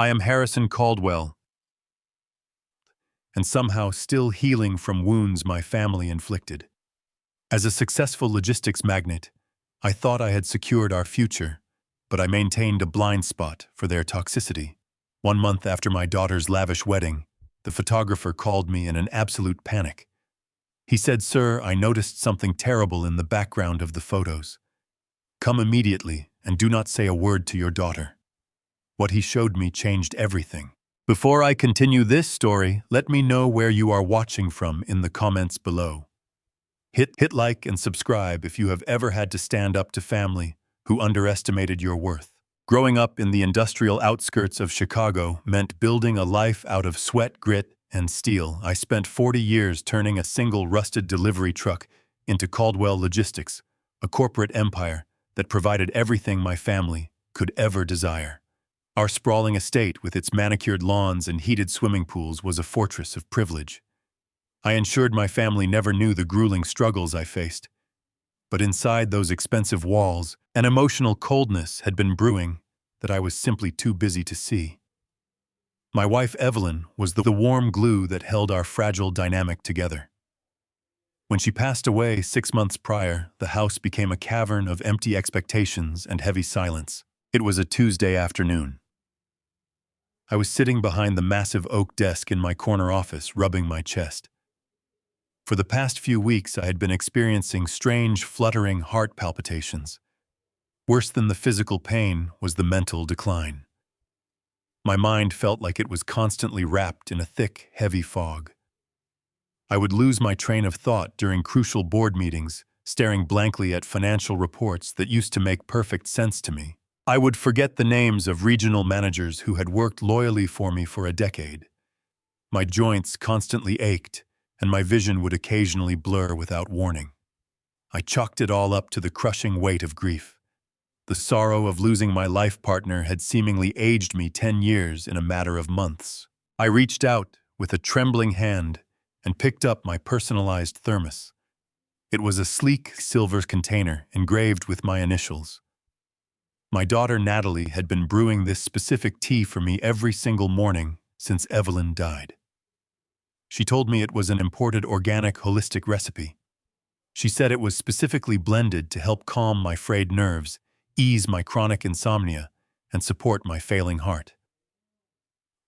I am Harrison Caldwell, and somehow still healing from wounds my family inflicted. As a successful logistics magnate, I thought I had secured our future, but I maintained a blind spot for their toxicity. 1 month after my daughter's lavish wedding, the photographer called me in an absolute panic. He said, "Sir, I noticed something terrible in the background of the photos. Come immediately and do not say a word to your daughter." What he showed me changed everything. Before I continue this story, let me know where you are watching from in the comments below. Hit like and subscribe if you have ever had to stand up to family who underestimated your worth. Growing up in the industrial outskirts of Chicago meant building a life out of sweat, grit, and steel. I spent 40 years turning a single rusted delivery truck into Caldwell Logistics, a corporate empire that provided everything my family could ever desire. Our sprawling estate with its manicured lawns and heated swimming pools was a fortress of privilege. I ensured my family never knew the grueling struggles I faced. But inside those expensive walls, an emotional coldness had been brewing that I was simply too busy to see. My wife Evelyn was the warm glue that held our fragile dynamic together. When she passed away 6 months prior, the house became a cavern of empty expectations and heavy silence. It was a Tuesday afternoon. I was sitting behind the massive oak desk in my corner office, rubbing my chest. For the past few weeks, I had been experiencing strange, fluttering heart palpitations. Worse than the physical pain was the mental decline. My mind felt like it was constantly wrapped in a thick, heavy fog. I would lose my train of thought during crucial board meetings, staring blankly at financial reports that used to make perfect sense to me. I would forget the names of regional managers who had worked loyally for me for a decade. My joints constantly ached, and my vision would occasionally blur without warning. I chalked it all up to the crushing weight of grief. The sorrow of losing my life partner had seemingly aged me 10 years in a matter of months. I reached out with a trembling hand and picked up my personalized thermos. It was a sleek silver container engraved with my initials. My daughter Natalie had been brewing this specific tea for me every single morning since Evelyn died. She told me it was an imported organic holistic recipe. She said it was specifically blended to help calm my frayed nerves, ease my chronic insomnia, and support my failing heart.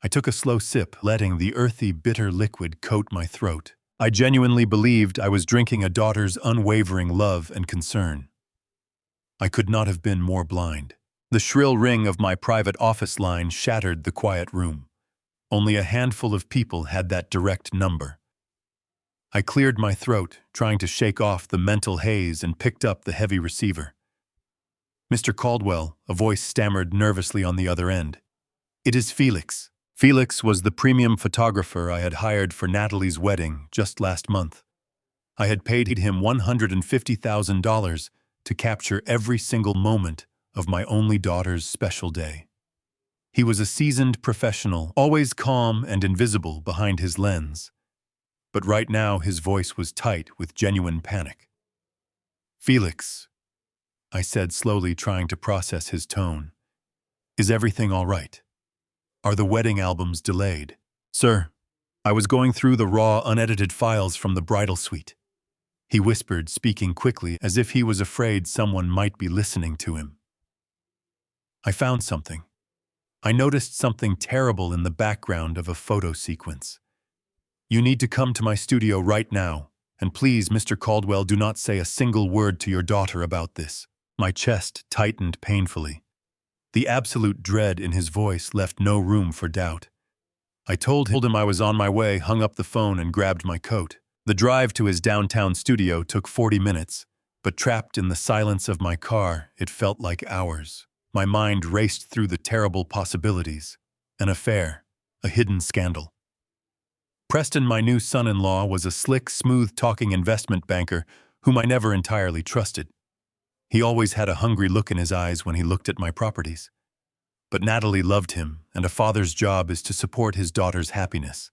I took a slow sip, letting the earthy, bitter liquid coat my throat. I genuinely believed I was drinking a daughter's unwavering love and concern. I could not have been more blind. The shrill ring of my private office line shattered the quiet room. Only a handful of people had that direct number. I cleared my throat, trying to shake off the mental haze, and picked up the heavy receiver. "Mr. Caldwell," a voice stammered nervously on the other end. "It is Felix." Felix was the premium photographer I had hired for Natalie's wedding just last month. I had paid him $150,000 to capture every single moment of my only daughter's special day. He was a seasoned professional, always calm and invisible behind his lens. But right now his voice was tight with genuine panic. "Felix," I said slowly, trying to process his tone. "Is everything all right? Are the wedding albums delayed?" "Sir, I was going through the raw, unedited files from the bridal suite," he whispered, speaking quickly as if he was afraid someone might be listening to him. "I found something. I noticed something terrible in the background of a photo sequence. You need to come to my studio right now, and please, Mr. Caldwell, do not say a single word to your daughter about this." My chest tightened painfully. The absolute dread in his voice left no room for doubt. I told him I was on my way, hung up the phone, and grabbed my coat. The drive to his downtown studio took 40 minutes, but trapped in the silence of my car, it felt like hours. My mind raced through the terrible possibilities. An affair, a hidden scandal. Preston, my new son-in-law, was a slick, smooth-talking investment banker whom I never entirely trusted. He always had a hungry look in his eyes when he looked at my properties. But Natalie loved him, and a father's job is to support his daughter's happiness.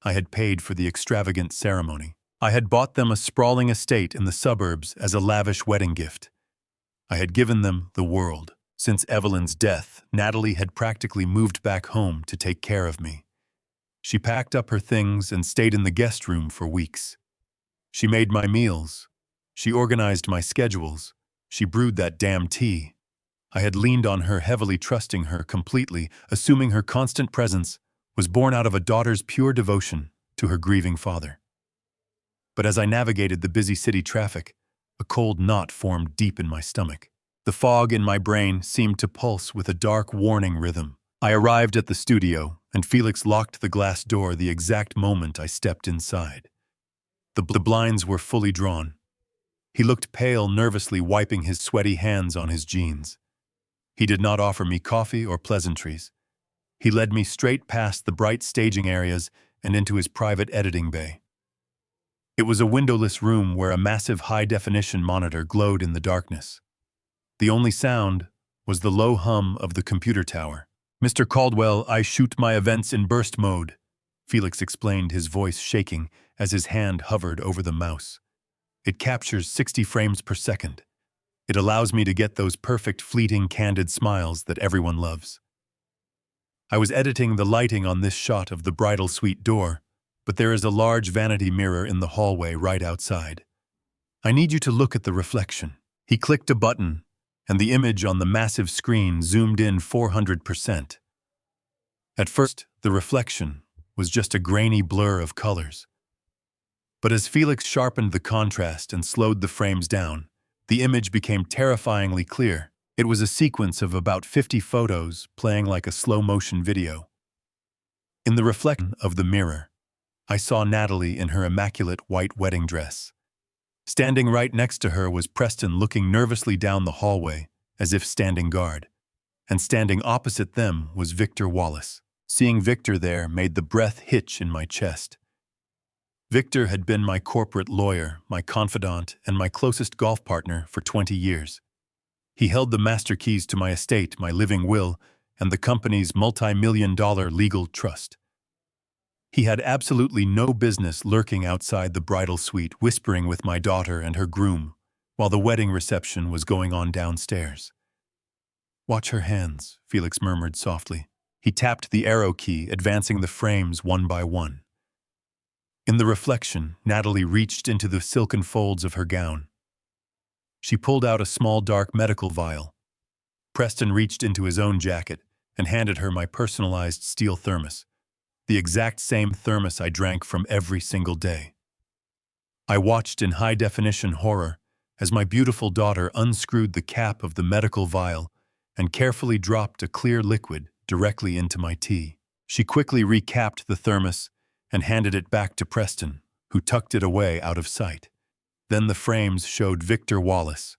I had paid for the extravagant ceremony. I had bought them a sprawling estate in the suburbs as a lavish wedding gift. I had given them the world. Since Evelyn's death, Natalie had practically moved back home to take care of me. She packed up her things and stayed in the guest room for weeks. She made my meals. She organized my schedules. She brewed that damn tea. I had leaned on her heavily, trusting her completely, assuming her constant presence was born out of a daughter's pure devotion to her grieving father. But as I navigated the busy city traffic, a cold knot formed deep in my stomach. The fog in my brain seemed to pulse with a dark warning rhythm. I arrived at the studio, and Felix locked the glass door the exact moment I stepped inside. The blinds were fully drawn. He looked pale, nervously wiping his sweaty hands on his jeans. He did not offer me coffee or pleasantries. He led me straight past the bright staging areas and into his private editing bay. It was a windowless room where a massive high-definition monitor glowed in the darkness. The only sound was the low hum of the computer tower. "Mr. Caldwell, I shoot my events in burst mode," Felix explained, his voice shaking as his hand hovered over the mouse. "It captures 60 frames per second. It allows me to get those perfect, fleeting, candid smiles that everyone loves." I was editing the lighting on this shot of the bridal suite door, but there is a large vanity mirror in the hallway right outside. "I need you to look at the reflection." He clicked a button, and the image on the massive screen zoomed in 400%. At first, the reflection was just a grainy blur of colors. But as Felix sharpened the contrast and slowed the frames down, the image became terrifyingly clear. It was a sequence of about 50 photos playing like a slow-motion video. In the reflection of the mirror, I saw Natalie in her immaculate white wedding dress. Standing right next to her was Preston, looking nervously down the hallway, as if standing guard. And standing opposite them was Victor Wallace. Seeing Victor there made the breath hitch in my chest. Victor had been my corporate lawyer, my confidant, and my closest golf partner for 20 years. He held the master keys to my estate, my living will, and the company's multi-million-dollar legal trust. He had absolutely no business lurking outside the bridal suite, whispering with my daughter and her groom, while the wedding reception was going on downstairs. "Watch her hands," Felix murmured softly. He tapped the arrow key, advancing the frames one by one. In the reflection, Natalie reached into the silken folds of her gown. She pulled out a small dark medical vial. Preston reached into his own jacket and handed her my personalized steel thermos, the exact same thermos I drank from every single day. I watched in high-definition horror as my beautiful daughter unscrewed the cap of the medical vial and carefully dropped a clear liquid directly into my tea. She quickly recapped the thermos and handed it back to Preston, who tucked it away out of sight. Then the frames showed Victor Wallace.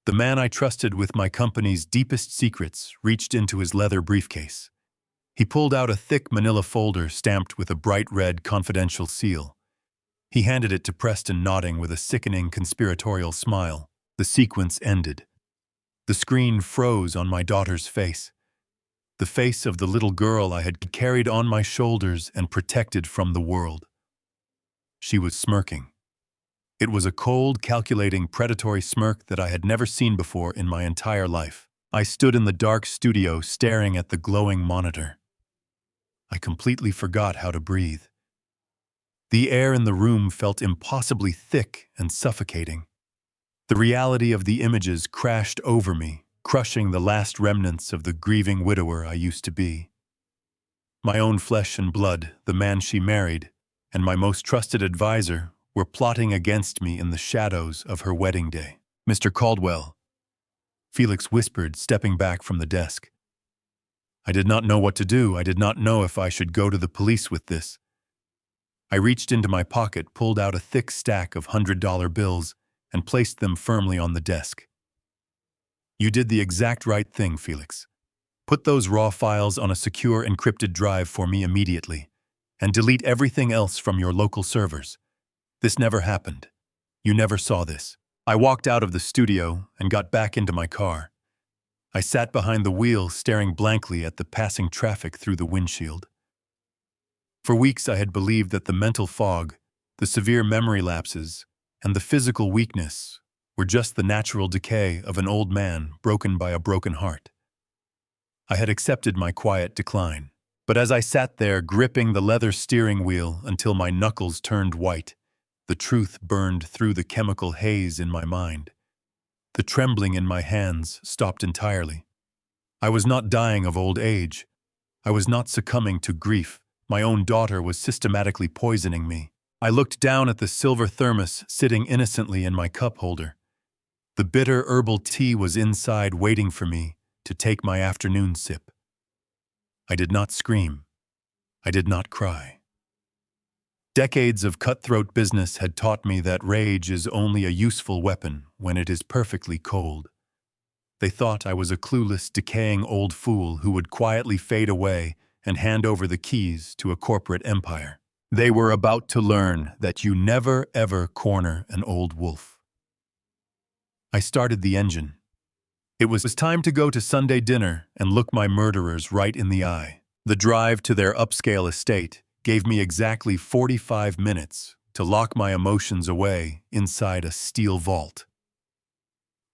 The man I trusted with my company's deepest secrets reached into his leather briefcase. He pulled out a thick manila folder stamped with a bright red confidential seal. He handed it to Preston, nodding with a sickening conspiratorial smile. The sequence ended. The screen froze on my daughter's face. The face of the little girl I had carried on my shoulders and protected from the world. She was smirking. It was a cold, calculating, predatory smirk that I had never seen before in my entire life. I stood in the dark studio staring at the glowing monitor. I completely forgot how to breathe. The air in the room felt impossibly thick and suffocating. The reality of the images crashed over me, crushing the last remnants of the grieving widower I used to be. My own flesh and blood, the man she married, and my most trusted advisor were plotting against me in the shadows of her wedding day. "Mr. Caldwell," Felix whispered, stepping back from the desk. I did not know what to do. I did not know if I should go to the police with this. I reached into my pocket, pulled out a thick stack of $100 bills, and placed them firmly on the desk. "You did the exact right thing, Felix. Put those raw files on a secure encrypted drive for me immediately, and delete everything else from your local servers. This never happened. You never saw this." I walked out of the studio and got back into my car. I sat behind the wheel, staring blankly at the passing traffic through the windshield. For weeks I had believed that the mental fog, the severe memory lapses, and the physical weakness were just the natural decay of an old man broken by a broken heart. I had accepted my quiet decline. But as I sat there gripping the leather steering wheel until my knuckles turned white, the truth burned through the chemical haze in my mind. The trembling in my hands stopped entirely. I was not dying of old age. I was not succumbing to grief. My own daughter was systematically poisoning me. I looked down at the silver thermos sitting innocently in my cup holder. The bitter herbal tea was inside waiting for me to take my afternoon sip. I did not scream. I did not cry. Decades of cutthroat business had taught me that rage is only a useful weapon when it is perfectly cold. They thought I was a clueless, decaying old fool who would quietly fade away and hand over the keys to a corporate empire. They were about to learn that you never, ever corner an old wolf. I started the engine. It was time to go to Sunday dinner and look my murderers right in the eye. The drive to their upscale estate gave me exactly 45 minutes to lock my emotions away inside a steel vault.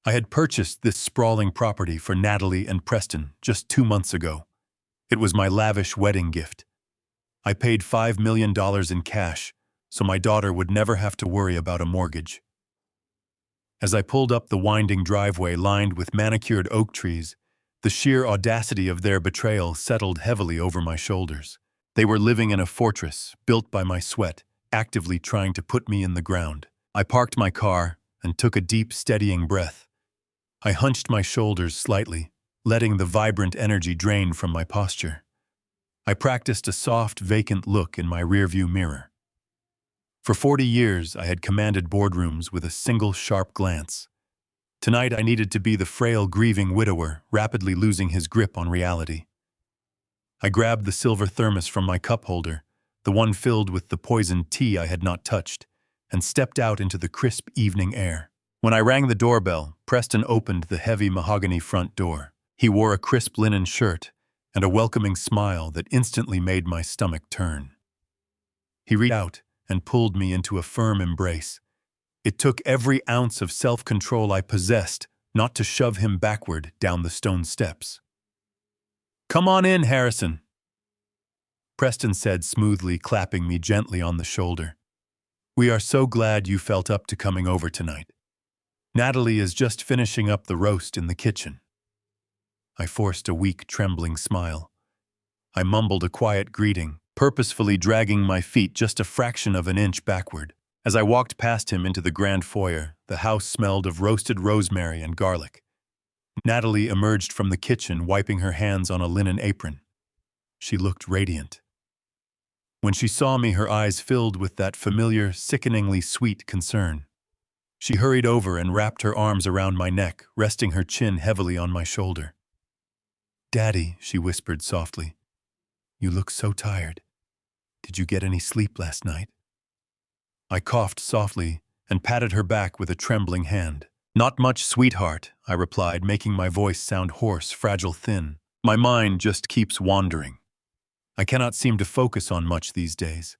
I had purchased this sprawling property for Natalie and Preston just 2 months ago. It was my lavish wedding gift. I paid $5 million in cash, so my daughter would never have to worry about a mortgage. As I pulled up the winding driveway lined with manicured oak trees, the sheer audacity of their betrayal settled heavily over my shoulders. They were living in a fortress built by my sweat, actively trying to put me in the ground. I parked my car and took a deep, steadying breath. I hunched my shoulders slightly, letting the vibrant energy drain from my posture. I practiced a soft, vacant look in my rearview mirror. For 40 years, I had commanded boardrooms with a single sharp glance. Tonight, I needed to be the frail, grieving widower, rapidly losing his grip on reality. I grabbed the silver thermos from my cup holder, the one filled with the poisoned tea I had not touched, and stepped out into the crisp evening air. When I rang the doorbell, Preston opened the heavy mahogany front door. He wore a crisp linen shirt and a welcoming smile that instantly made my stomach turn. He reached out and pulled me into a firm embrace. It took every ounce of self-control I possessed not to shove him backward down the stone steps. "Come on in, Harrison," Preston said smoothly, clapping me gently on the shoulder. "We are so glad you felt up to coming over tonight. Natalie is just finishing up the roast in the kitchen." I forced a weak, trembling smile. I mumbled a quiet greeting, purposefully dragging my feet just a fraction of an inch backward. As I walked past him into the grand foyer, the house smelled of roasted rosemary and garlic. Natalie emerged from the kitchen, wiping her hands on a linen apron. She looked radiant. When she saw me, her eyes filled with that familiar, sickeningly sweet concern. She hurried over and wrapped her arms around my neck, resting her chin heavily on my shoulder. "Daddy," she whispered softly, "you look so tired. Did you get any sleep last night?" I coughed softly and patted her back with a trembling hand. "Not much, sweetheart," I replied, making my voice sound hoarse, fragile, thin. "My mind just keeps wandering. I cannot seem to focus on much these days.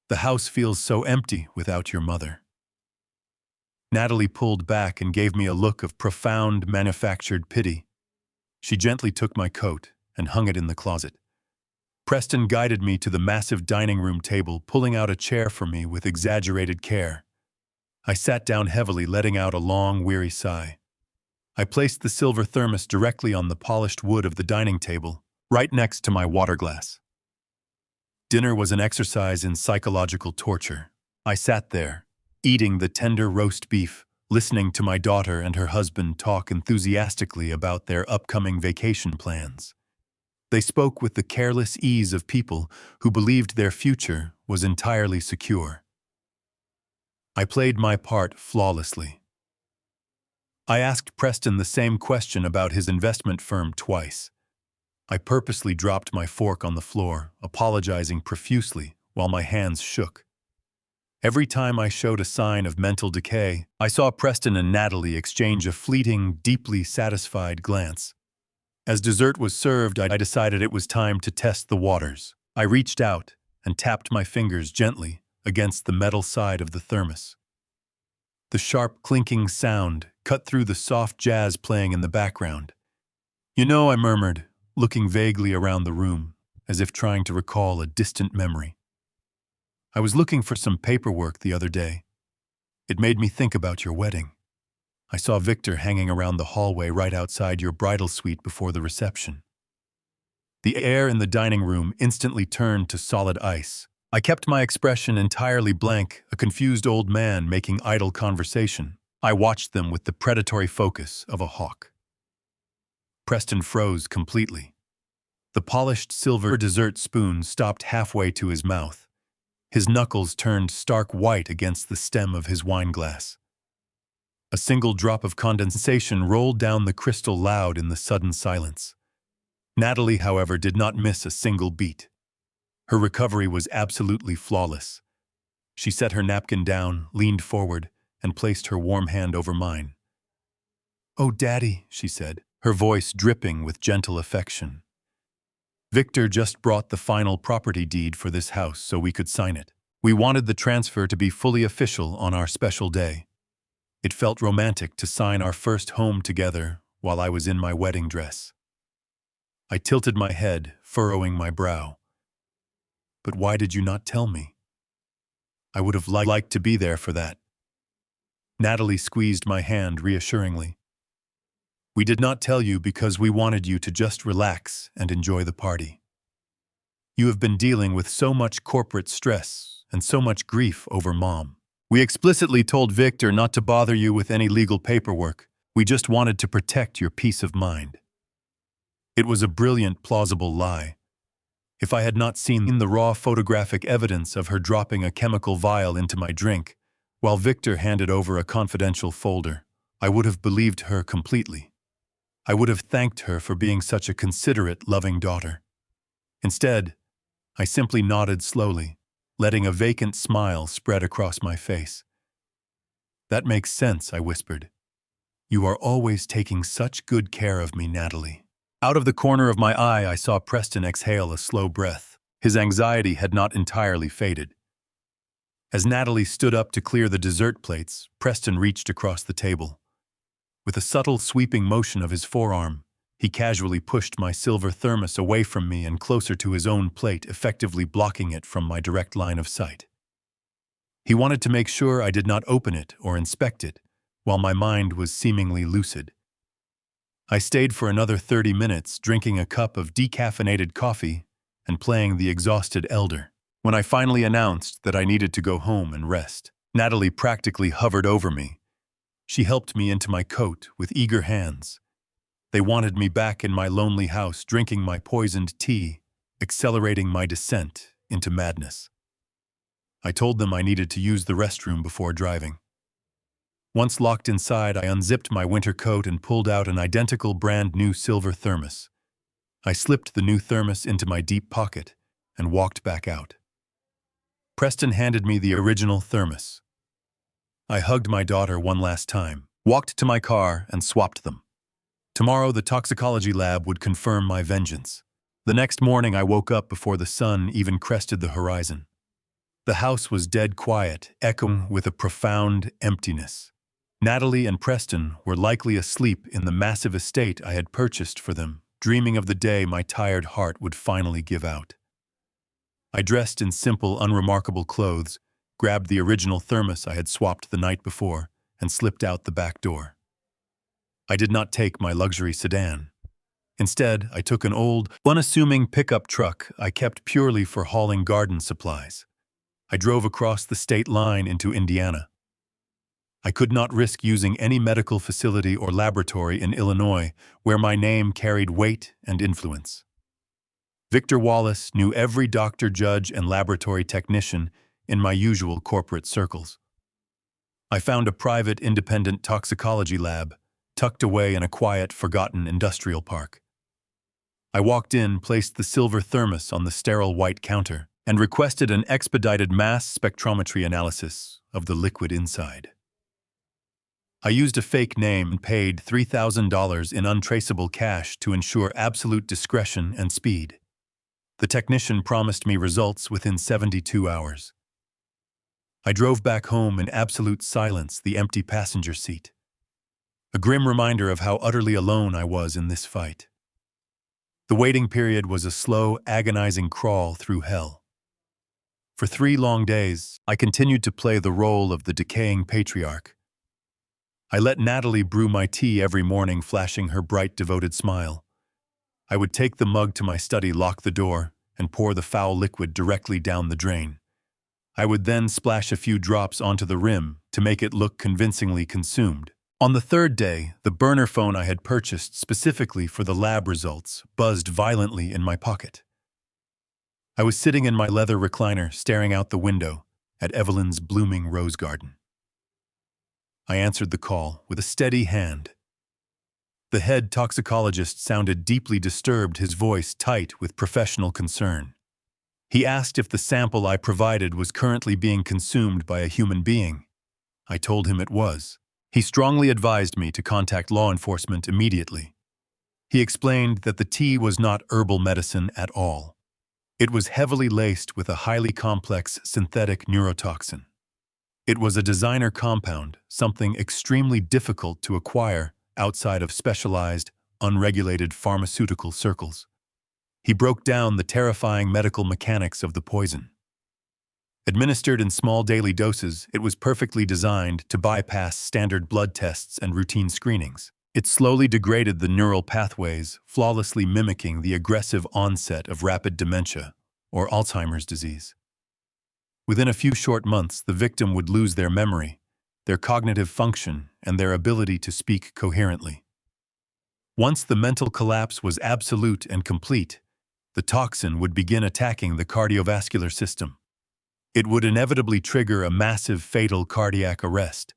The house feels so empty without your mother." Natalie pulled back and gave me a look of profound, manufactured pity. She gently took my coat and hung it in the closet. Preston guided me to the massive dining room table, pulling out a chair for me with exaggerated care. I sat down heavily, letting out a long, weary sigh. I placed the silver thermos directly on the polished wood of the dining table, right next to my water glass. Dinner was an exercise in psychological torture. I sat there, eating the tender roast beef, listening to my daughter and her husband talk enthusiastically about their upcoming vacation plans. They spoke with the careless ease of people who believed their future was entirely secure. I played my part flawlessly. I asked Preston the same question about his investment firm twice. I purposely dropped my fork on the floor, apologizing profusely while my hands shook. Every time I showed a sign of mental decay, I saw Preston and Natalie exchange a fleeting, deeply satisfied glance. As dessert was served, I decided it was time to test the waters. I reached out and tapped my fingers gently against the metal side of the thermos. The sharp clinking sound cut through the soft jazz playing in the background. "You know," I murmured, looking vaguely around the room, as if trying to recall a distant memory. "I was looking for some paperwork the other day. It made me think about your wedding. I saw Victor hanging around the hallway right outside your bridal suite before the reception." The air in the dining room instantly turned to solid ice. I kept my expression entirely blank, a confused old man making idle conversation. I watched them with the predatory focus of a hawk. Preston froze completely. The polished silver dessert spoon stopped halfway to his mouth. His knuckles turned stark white against the stem of his wineglass. A single drop of condensation rolled down the crystal loud in the sudden silence. Natalie, however, did not miss a single beat. Her recovery was absolutely flawless. She set her napkin down, leaned forward, and placed her warm hand over mine. "Oh, Daddy," she said, her voice dripping with gentle affection. "Victor just brought the final property deed for this house so we could sign it. We wanted the transfer to be fully official on our special day. It felt romantic to sign our first home together while I was in my wedding dress." I tilted my head, furrowing my brow. "But why did you not tell me? I would have liked to be there for that." Natalie squeezed my hand reassuringly. "We did not tell you because we wanted you to just relax and enjoy the party. You have been dealing with so much corporate stress and so much grief over Mom. We explicitly told Victor not to bother you with any legal paperwork. We just wanted to protect your peace of mind." It was a brilliant, plausible lie. If I had not seen the raw photographic evidence of her dropping a chemical vial into my drink, while Victor handed over a confidential folder, I would have believed her completely. I would have thanked her for being such a considerate, loving daughter. Instead, I simply nodded slowly, letting a vacant smile spread across my face. "That makes sense," I whispered. "You are always taking such good care of me, Natalie." Out of the corner of my eye, I saw Preston exhale a slow breath. His anxiety had not entirely faded. As Natalie stood up to clear the dessert plates, Preston reached across the table. With a subtle sweeping motion of his forearm, he casually pushed my silver thermos away from me and closer to his own plate, effectively blocking it from my direct line of sight. He wanted to make sure I did not open it or inspect it, while my mind was seemingly lucid. I stayed for another 30 minutes, drinking a cup of decaffeinated coffee and playing the exhausted elder. When I finally announced that I needed to go home and rest, Natalie practically hovered over me. She helped me into my coat with eager hands. They wanted me back in my lonely house, drinking my poisoned tea, accelerating my descent into madness. I told them I needed to use the restroom before driving. Once locked inside, I unzipped my winter coat and pulled out an identical brand-new silver thermos. I slipped the new thermos into my deep pocket and walked back out. Preston handed me the original thermos. I hugged my daughter one last time, walked to my car, and swapped them. Tomorrow, the toxicology lab would confirm my vengeance. The next morning, I woke up before the sun even crested the horizon. The house was dead quiet, echoing with a profound emptiness. Natalie and Preston were likely asleep in the massive estate I had purchased for them, dreaming of the day my tired heart would finally give out. I dressed in simple, unremarkable clothes, grabbed the original thermos I had swapped the night before, and slipped out the back door. I did not take my luxury sedan. Instead, I took an old, unassuming pickup truck I kept purely for hauling garden supplies. I drove across the state line into Indiana. I could not risk using any medical facility or laboratory in Illinois where my name carried weight and influence. Victor Wallace knew every doctor, judge, and laboratory technician in my usual corporate circles. I found a private, independent toxicology lab tucked away in a quiet, forgotten industrial park. I walked in, placed the silver thermos on the sterile white counter, and requested an expedited mass spectrometry analysis of the liquid inside. I used a fake name and paid $3,000 in untraceable cash to ensure absolute discretion and speed. The technician promised me results within 72 hours. I drove back home in absolute silence, the empty passenger seat. A grim reminder of how utterly alone I was in this fight. The waiting period was a slow, agonizing crawl through hell. For 3 long days, I continued to play the role of the decaying patriarch. I let Natalie brew my tea every morning, flashing her bright, devoted smile. I would take the mug to my study, lock the door, and pour the foul liquid directly down the drain. I would then splash a few drops onto the rim to make it look convincingly consumed. On the 3rd day, the burner phone I had purchased specifically for the lab results buzzed violently in my pocket. I was sitting in my leather recliner, staring out the window at Evelyn's blooming rose garden. I answered the call with a steady hand. The head toxicologist sounded deeply disturbed, his voice tight with professional concern. He asked if the sample I provided was currently being consumed by a human being. I told him it was. He strongly advised me to contact law enforcement immediately. He explained that the tea was not herbal medicine at all. It was heavily laced with a highly complex synthetic neurotoxin. It was a designer compound, something extremely difficult to acquire outside of specialized, unregulated pharmaceutical circles. He broke down the terrifying medical mechanics of the poison. Administered in small daily doses, it was perfectly designed to bypass standard blood tests and routine screenings. It slowly degraded the neural pathways, flawlessly mimicking the aggressive onset of rapid dementia, or Alzheimer's disease. Within a few short months, the victim would lose their memory, their cognitive function, and their ability to speak coherently. Once the mental collapse was absolute and complete, the toxin would begin attacking the cardiovascular system. It would inevitably trigger a massive fatal cardiac arrest.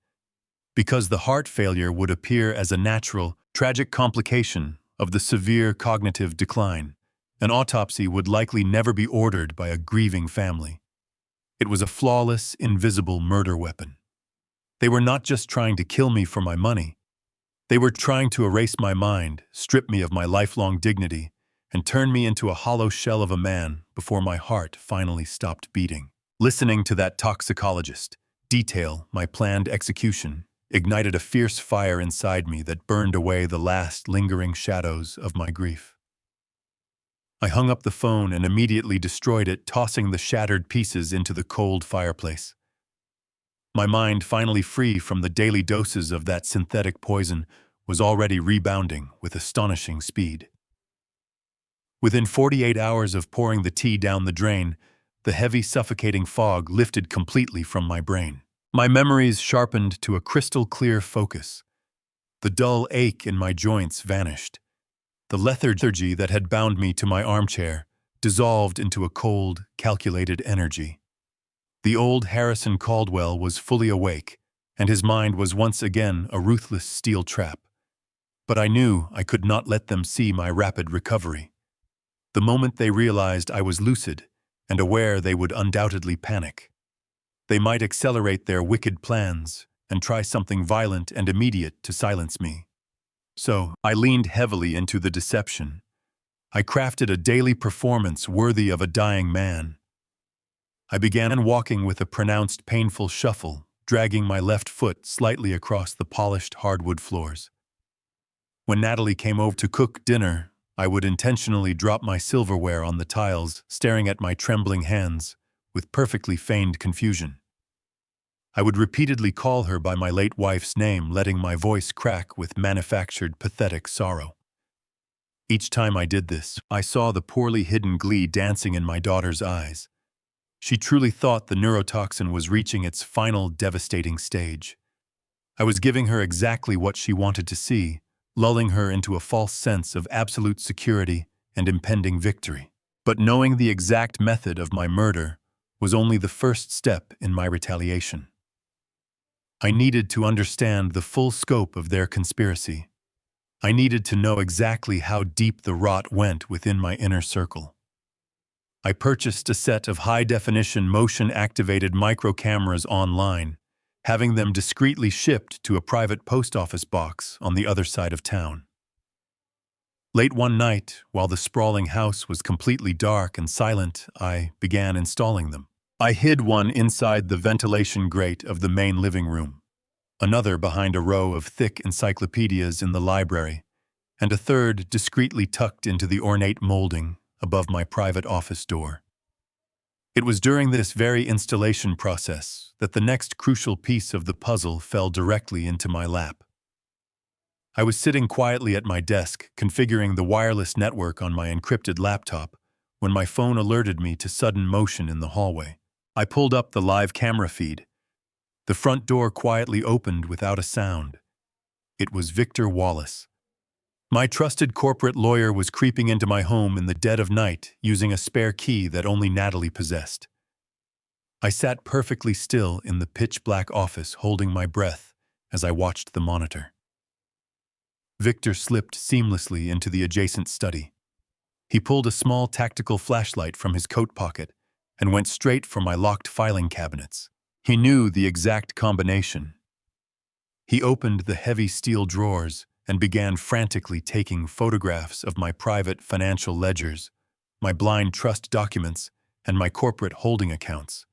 Because the heart failure would appear as a natural, tragic complication of the severe cognitive decline, an autopsy would likely never be ordered by a grieving family. It was a flawless, invisible murder weapon. They were not just trying to kill me for my money. They were trying to erase my mind, strip me of my lifelong dignity, and turn me into a hollow shell of a man before my heart finally stopped beating. Listening to that toxicologist detail my planned execution ignited a fierce fire inside me that burned away the last lingering shadows of my grief. I hung up the phone and immediately destroyed it, tossing the shattered pieces into the cold fireplace. My mind, finally free from the daily doses of that synthetic poison, was already rebounding with astonishing speed. Within 48 hours of pouring the tea down the drain, the heavy, suffocating fog lifted completely from my brain. My memories sharpened to a crystal-clear focus. The dull ache in my joints vanished. The lethargy that had bound me to my armchair dissolved into a cold, calculated energy. The old Harrison Caldwell was fully awake, and his mind was once again a ruthless steel trap. But I knew I could not let them see my rapid recovery. The moment they realized I was lucid and aware, they would undoubtedly panic. They might accelerate their wicked plans and try something violent and immediate to silence me. So, I leaned heavily into the deception. I crafted a daily performance worthy of a dying man. I began walking with a pronounced painful shuffle, dragging my left foot slightly across the polished hardwood floors. When Natalie came over to cook dinner, I would intentionally drop my silverware on the tiles, staring at my trembling hands with perfectly feigned confusion. I would repeatedly call her by my late wife's name, letting my voice crack with manufactured, pathetic sorrow. Each time I did this, I saw the poorly hidden glee dancing in my daughter's eyes. She truly thought the neurotoxin was reaching its final devastating stage. I was giving her exactly what she wanted to see, lulling her into a false sense of absolute security and impending victory. But knowing the exact method of my murder was only the first step in my retaliation. I needed to understand the full scope of their conspiracy. I needed to know exactly how deep the rot went within my inner circle. I purchased a set of high-definition motion-activated micro-cameras online, having them discreetly shipped to a private post office box on the other side of town. Late one night, while the sprawling house was completely dark and silent, I began installing them. I hid one inside the ventilation grate of the main living room, another behind a row of thick encyclopedias in the library, and a third discreetly tucked into the ornate molding above my private office door. It was during this very installation process that the next crucial piece of the puzzle fell directly into my lap. I was sitting quietly at my desk, configuring the wireless network on my encrypted laptop, when my phone alerted me to sudden motion in the hallway. I pulled up the live camera feed. The front door quietly opened without a sound. It was Victor Wallace. My trusted corporate lawyer was creeping into my home in the dead of night, using a spare key that only Natalie possessed. I sat perfectly still in the pitch-black office, holding my breath as I watched the monitor. Victor slipped seamlessly into the adjacent study. He pulled a small tactical flashlight from his coat pocket and went straight for my locked filing cabinets. He knew the exact combination. He opened the heavy steel drawers and began frantically taking photographs of my private financial ledgers, my blind trust documents, and my corporate holding accounts.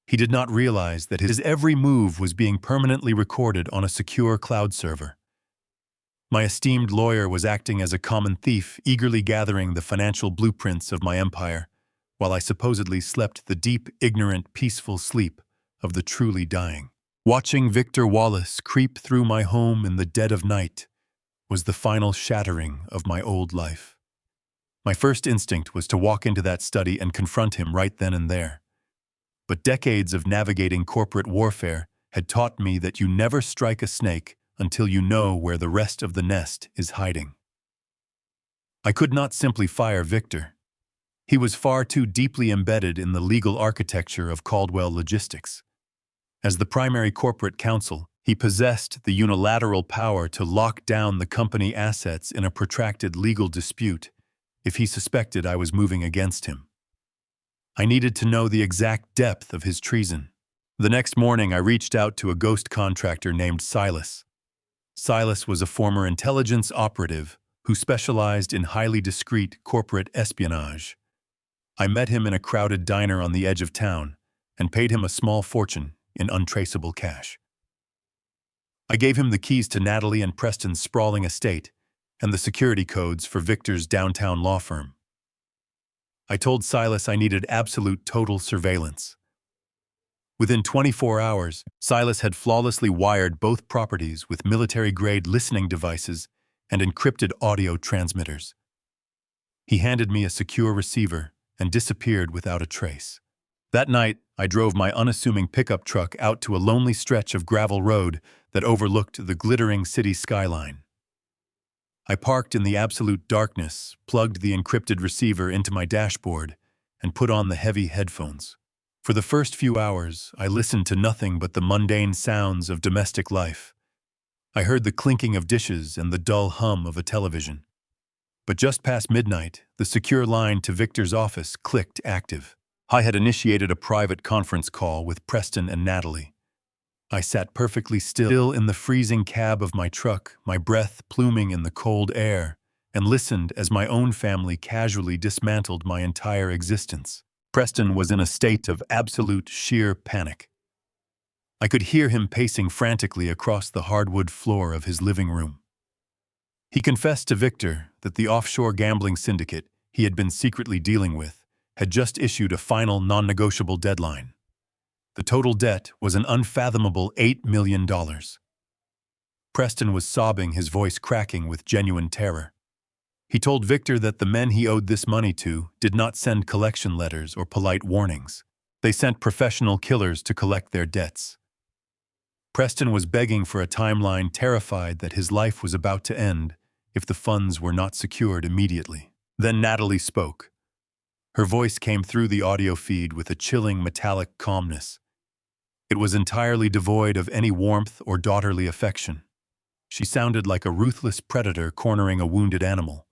He did not realize that his every move was being permanently recorded on a secure cloud server. My esteemed lawyer was acting as a common thief, eagerly gathering the financial blueprints of my empire, while I supposedly slept the deep, ignorant, peaceful sleep of the truly dying. Watching Victor Wallace creep through my home in the dead of night was the final shattering of my old life. My first instinct was to walk into that study and confront him right then and there. But decades of navigating corporate warfare had taught me that you never strike a snake until you know where the rest of the nest is hiding. I could not simply fire Victor. He was far too deeply embedded in the legal architecture of Caldwell Logistics. As the primary corporate counsel, he possessed the unilateral power to lock down the company assets in a protracted legal dispute if he suspected I was moving against him. I needed to know the exact depth of his treason. The next morning, I reached out to a ghost contractor named Silas. Silas was a former intelligence operative who specialized in highly discreet corporate espionage. I met him in a crowded diner on the edge of town and paid him a small fortune in untraceable cash. I gave him the keys to Natalie and Preston's sprawling estate and the security codes for Victor's downtown law firm. I told Silas I needed absolute total surveillance. Within 24 hours, Silas had flawlessly wired both properties with military-grade listening devices and encrypted audio transmitters. He handed me a secure receiver and disappeared without a trace. That night, I drove my unassuming pickup truck out to a lonely stretch of gravel road that overlooked the glittering city skyline. I parked in the absolute darkness, plugged the encrypted receiver into my dashboard, and put on the heavy headphones. For the first few hours, I listened to nothing but the mundane sounds of domestic life. I heard the clinking of dishes and the dull hum of a television. But just past midnight, the secure line to Victor's office clicked active. I had initiated a private conference call with Preston and Natalie. I sat perfectly still in the freezing cab of my truck, my breath pluming in the cold air, and listened as my own family casually dismantled my entire existence. Preston was in a state of absolute sheer panic. I could hear him pacing frantically across the hardwood floor of his living room. He confessed to Victor that the offshore gambling syndicate he had been secretly dealing with had just issued a final non-negotiable deadline. The total debt was an unfathomable $8 million. Preston was sobbing, his voice cracking with genuine terror. He told Victor that the men he owed this money to did not send collection letters or polite warnings. They sent professional killers to collect their debts. Preston was begging for a timeline, terrified that his life was about to end if the funds were not secured immediately. Then Natalie spoke. Her voice came through the audio feed with a chilling, metallic calmness. It was entirely devoid of any warmth or daughterly affection. She sounded like a ruthless predator cornering a wounded animal.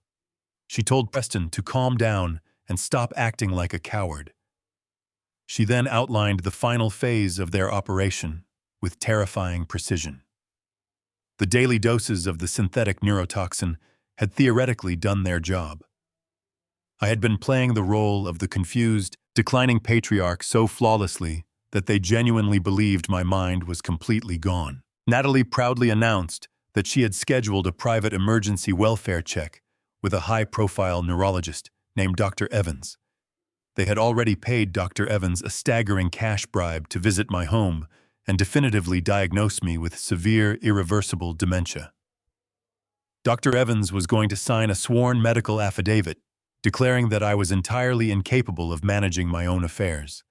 She told Preston to calm down and stop acting like a coward. She then outlined the final phase of their operation with terrifying precision. The daily doses of the synthetic neurotoxin had theoretically done their job. I had been playing the role of the confused, declining patriarch so flawlessly that they genuinely believed my mind was completely gone. Natalie proudly announced that she had scheduled a private emergency welfare check with a high-profile neurologist named Dr. Evans. They had already paid Dr. Evans a staggering cash bribe to visit my home and definitively diagnose me with severe, irreversible dementia. Dr. Evans was going to sign a sworn medical affidavit declaring that I was entirely incapable of managing my own affairs.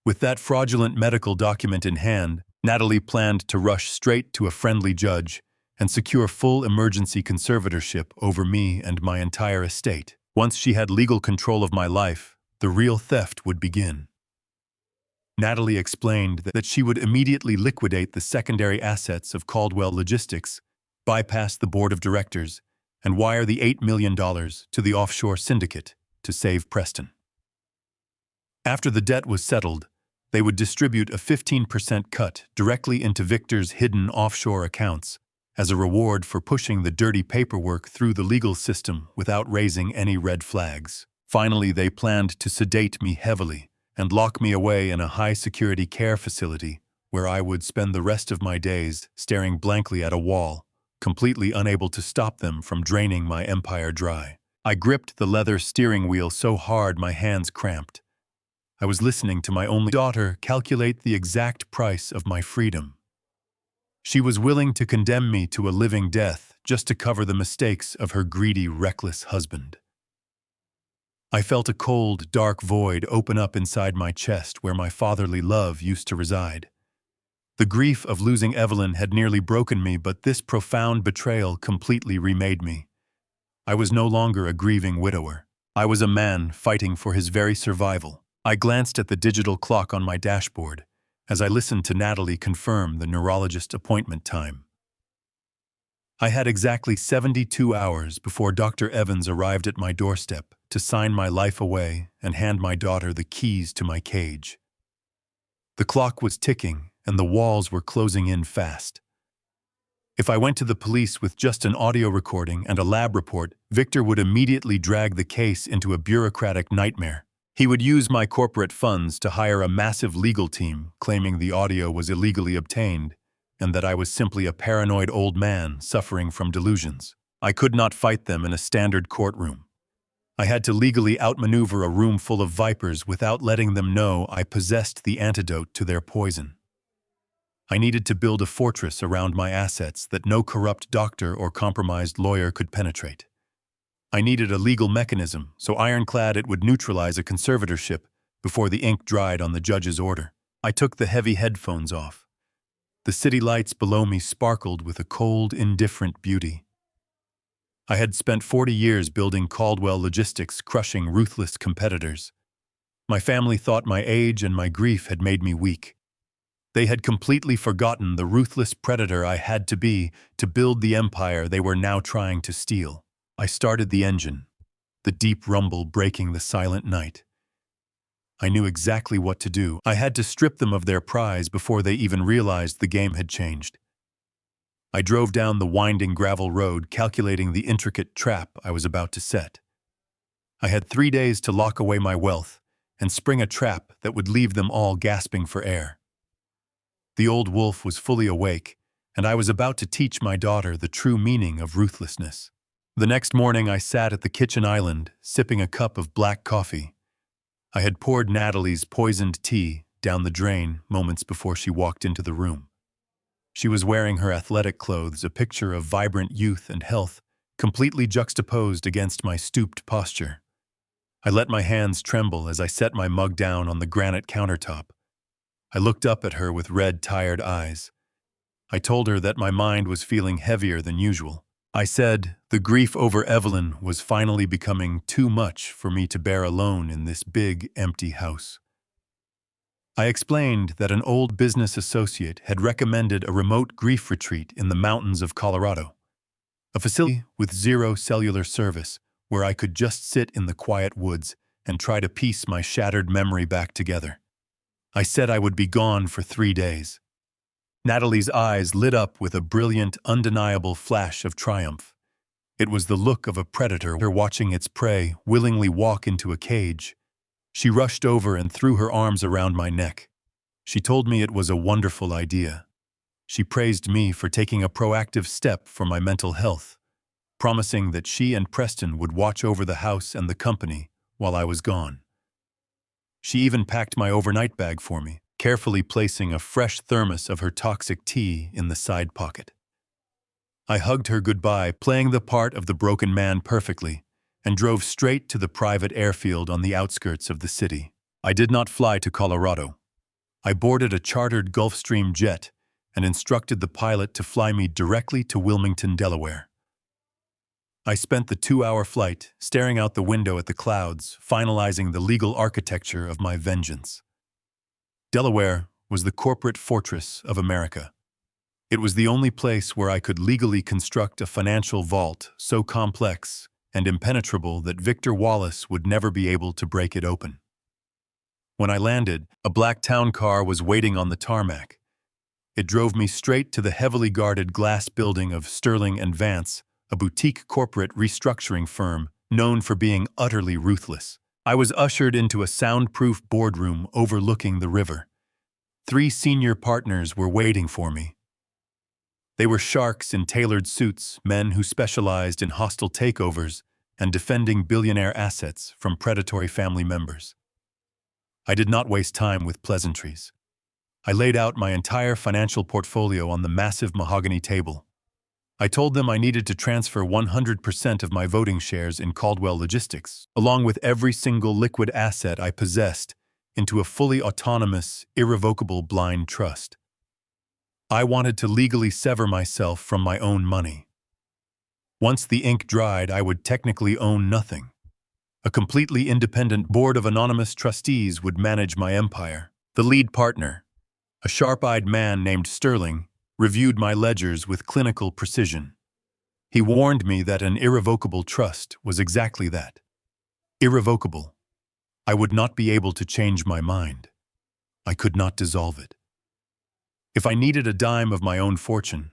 With that fraudulent medical document in hand, Natalie planned to rush straight to a friendly judge and secure full emergency conservatorship over me and my entire estate. Once she had legal control of my life, the real theft would begin. Natalie explained that she would immediately liquidate the secondary assets of Caldwell Logistics, bypass the board of directors, and wire the $8 million to the offshore syndicate to save Preston. After the debt was settled, they would distribute a 15% cut directly into Victor's hidden offshore accounts as a reward for pushing the dirty paperwork through the legal system without raising any red flags. Finally, they planned to sedate me heavily and lock me away in a high-security care facility where I would spend the rest of my days staring blankly at a wall, completely unable to stop them from draining my empire dry. I gripped the leather steering wheel so hard my hands cramped. I was listening to my only daughter calculate the exact price of my freedom. She was willing to condemn me to a living death just to cover the mistakes of her greedy, reckless husband. I felt a cold, dark void open up inside my chest where my fatherly love used to reside. The grief of losing Evelyn had nearly broken me, but this profound betrayal completely remade me. I was no longer a grieving widower. I was a man fighting for his very survival. I glanced at the digital clock on my dashboard as I listened to Natalie confirm the neurologist appointment time. I had exactly 72 hours before Dr. Evans arrived at my doorstep to sign my life away and hand my daughter the keys to my cage. The clock was ticking, and the walls were closing in fast. If I went to the police with just an audio recording and a lab report, Victor would immediately drag the case into a bureaucratic nightmare. He would use my corporate funds to hire a massive legal team, claiming the audio was illegally obtained and that I was simply a paranoid old man suffering from delusions. I could not fight them in a standard courtroom. I had to legally outmaneuver a room full of vipers without letting them know I possessed the antidote to their poison. I needed to build a fortress around my assets that no corrupt doctor or compromised lawyer could penetrate. I needed a legal mechanism so ironclad it would neutralize a conservatorship before the ink dried on the judge's order. I took the heavy headphones off. The city lights below me sparkled with a cold, indifferent beauty. I had spent 40 years building Caldwell Logistics, crushing ruthless competitors. My family thought my age and my grief had made me weak. They had completely forgotten the ruthless predator I had to be to build the empire they were now trying to steal. I started the engine, the deep rumble breaking the silent night. I knew exactly what to do. I had to strip them of their prize before they even realized the game had changed. I drove down the winding gravel road, calculating the intricate trap I was about to set. I had 3 days to lock away my wealth and spring a trap that would leave them all gasping for air. The old wolf was fully awake, and I was about to teach my daughter the true meaning of ruthlessness. The next morning I sat at the kitchen island, sipping a cup of black coffee. I had poured Natalie's poisoned tea down the drain moments before she walked into the room. She was wearing her athletic clothes, a picture of vibrant youth and health, completely juxtaposed against my stooped posture. I let my hands tremble as I set my mug down on the granite countertop. I looked up at her with red, tired eyes. I told her that my mind was feeling heavier than usual. I said the grief over Evelyn was finally becoming too much for me to bear alone in this big, empty house. I explained that an old business associate had recommended a remote grief retreat in the mountains of Colorado, a facility with zero cellular service where I could just sit in the quiet woods and try to piece my shattered memory back together. I said I would be gone for 3 days. Natalie's eyes lit up with a brilliant, undeniable flash of triumph. It was the look of a predator watching its prey willingly walk into a cage. She rushed over and threw her arms around my neck. She told me it was a wonderful idea. She praised me for taking a proactive step for my mental health, promising that she and Preston would watch over the house and the company while I was gone. She even packed my overnight bag for me, carefully placing a fresh thermos of her toxic tea in the side pocket. I hugged her goodbye, playing the part of the broken man perfectly, and drove straight to the private airfield on the outskirts of the city. I did not fly to Colorado. I boarded a chartered Gulfstream jet and instructed the pilot to fly me directly to Wilmington, Delaware. I spent the 2-hour flight staring out the window at the clouds, finalizing the legal architecture of my vengeance. Delaware was the corporate fortress of America. It was the only place where I could legally construct a financial vault so complex and impenetrable that Victor Wallace would never be able to break it open. When I landed, a black town car was waiting on the tarmac. It drove me straight to the heavily guarded glass building of Sterling and Vance, a boutique corporate restructuring firm known for being utterly ruthless. I was ushered into a soundproof boardroom overlooking the river. 3 senior partners were waiting for me. They were sharks in tailored suits, men who specialized in hostile takeovers and defending billionaire assets from predatory family members. I did not waste time with pleasantries. I laid out my entire financial portfolio on the massive mahogany table. I told them I needed to transfer 100% of my voting shares in Caldwell Logistics, along with every single liquid asset I possessed, into a fully autonomous, irrevocable blind trust. I wanted to legally sever myself from my own money. Once the ink dried, I would technically own nothing. A completely independent board of anonymous trustees would manage my empire. The lead partner, a sharp-eyed man named Sterling, reviewed my ledgers with clinical precision. He warned me that an irrevocable trust was exactly that. Irrevocable. I would not be able to change my mind. I could not dissolve it. If I needed a dime of my own fortune,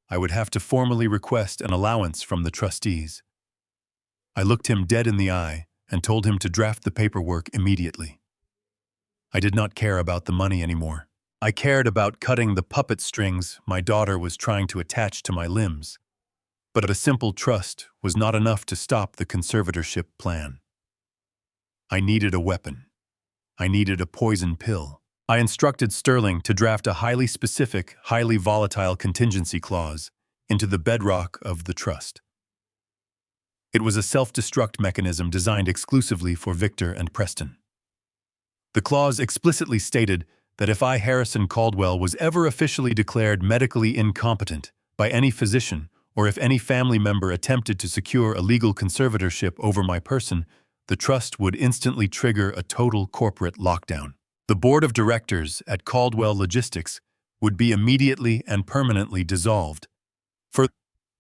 I would have to formally request an allowance from the trustees. I looked him dead in the eye and told him to draft the paperwork immediately. I did not care about the money anymore. I cared about cutting the puppet strings my daughter was trying to attach to my limbs. But a simple trust was not enough to stop the conservatorship plan. I needed a weapon. I needed a poison pill. I instructed Sterling to draft a highly specific, highly volatile contingency clause into the bedrock of the trust. It was a self-destruct mechanism designed exclusively for Victor and Preston. The clause explicitly stated that if I, Harrison Caldwell, was ever officially declared medically incompetent by any physician, or if any family member attempted to secure a legal conservatorship over my person, the trust would instantly trigger a total corporate lockdown. The board of directors at Caldwell Logistics would be immediately and permanently dissolved. Further,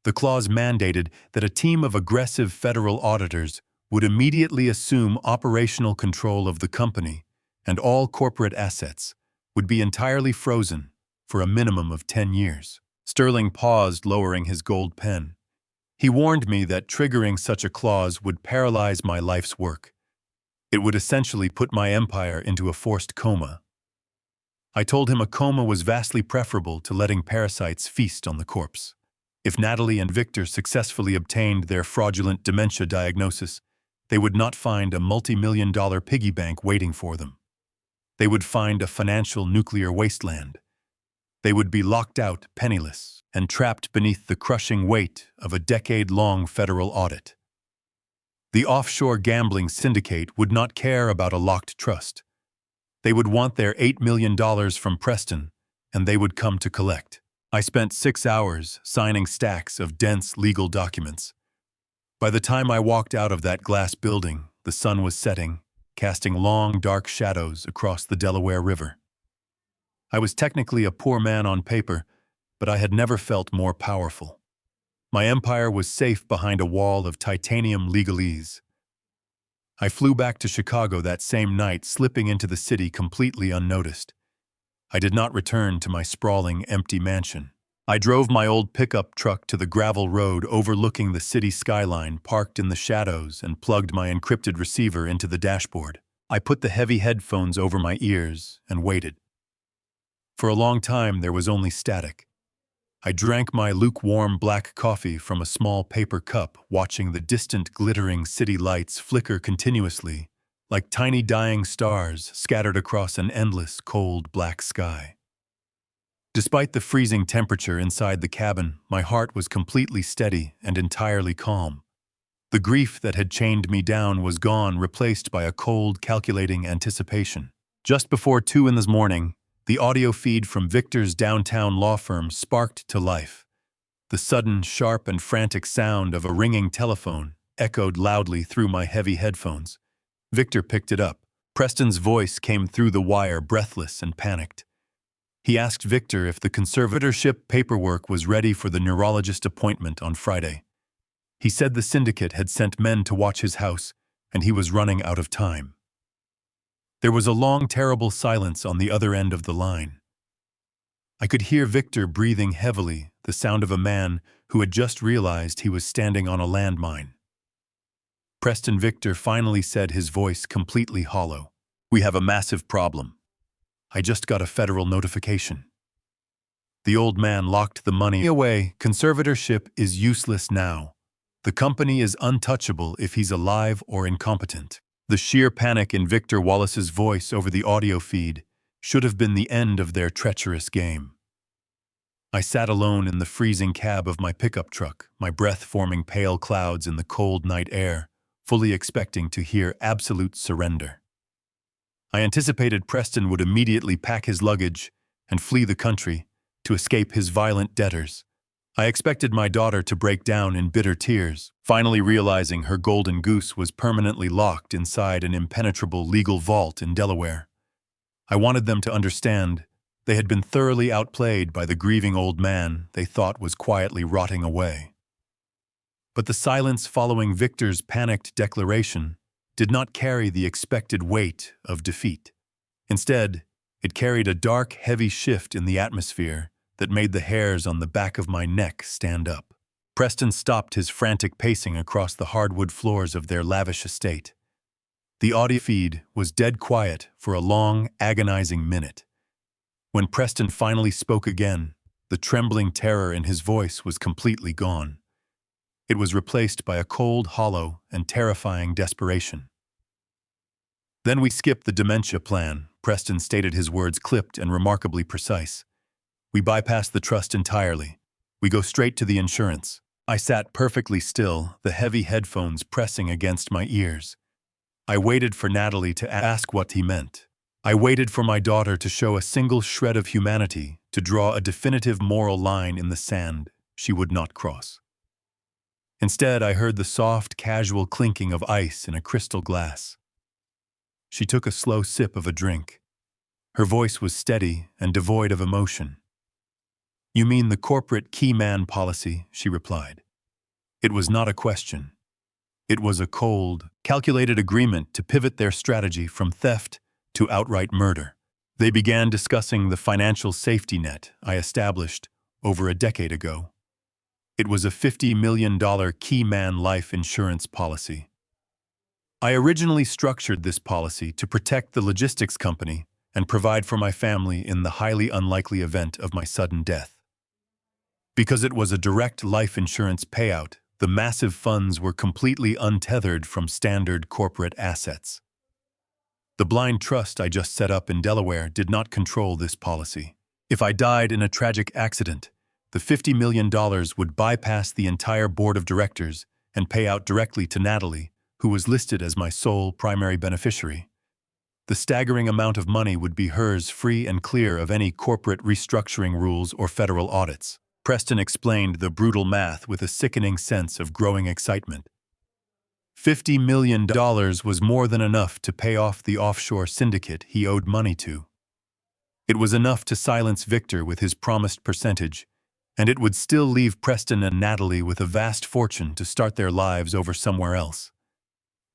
the clause mandated that a team of aggressive federal auditors would immediately assume operational control of the company, and all corporate assets would be entirely frozen for a minimum of 10 years. Sterling paused, lowering his gold pen. He warned me that triggering such a clause would paralyze my life's work. It would essentially put my empire into a forced coma. I told him a coma was vastly preferable to letting parasites feast on the corpse. If Natalie and Victor successfully obtained their fraudulent dementia diagnosis, they would not find a multi-million-dollar piggy bank waiting for them. They would find a financial nuclear wasteland. They would be locked out, penniless, and trapped beneath the crushing weight of a decade-long federal audit. The offshore gambling syndicate would not care about a locked trust. They would want their $8 million from Preston, and they would come to collect. I spent 6 hours signing stacks of dense legal documents. By the time I walked out of that glass building, the sun was setting, casting long, dark shadows across the Delaware River. I was technically a poor man on paper, but I had never felt more powerful. My empire was safe behind a wall of titanium legalese. I flew back to Chicago that same night, slipping into the city completely unnoticed. I did not return to my sprawling, empty mansion. I drove my old pickup truck to the gravel road overlooking the city skyline, parked in the shadows, and plugged my encrypted receiver into the dashboard. I put the heavy headphones over my ears and waited. For a long time, there was only static. I drank my lukewarm black coffee from a small paper cup, watching the distant glittering city lights flicker continuously, like tiny dying stars scattered across an endless, cold black sky. Despite the freezing temperature inside the cabin, my heart was completely steady and entirely calm. The grief that had chained me down was gone, replaced by a cold, calculating anticipation. Just before 2 in the morning, the audio feed from Victor's downtown law firm sparked to life. The sudden, sharp, and frantic sound of a ringing telephone echoed loudly through my heavy headphones. Victor picked it up. Preston's voice came through the wire, breathless and panicked. He asked Victor if the conservatorship paperwork was ready for the neurologist appointment on Friday. He said the syndicate had sent men to watch his house, and he was running out of time. There was a long, terrible silence on the other end of the line. I could hear Victor breathing heavily, the sound of a man who had just realized he was standing on a landmine. Preston Victor finally said, his voice completely hollow. "We have a massive problem. I just got a federal notification." The old man locked the money away. "Conservatorship is useless now. The company is untouchable if he's alive or incompetent." The sheer panic in Victor Wallace's voice over the audio feed should have been the end of their treacherous game. I sat alone in the freezing cab of my pickup truck, my breath forming pale clouds in the cold night air, fully expecting to hear absolute surrender. I anticipated Preston would immediately pack his luggage and flee the country to escape his violent debtors. I expected my daughter to break down in bitter tears, finally realizing her golden goose was permanently locked inside an impenetrable legal vault in Delaware. I wanted them to understand they had been thoroughly outplayed by the grieving old man they thought was quietly rotting away. But the silence following Victor's panicked declaration did not carry the expected weight of defeat. Instead, it carried a dark, heavy shift in the atmosphere that made the hairs on the back of my neck stand up. Preston stopped his frantic pacing across the hardwood floors of their lavish estate. The audio feed was dead quiet for a long, agonizing minute. When Preston finally spoke again, the trembling terror in his voice was completely gone. It was replaced by a cold, hollow, and terrifying desperation. "Then we skip the dementia plan," Preston stated, his words clipped and remarkably precise. "We bypass the trust entirely. We go straight to the insurance." I sat perfectly still, the heavy headphones pressing against my ears. I waited for Natalie to ask what he meant. I waited for my daughter to show a single shred of humanity, to draw a definitive moral line in the sand she would not cross. Instead, I heard the soft, casual clinking of ice in a crystal glass. She took a slow sip of a drink. Her voice was steady and devoid of emotion. "You mean the corporate key man policy," she replied. It was not a question. It was a cold, calculated agreement to pivot their strategy from theft to outright murder. They began discussing the financial safety net I established over a decade ago. It was a $50 million key man life insurance policy. I originally structured this policy to protect the logistics company and provide for my family in the highly unlikely event of my sudden death. Because it was a direct life insurance payout, the massive funds were completely untethered from standard corporate assets. The blind trust I just set up in Delaware did not control this policy. If I died in a tragic accident, the $50 million would bypass the entire board of directors and pay out directly to Natalie, who was listed as my sole primary beneficiary. The staggering amount of money would be hers, free and clear of any corporate restructuring rules or federal audits. Preston explained the brutal math with a sickening sense of growing excitement. $50 million was more than enough to pay off the offshore syndicate he owed money to. It was enough to silence Victor with his promised percentage, and it would still leave Preston and Natalie with a vast fortune to start their lives over somewhere else.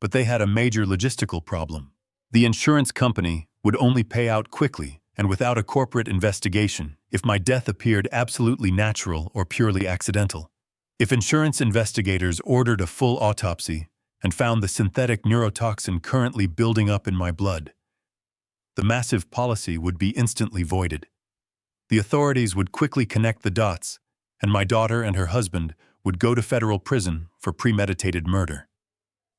But they had a major logistical problem. The insurance company would only pay out quickly and without a corporate investigation if my death appeared absolutely natural or purely accidental. If insurance investigators ordered a full autopsy, and found the synthetic neurotoxin currently building up in my blood. The massive policy would be instantly voided. The authorities would quickly connect the dots, and my daughter and her husband would go to federal prison for premeditated murder.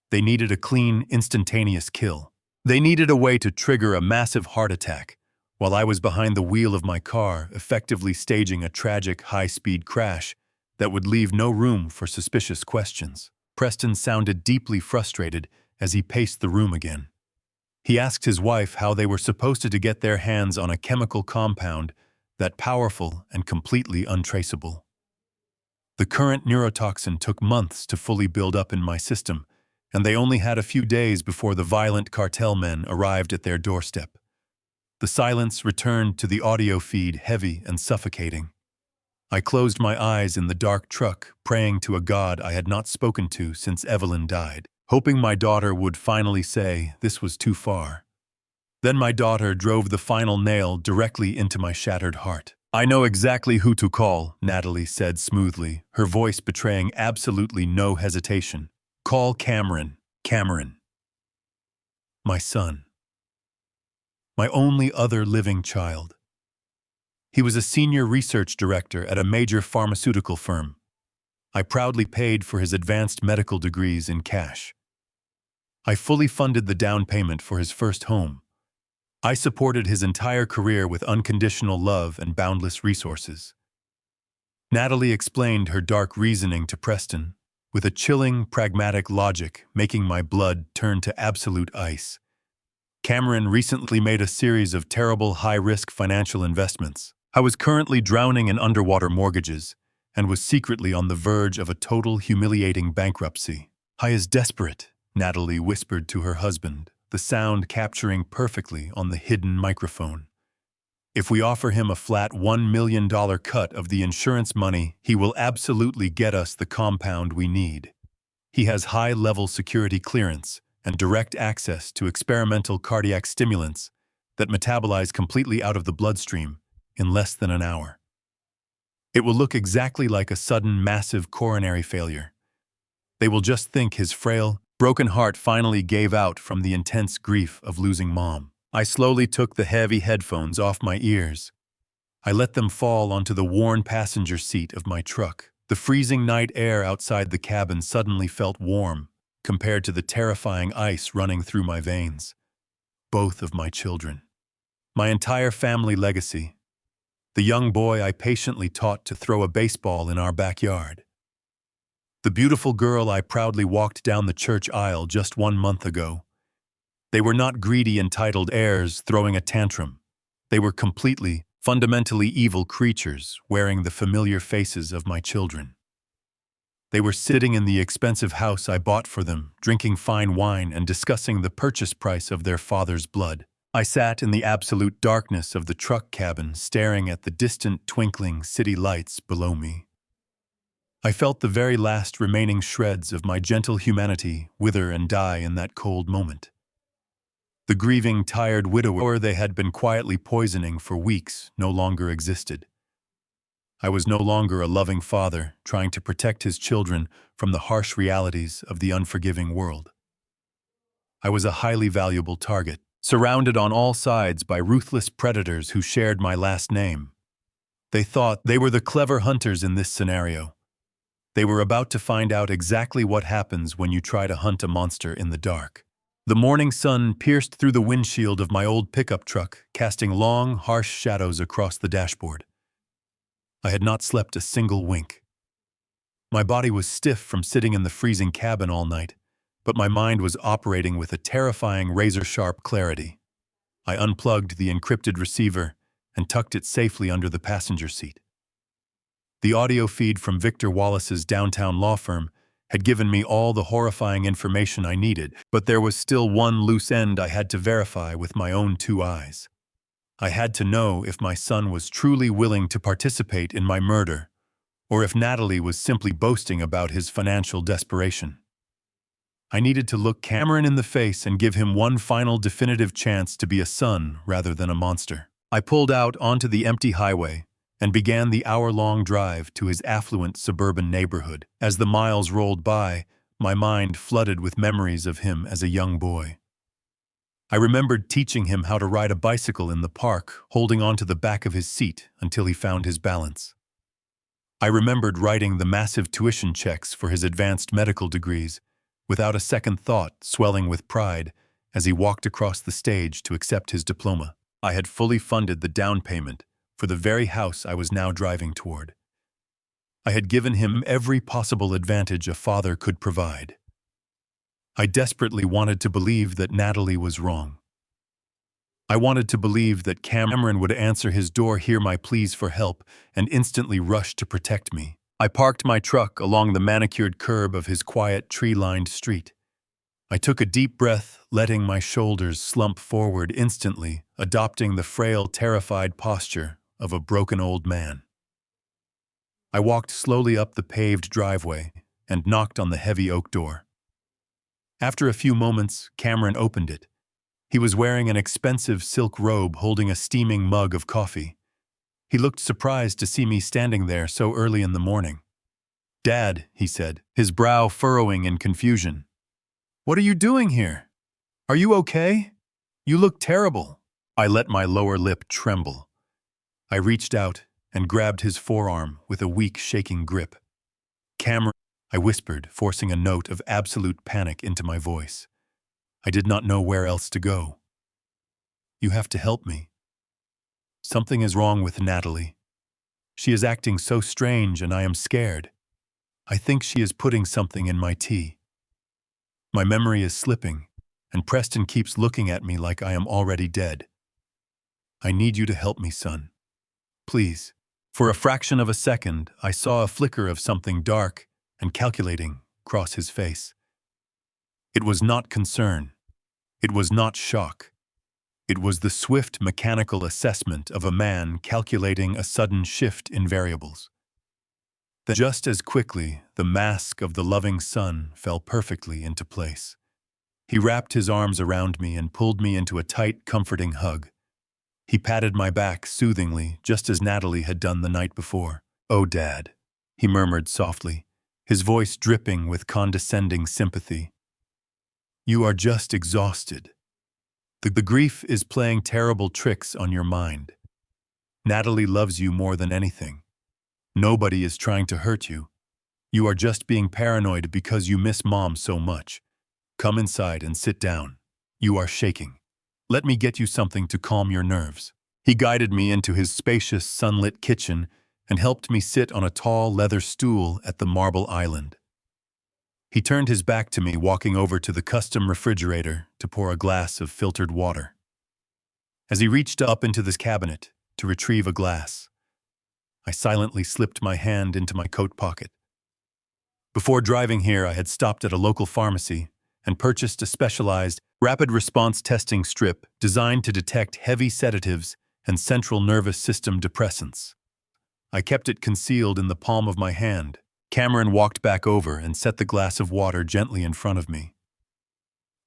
They needed a clean, instantaneous kill. They needed a way to trigger a massive heart attack, while I was behind the wheel of my car, effectively staging a tragic high-speed crash that would leave no room for suspicious questions. Preston sounded deeply frustrated as he paced the room again. He asked his wife how they were supposed to get their hands on a chemical compound that powerful and completely untraceable. The current neurotoxin took months to fully build up in my system, and they only had a few days before the violent cartel men arrived at their doorstep. The silence returned to the audio feed, heavy and suffocating. I closed my eyes in the dark truck, praying to a God I had not spoken to since Evelyn died, hoping my daughter would finally say this was too far. Then my daughter drove the final nail directly into my shattered heart. "I know exactly who to call," Natalie said smoothly, her voice betraying absolutely no hesitation. "Call Cameron. Cameron. My son. My only other living child." He was a senior research director at a major pharmaceutical firm. I proudly paid for his advanced medical degrees in cash. I fully funded the down payment for his first home. I supported his entire career with unconditional love and boundless resources. Natalie explained her dark reasoning to Preston, with a chilling, pragmatic logic making my blood turn to absolute ice. Cameron recently made a series of terrible high-risk financial investments. I was currently drowning in underwater mortgages and was secretly on the verge of a total humiliating bankruptcy. "I is desperate," Natalie whispered to her husband, the sound capturing perfectly on the hidden microphone. "If we offer him a flat $1 million cut of the insurance money, he will absolutely get us the compound we need. He has high-level security clearance and direct access to experimental cardiac stimulants that metabolize completely out of the bloodstream in less than an hour. It will look exactly like a sudden massive coronary failure. They will just think his frail, broken heart finally gave out from the intense grief of losing Mom." I slowly took the heavy headphones off my ears. I let them fall onto the worn passenger seat of my truck. The freezing night air outside the cabin suddenly felt warm compared to the terrifying ice running through my veins. Both of my children. My entire family legacy. The young boy I patiently taught to throw a baseball in our backyard. The beautiful girl I proudly walked down the church aisle just 1 month ago. They were not greedy, entitled heirs throwing a tantrum. They were completely, fundamentally evil creatures wearing the familiar faces of my children. They were sitting in the expensive house I bought for them, drinking fine wine and discussing the purchase price of their father's blood. I sat in the absolute darkness of the truck cabin, staring at the distant, twinkling city lights below me. I felt the very last remaining shreds of my gentle humanity wither and die in that cold moment. The grieving, tired widower they had been quietly poisoning for weeks no longer existed. I was no longer a loving father trying to protect his children from the harsh realities of the unforgiving world. I was a highly valuable target, surrounded on all sides by ruthless predators who shared my last name. They thought they were the clever hunters in this scenario. They were about to find out exactly what happens when you try to hunt a monster in the dark. The morning sun pierced through the windshield of my old pickup truck, casting long, harsh shadows across the dashboard. I had not slept a single wink. My body was stiff from sitting in the freezing cabin all night, but my mind was operating with a terrifying razor-sharp clarity. I unplugged the encrypted receiver and tucked it safely under the passenger seat. The audio feed from Victor Wallace's downtown law firm had given me all the horrifying information I needed, but there was still one loose end I had to verify with my own 2 eyes. I had to know if my son was truly willing to participate in my murder, or if Natalie was simply boasting about his financial desperation. I needed to look Cameron in the face and give him one final definitive chance to be a son rather than a monster. I pulled out onto the empty highway and began the hour-long drive to his affluent suburban neighborhood. As the miles rolled by, my mind flooded with memories of him as a young boy. I remembered teaching him how to ride a bicycle in the park, holding onto the back of his seat until he found his balance. I remembered writing the massive tuition checks for his advanced medical degrees, without a second thought, swelling with pride as he walked across the stage to accept his diploma. I had fully funded the down payment for the very house I was now driving toward. I had given him every possible advantage a father could provide. I desperately wanted to believe that Natalie was wrong. I wanted to believe that Cameron would answer his door, hear my pleas for help, and instantly rush to protect me. I parked my truck along the manicured curb of his quiet, tree-lined street. I took a deep breath, letting my shoulders slump forward instantly, adopting the frail, terrified posture of a broken old man. I walked slowly up the paved driveway and knocked on the heavy oak door. After a few moments, Cameron opened it. He was wearing an expensive silk robe holding a steaming mug of coffee. He looked surprised to see me standing there so early in the morning. "Dad," he said, his brow furrowing in confusion. "What are you doing here? Are you okay? You look terrible." I let my lower lip tremble. I reached out and grabbed his forearm with a weak, shaking grip. "Cameron," I whispered, forcing a note of absolute panic into my voice. I did not know where else to go. "You have to help me. Something is wrong with Natalie. She is acting so strange and I am scared. I think she is putting something in my tea. My memory is slipping, and Preston keeps looking at me like I am already dead. I need you to help me, son. Please." For a fraction of a second, I saw a flicker of something dark and calculating cross his face. It was not concern. It was not shock. It was the swift mechanical assessment of a man calculating a sudden shift in variables. Then just as quickly, the mask of the loving son fell perfectly into place. He wrapped his arms around me and pulled me into a tight, comforting hug. He patted my back soothingly, just as Natalie had done the night before. "Oh, Dad," he murmured softly, his voice dripping with condescending sympathy. "You are just exhausted. The grief is playing terrible tricks on your mind. Natalie loves you more than anything. Nobody is trying to hurt you. You are just being paranoid because you miss Mom so much. Come inside and sit down. You are shaking. Let me get you something to calm your nerves." He guided me into his spacious, sunlit kitchen and helped me sit on a tall leather stool at the marble island. He turned his back to me, walking over to the custom refrigerator to pour a glass of filtered water. As he reached up into this cabinet to retrieve a glass, I silently slipped my hand into my coat pocket. Before driving here, I had stopped at a local pharmacy and purchased a specialized rapid response testing strip designed to detect heavy sedatives and central nervous system depressants. I kept it concealed in the palm of my hand. Cameron walked back over and set the glass of water gently in front of me.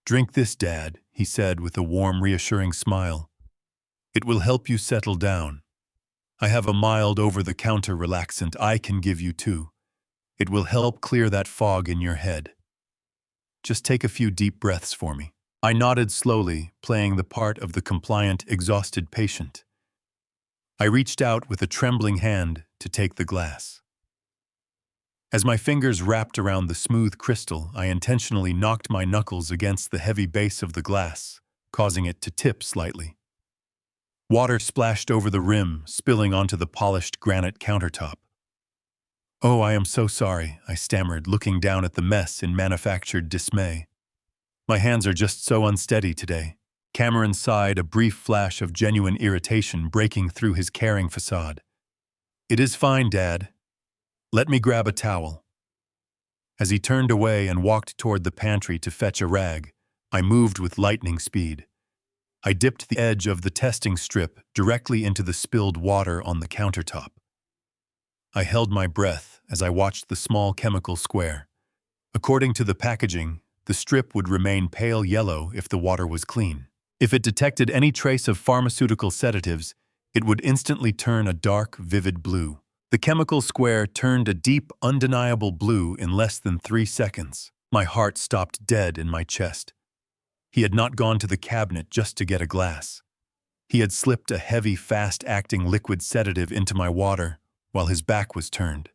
"Drink this, Dad," he said with a warm, reassuring smile. "It will help you settle down. I have a mild over-the-counter relaxant I can give you too. It will help clear that fog in your head. Just take a few deep breaths for me." I nodded slowly, playing the part of the compliant, exhausted patient. I reached out with a trembling hand to take the glass. As my fingers wrapped around the smooth crystal, I intentionally knocked my knuckles against the heavy base of the glass, causing it to tip slightly. Water splashed over the rim, spilling onto the polished granite countertop. "Oh, I am so sorry," I stammered, looking down at the mess in manufactured dismay. "My hands are just so unsteady today." Cameron sighed, a brief flash of genuine irritation breaking through his caring facade. "It is fine, Dad. Let me grab a towel." As he turned away and walked toward the pantry to fetch a rag, I moved with lightning speed. I dipped the edge of the testing strip directly into the spilled water on the countertop. I held my breath as I watched the small chemical square. According to the packaging, the strip would remain pale yellow if the water was clean. If it detected any trace of pharmaceutical sedatives, it would instantly turn a dark, vivid blue. The chemical square turned a deep, undeniable blue in less than 3 seconds. My heart stopped dead in my chest. He had not gone to the cabinet just to get a glass. He had slipped a heavy, fast-acting liquid sedative into my water while his back was turned.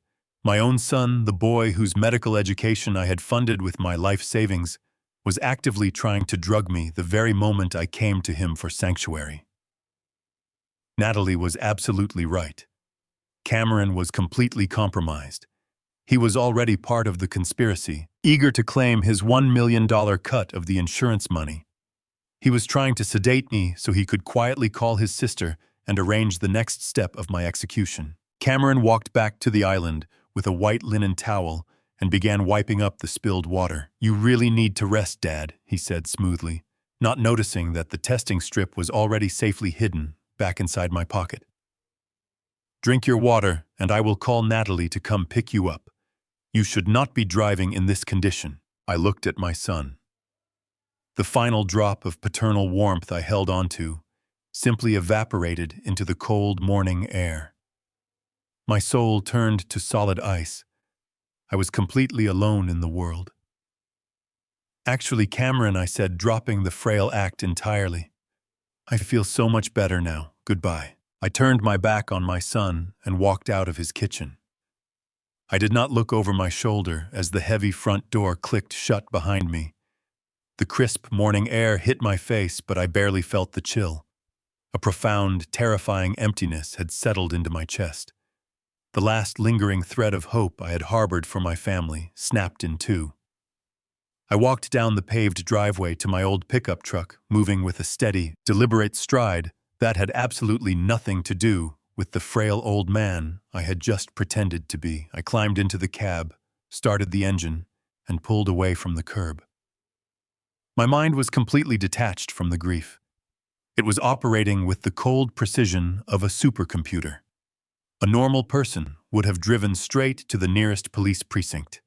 My own son, the boy whose medical education I had funded with my life savings, was actively trying to drug me the very moment I came to him for sanctuary. Natalie was absolutely right. Cameron was completely compromised. He was already part of the conspiracy, eager to claim his $1 million cut of the insurance money. He was trying to sedate me so he could quietly call his sister and arrange the next step of my execution. Cameron walked back to the island with a white linen towel and began wiping up the spilled water. "You really need to rest, Dad," he said smoothly, not noticing that the testing strip was already safely hidden back inside my pocket. "Drink your water, and I will call Natalie to come pick you up. You should not be driving in this condition." I looked at my son. The final drop of paternal warmth I held onto simply evaporated into the cold morning air. My soul turned to solid ice. I was completely alone in the world. "Actually, Cameron," I said, dropping the frail act entirely, "I feel so much better now. Goodbye." I turned my back on my son and walked out of his kitchen. I did not look over my shoulder as the heavy front door clicked shut behind me. The crisp morning air hit my face, but I barely felt the chill. A profound, terrifying emptiness had settled into my chest. The last lingering thread of hope I had harbored for my family snapped in two. I walked down the paved driveway to my old pickup truck, moving with a steady, deliberate stride that had absolutely nothing to do with the frail old man I had just pretended to be. I climbed into the cab, started the engine, and pulled away from the curb. My mind was completely detached from the grief. It was operating with the cold precision of a supercomputer. A normal person would have driven straight to the nearest police precinct.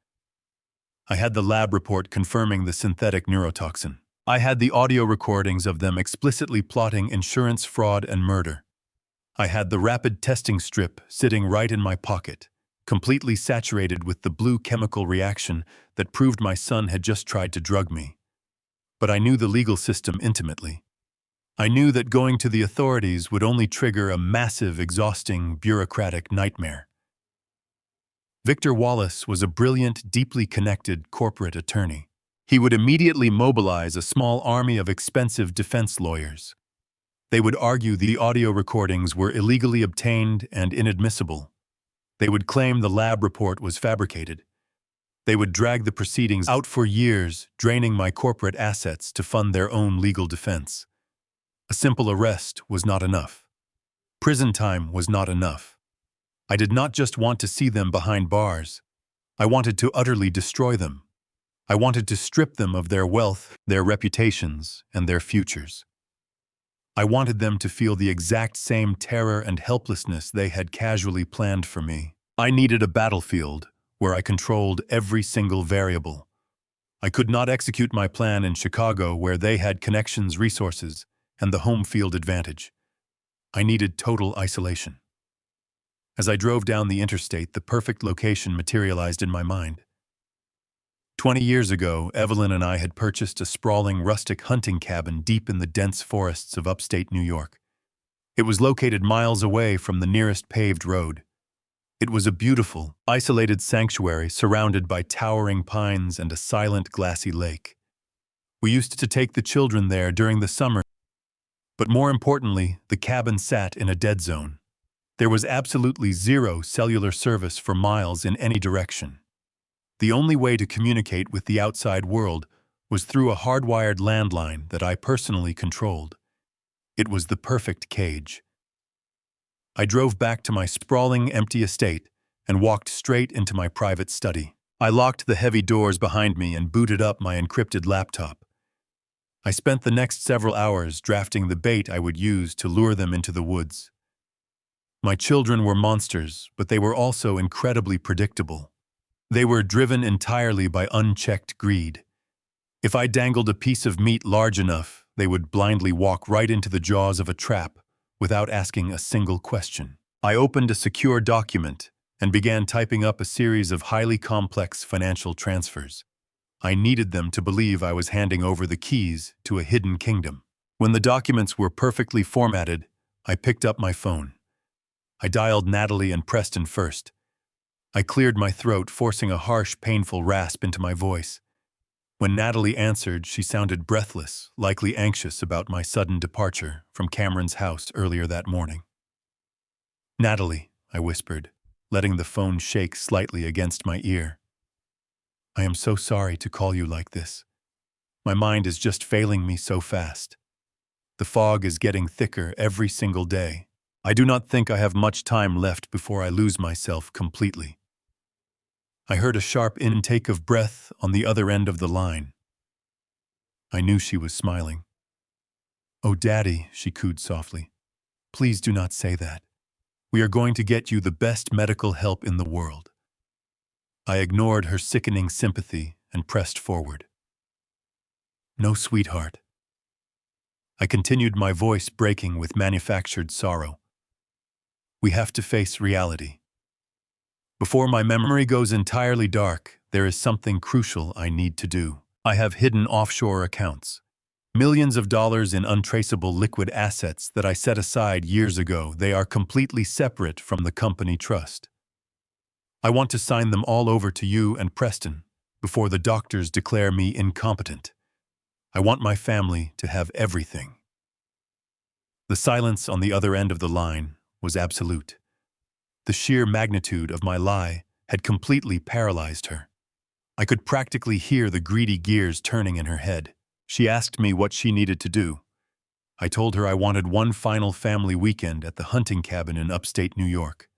I had the lab report confirming the synthetic neurotoxin. I had the audio recordings of them explicitly plotting insurance fraud and murder. I had the rapid testing strip sitting right in my pocket, completely saturated with the blue chemical reaction that proved my son had just tried to drug me. But I knew the legal system intimately. I knew that going to the authorities would only trigger a massive, exhausting, bureaucratic nightmare. Victor Wallace was a brilliant, deeply connected corporate attorney. He would immediately mobilize a small army of expensive defense lawyers. They would argue the audio recordings were illegally obtained and inadmissible. They would claim the lab report was fabricated. They would drag the proceedings out for years, draining my corporate assets to fund their own legal defense. A simple arrest was not enough. Prison time was not enough. I did not just want to see them behind bars. I wanted to utterly destroy them. I wanted to strip them of their wealth, their reputations, and their futures. I wanted them to feel the exact same terror and helplessness they had casually planned for me. I needed a battlefield where I controlled every single variable. I could not execute my plan in Chicago where they had connections, resources, and the home field advantage. I needed total isolation. As I drove down the interstate, the perfect location materialized in my mind. 20 years ago, Evelyn and I had purchased a sprawling rustic hunting cabin deep in the dense forests of upstate New York. It was located miles away from the nearest paved road. It was a beautiful, isolated sanctuary surrounded by towering pines and a silent, glassy lake. We used to take the children there during the summer, but more importantly, the cabin sat in a dead zone. There was absolutely zero cellular service for miles in any direction. The only way to communicate with the outside world was through a hardwired landline that I personally controlled. It was the perfect cage. I drove back to my sprawling, empty estate and walked straight into my private study. I locked the heavy doors behind me and booted up my encrypted laptop. I spent the next several hours drafting the bait I would use to lure them into the woods. My children were monsters, but they were also incredibly predictable. They were driven entirely by unchecked greed. If I dangled a piece of meat large enough, they would blindly walk right into the jaws of a trap without asking a single question. I opened a secure document and began typing up a series of highly complex financial transfers. I needed them to believe I was handing over the keys to a hidden kingdom. When the documents were perfectly formatted, I picked up my phone. I dialed Natalie and Preston first. I cleared my throat, forcing a harsh, painful rasp into my voice. When Natalie answered, she sounded breathless, likely anxious about my sudden departure from Cameron's house earlier that morning. "Natalie," I whispered, letting the phone shake slightly against my ear. "I am so sorry to call you like this. My mind is just failing me so fast. The fog is getting thicker every single day. I do not think I have much time left before I lose myself completely." I heard a sharp intake of breath on the other end of the line. I knew she was smiling. "Oh, Daddy," she cooed softly, "please do not say that. We are going to get you the best medical help in the world." I ignored her sickening sympathy and pressed forward. "No, sweetheart." I continued, my voice breaking with manufactured sorrow. "We have to face reality. Before my memory goes entirely dark, there is something crucial I need to do. I have hidden offshore accounts. Millions of dollars in untraceable liquid assets that I set aside years ago. They are completely separate from the company trust. I want to sign them all over to you and Preston before the doctors declare me incompetent. I want my family to have everything." The silence on the other end of the line was absolute. The sheer magnitude of my lie had completely paralyzed her. I could practically hear the greedy gears turning in her head. She asked me what she needed to do. I told her I wanted one final family weekend at the hunting cabin in upstate New York.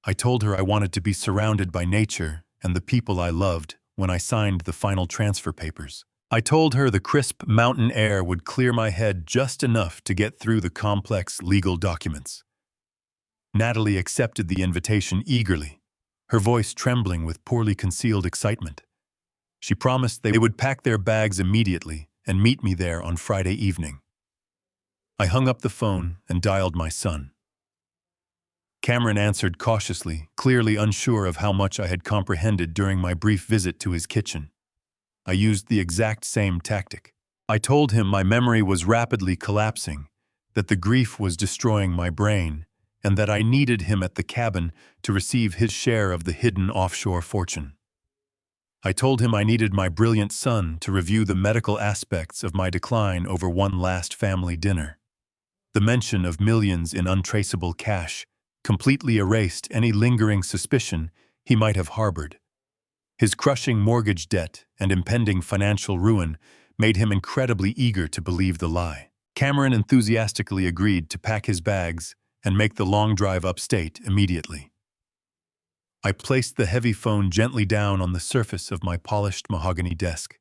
I told her I wanted to be surrounded by nature and the people I loved when I signed the final transfer papers. I told her the crisp mountain air would clear my head just enough to get through the complex legal documents. Natalie accepted the invitation eagerly, her voice trembling with poorly concealed excitement. She promised they would pack their bags immediately and meet me there on Friday evening. I hung up the phone and dialed my son. Cameron answered cautiously, clearly unsure of how much I had comprehended during my brief visit to his kitchen. I used the exact same tactic. I told him my memory was rapidly collapsing, that the grief was destroying my brain, and that I needed him at the cabin to receive his share of the hidden offshore fortune. I told him I needed my brilliant son to review the medical aspects of my decline over one last family dinner. The mention of millions in untraceable cash completely erased any lingering suspicion he might have harbored. His crushing mortgage debt and impending financial ruin made him incredibly eager to believe the lie. Cameron enthusiastically agreed to pack his bags and make the long drive upstate immediately. I placed the heavy phone gently down on the surface of my polished mahogany desk.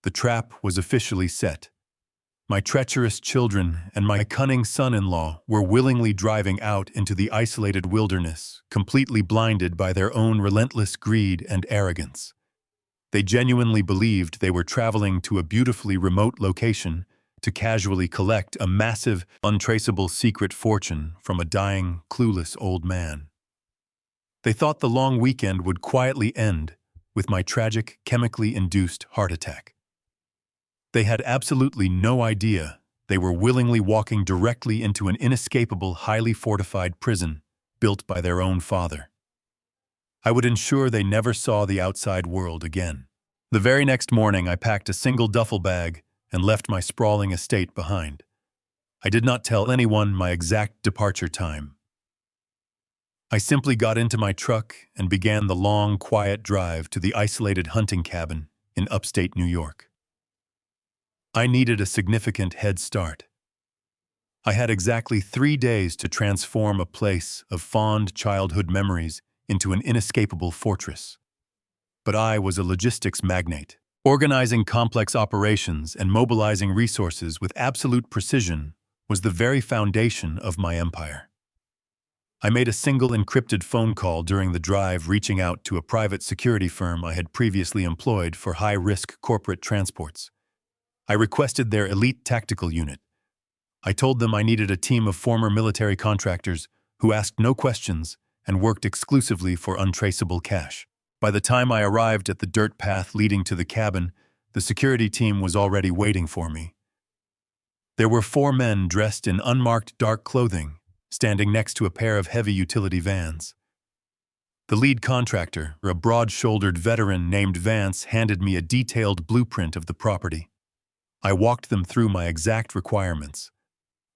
The trap was officially set. My treacherous children and my cunning son-in-law were willingly driving out into the isolated wilderness, completely blinded by their own relentless greed and arrogance. They genuinely believed they were traveling to a beautifully remote location to casually collect a massive, untraceable secret fortune from a dying, clueless old man. They thought the long weekend would quietly end with my tragic, chemically induced heart attack. They had absolutely no idea they were willingly walking directly into an inescapable, highly fortified prison built by their own father. I would ensure they never saw the outside world again. The very next morning, I packed a single duffel bag and left my sprawling estate behind. I did not tell anyone my exact departure time. I simply got into my truck and began the long, quiet drive to the isolated hunting cabin in upstate New York. I needed a significant head start. I had exactly 3 days to transform a place of fond childhood memories into an inescapable fortress. But I was a logistics magnate. Organizing complex operations and mobilizing resources with absolute precision was the very foundation of my empire. I made a single encrypted phone call during the drive, reaching out to a private security firm I had previously employed for high-risk corporate transports. I requested their elite tactical unit. I told them I needed a team of former military contractors who asked no questions and worked exclusively for untraceable cash. By the time I arrived at the dirt path leading to the cabin, the security team was already waiting for me. There were 4 men dressed in unmarked dark clothing, standing next to a pair of heavy utility vans. The lead contractor, a broad-shouldered veteran named Vance, handed me a detailed blueprint of the property. I walked them through my exact requirements.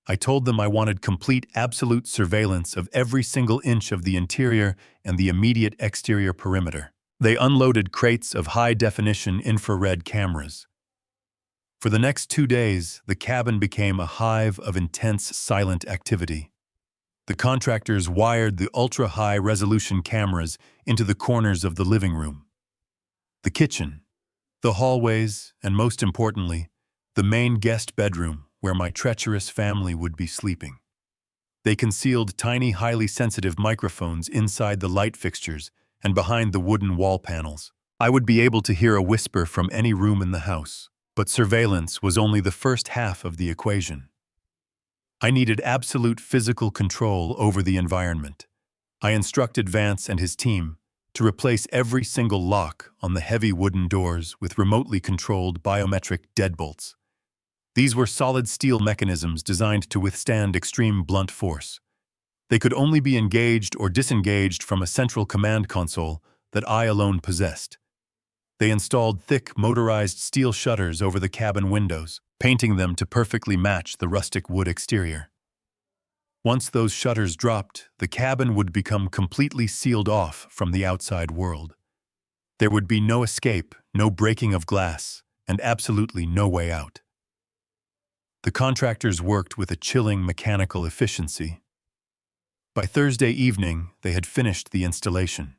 I told them I wanted complete, absolute surveillance of every single inch of the interior and the immediate exterior perimeter. They unloaded crates of high-definition infrared cameras. For the next 2 days, the cabin became a hive of intense, silent activity. The contractors wired the ultra-high-resolution cameras into the corners of the living room, the kitchen, the hallways, and most importantly, the main guest bedroom where my treacherous family would be sleeping. They concealed tiny, highly sensitive microphones inside the light fixtures and behind the wooden wall panels. I would be able to hear a whisper from any room in the house, but surveillance was only the first half of the equation. I needed absolute physical control over the environment. I instructed Vance and his team to replace every single lock on the heavy wooden doors with remotely controlled biometric deadbolts. These were solid steel mechanisms designed to withstand extreme blunt force. They could only be engaged or disengaged from a central command console that I alone possessed. They installed thick, motorized steel shutters over the cabin windows, painting them to perfectly match the rustic wood exterior. Once those shutters dropped, the cabin would become completely sealed off from the outside world. There would be no escape, no breaking of glass, and absolutely no way out. The contractors worked with a chilling mechanical efficiency. By Thursday evening, they had finished the installation.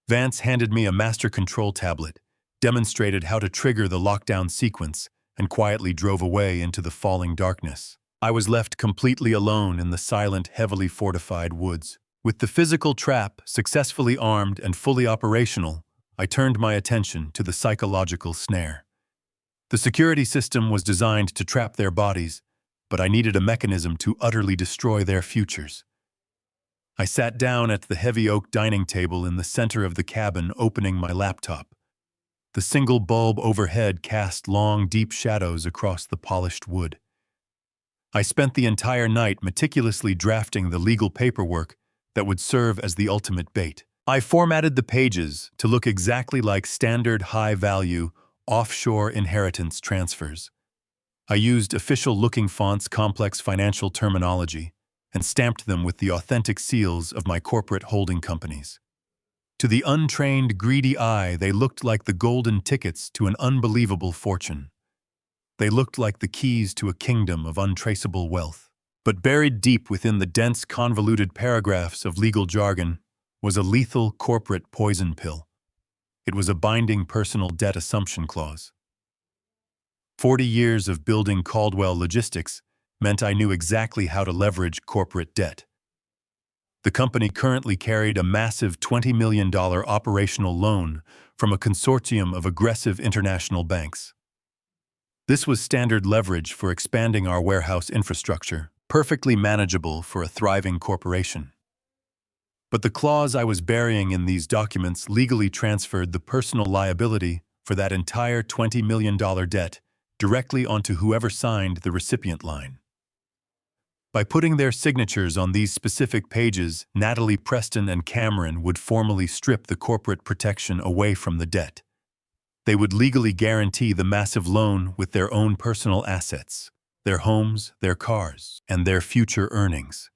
Vance handed me a master control tablet, demonstrated how to trigger the lockdown sequence, and quietly drove away into the falling darkness. I was left completely alone in the silent, heavily fortified woods. With the physical trap successfully armed and fully operational, I turned my attention to the psychological snare. The security system was designed to trap their bodies, but I needed a mechanism to utterly destroy their futures. I sat down at the heavy oak dining table in the center of the cabin, opening my laptop. The single bulb overhead cast long, deep shadows across the polished wood. I spent the entire night meticulously drafting the legal paperwork that would serve as the ultimate bait. I formatted the pages to look exactly like standard high-value, offshore inheritance transfers. I used official-looking fonts, complex financial terminology, and stamped them with the authentic seals of my corporate holding companies. To the untrained, greedy eye, they looked like the golden tickets to an unbelievable fortune. They looked like the keys to a kingdom of untraceable wealth. But buried deep within the dense, convoluted paragraphs of legal jargon was a lethal corporate poison pill. It was a binding personal debt assumption clause. 40 years of building Caldwell Logistics meant I knew exactly how to leverage corporate debt. The company currently carried a massive $20 million operational loan from a consortium of aggressive international banks. This was standard leverage for expanding our warehouse infrastructure, perfectly manageable for a thriving corporation. But the clause I was burying in these documents legally transferred the personal liability for that entire $20 million debt directly onto whoever signed the recipient line. By putting their signatures on these specific pages, Natalie, Preston, and Cameron would formally strip the corporate protection away from the debt. They would legally guarantee the massive loan with their own personal assets, their homes, their cars, and their future earnings.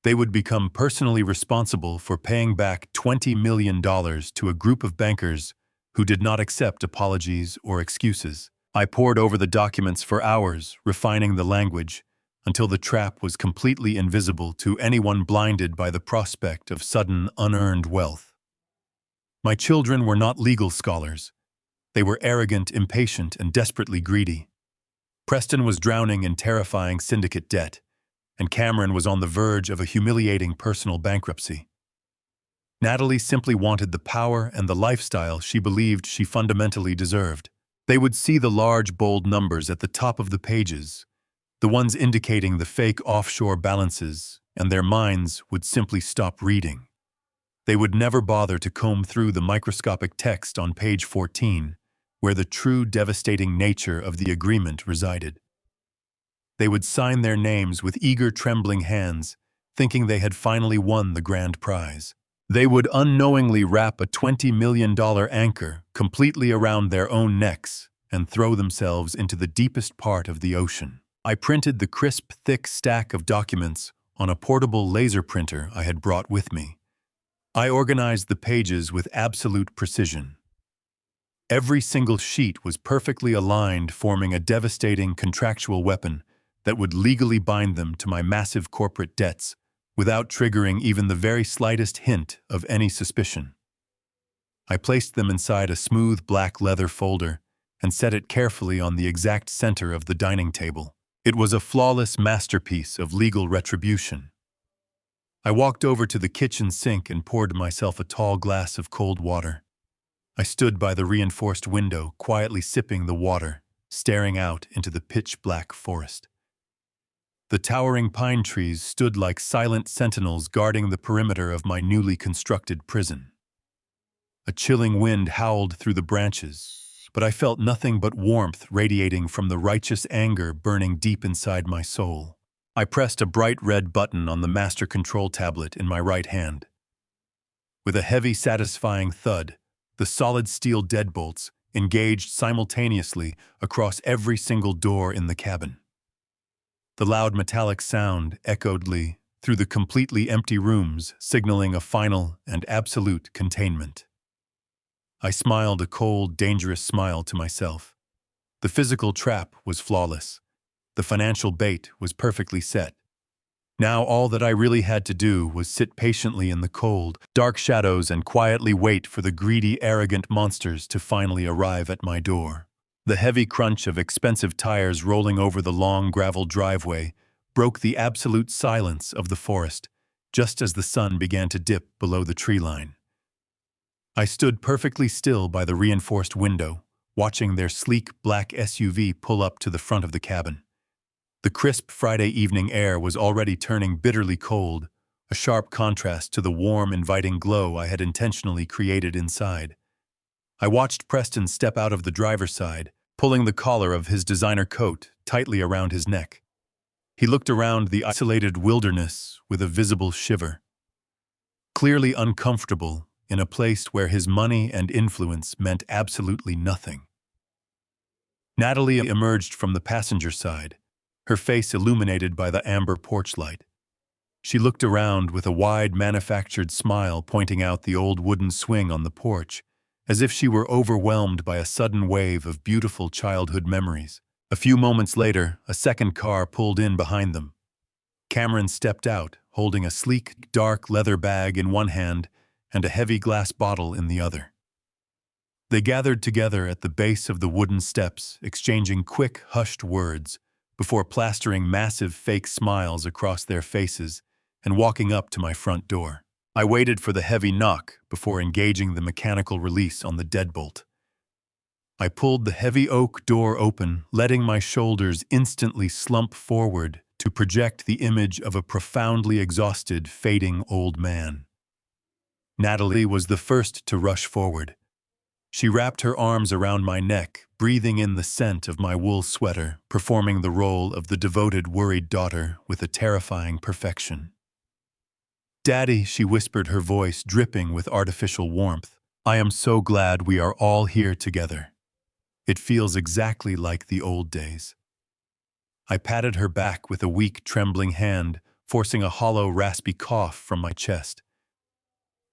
They would become personally responsible for paying back $20 million to a group of bankers who did not accept apologies or excuses. I pored over the documents for hours, refining the language, until the trap was completely invisible to anyone blinded by the prospect of sudden, unearned wealth. My children were not legal scholars. They were arrogant, impatient, and desperately greedy. Preston was drowning in terrifying syndicate debt, and Cameron was on the verge of a humiliating personal bankruptcy. Natalie simply wanted the power and the lifestyle she believed she fundamentally deserved. They would see the large, bold numbers at the top of the pages, the ones indicating the fake offshore balances, and their minds would simply stop reading. They would never bother to comb through the microscopic text on page 14, where the true devastating nature of the agreement resided. They would sign their names with eager, trembling hands, thinking they had finally won the grand prize. They would unknowingly wrap a $20 million anchor completely around their own necks and throw themselves into the deepest part of the ocean. I printed the crisp, thick stack of documents on a portable laser printer I had brought with me. I organized the pages with absolute precision. Every single sheet was perfectly aligned, forming a devastating contractual weapon that would legally bind them to my massive corporate debts without triggering even the very slightest hint of any suspicion. I placed them inside a smooth black leather folder and set it carefully on the exact center of the dining table. It was a flawless masterpiece of legal retribution. I walked over to the kitchen sink and poured myself a tall glass of cold water. I stood by the reinforced window, quietly sipping the water, staring out into the pitch-black forest. The towering pine trees stood like silent sentinels guarding the perimeter of my newly constructed prison. A chilling wind howled through the branches, but I felt nothing but warmth radiating from the righteous anger burning deep inside my soul. I pressed a bright red button on the master control tablet in my right hand. With a heavy, satisfying thud, the solid steel deadbolts engaged simultaneously across every single door in the cabin. The loud metallic sound echoed through the completely empty rooms, signaling a final and absolute containment. I smiled a cold, dangerous smile to myself. The physical trap was flawless. The financial bait was perfectly set. Now all that I really had to do was sit patiently in the cold, dark shadows and quietly wait for the greedy, arrogant monsters to finally arrive at my door. The heavy crunch of expensive tires rolling over the long gravel driveway broke the absolute silence of the forest, just as the sun began to dip below the tree line. I stood perfectly still by the reinforced window, watching their sleek black SUV pull up to the front of the cabin. The crisp Friday evening air was already turning bitterly cold, a sharp contrast to the warm, inviting glow I had intentionally created inside. I watched Preston step out of the driver's side, pulling the collar of his designer coat tightly around his neck. He looked around the isolated wilderness with a visible shiver. Clearly uncomfortable in a place where his money and influence meant absolutely nothing. Natalie emerged from the passenger side, her face illuminated by the amber porch light. She looked around with a wide, manufactured smile, pointing out the old wooden swing on the porch, as if she were overwhelmed by a sudden wave of beautiful childhood memories. A few moments later, a second car pulled in behind them. Cameron stepped out, holding a sleek, dark leather bag in one hand and a heavy glass bottle in the other. They gathered together at the base of the wooden steps, exchanging quick, hushed words, before plastering massive fake smiles across their faces and walking up to my front door. I waited for the heavy knock before engaging the mechanical release on the deadbolt. I pulled the heavy oak door open, letting my shoulders instantly slump forward to project the image of a profoundly exhausted, fading old man. Natalie was the first to rush forward. She wrapped her arms around my neck, breathing in the scent of my wool sweater, performing the role of the devoted, worried daughter with a terrifying perfection. "Daddy," she whispered, her voice dripping with artificial warmth, "I am so glad we are all here together. It feels exactly like the old days." I patted her back with a weak, trembling hand, forcing a hollow, raspy cough from my chest.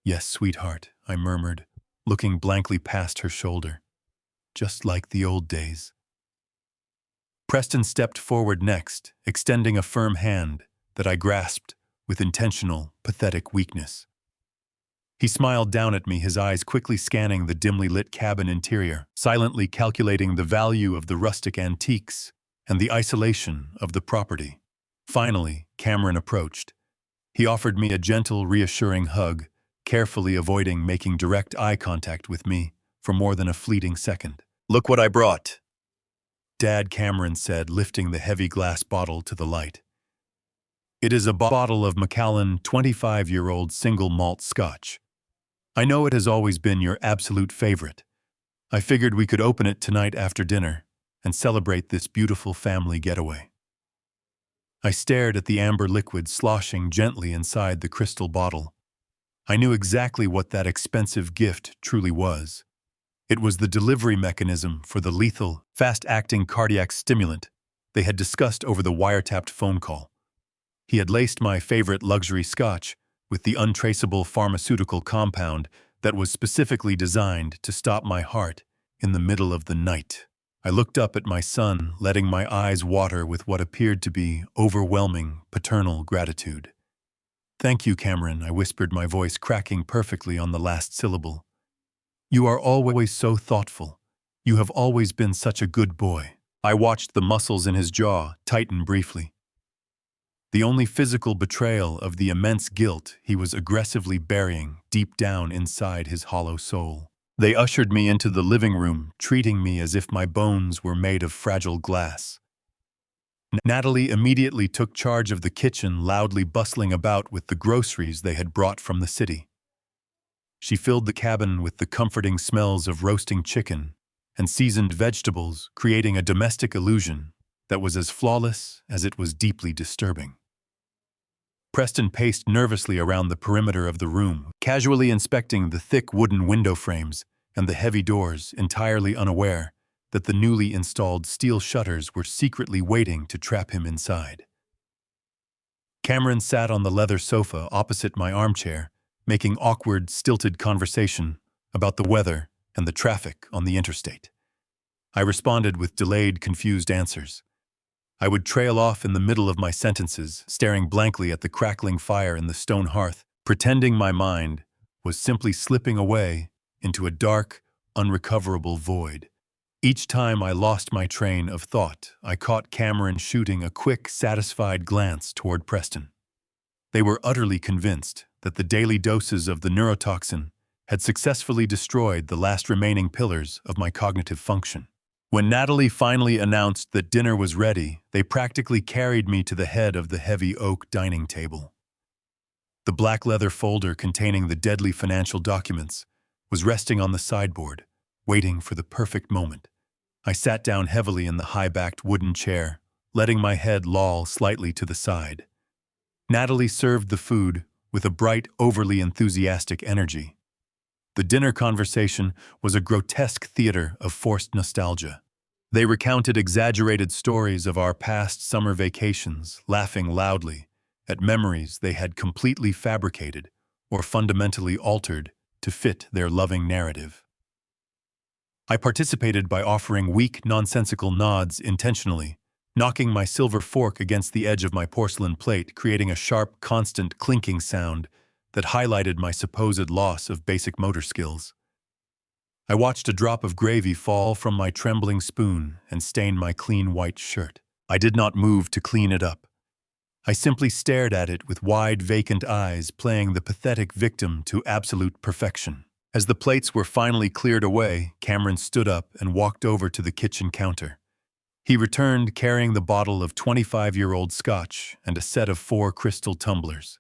"Yes, sweetheart," I murmured, looking blankly past her shoulder. "Just like the old days." Preston stepped forward next, extending a firm hand that I grasped with intentional, pathetic weakness. He smiled down at me, his eyes quickly scanning the dimly lit cabin interior, silently calculating the value of the rustic antiques and the isolation of the property. Finally, Cameron approached. He offered me a gentle, reassuring hug, carefully avoiding making direct eye contact with me for more than a fleeting second. "Look what I brought," Dad, Cameron said, lifting the heavy glass bottle to the light. It is a bottle of Macallan 25-year-old single malt scotch. I know it has always been your absolute favorite. I figured we could open it tonight after dinner and celebrate this beautiful family getaway. I stared at the amber liquid sloshing gently inside the crystal bottle. I knew exactly what that expensive gift truly was. It was the delivery mechanism for the lethal, fast-acting cardiac stimulant they had discussed over the wiretapped phone call. He had laced my favorite luxury scotch with the untraceable pharmaceutical compound that was specifically designed to stop my heart in the middle of the night. I looked up at my son, letting my eyes water with what appeared to be overwhelming paternal gratitude. "Thank you, Cameron," I whispered, my voice cracking perfectly on the last syllable. "You are always so thoughtful. You have always been such a good boy." I watched the muscles in his jaw tighten briefly. The only physical betrayal of the immense guilt he was aggressively burying deep down inside his hollow soul. They ushered me into the living room, treating me as if my bones were made of fragile glass. Natalie immediately took charge of the kitchen, loudly bustling about with the groceries they had brought from the city. She filled the cabin with the comforting smells of roasting chicken and seasoned vegetables, creating a domestic illusion that was as flawless as it was deeply disturbing. Preston paced nervously around the perimeter of the room, casually inspecting the thick wooden window frames and the heavy doors, entirely unaware that the newly installed steel shutters were secretly waiting to trap him inside. Cameron sat on the leather sofa opposite my armchair, making awkward, stilted conversation about the weather and the traffic on the interstate. I responded with delayed, confused answers. I would trail off in the middle of my sentences, staring blankly at the crackling fire in the stone hearth, pretending my mind was simply slipping away into a dark, unrecoverable void. Each time I lost my train of thought, I caught Cameron shooting a quick, satisfied glance toward Preston. They were utterly convinced that the daily doses of the neurotoxin had successfully destroyed the last remaining pillars of my cognitive function. When Natalie finally announced that dinner was ready, they practically carried me to the head of the heavy oak dining table. The black leather folder containing the deadly financial documents was resting on the sideboard, waiting for the perfect moment. I sat down heavily in the high-backed wooden chair, letting my head loll slightly to the side. Natalie served the food with a bright, overly enthusiastic energy. The dinner conversation was a grotesque theater of forced nostalgia. They recounted exaggerated stories of our past summer vacations, laughing loudly at memories they had completely fabricated or fundamentally altered to fit their loving narrative. I participated by offering weak, nonsensical nods intentionally, knocking my silver fork against the edge of my porcelain plate, creating a sharp, constant clinking sound that highlighted my supposed loss of basic motor skills. I watched a drop of gravy fall from my trembling spoon and stain my clean white shirt. I did not move to clean it up. I simply stared at it with wide, vacant eyes, playing the pathetic victim to absolute perfection. As the plates were finally cleared away, Cameron stood up and walked over to the kitchen counter. He returned carrying the bottle of 25-year-old scotch and a set of 4 crystal tumblers.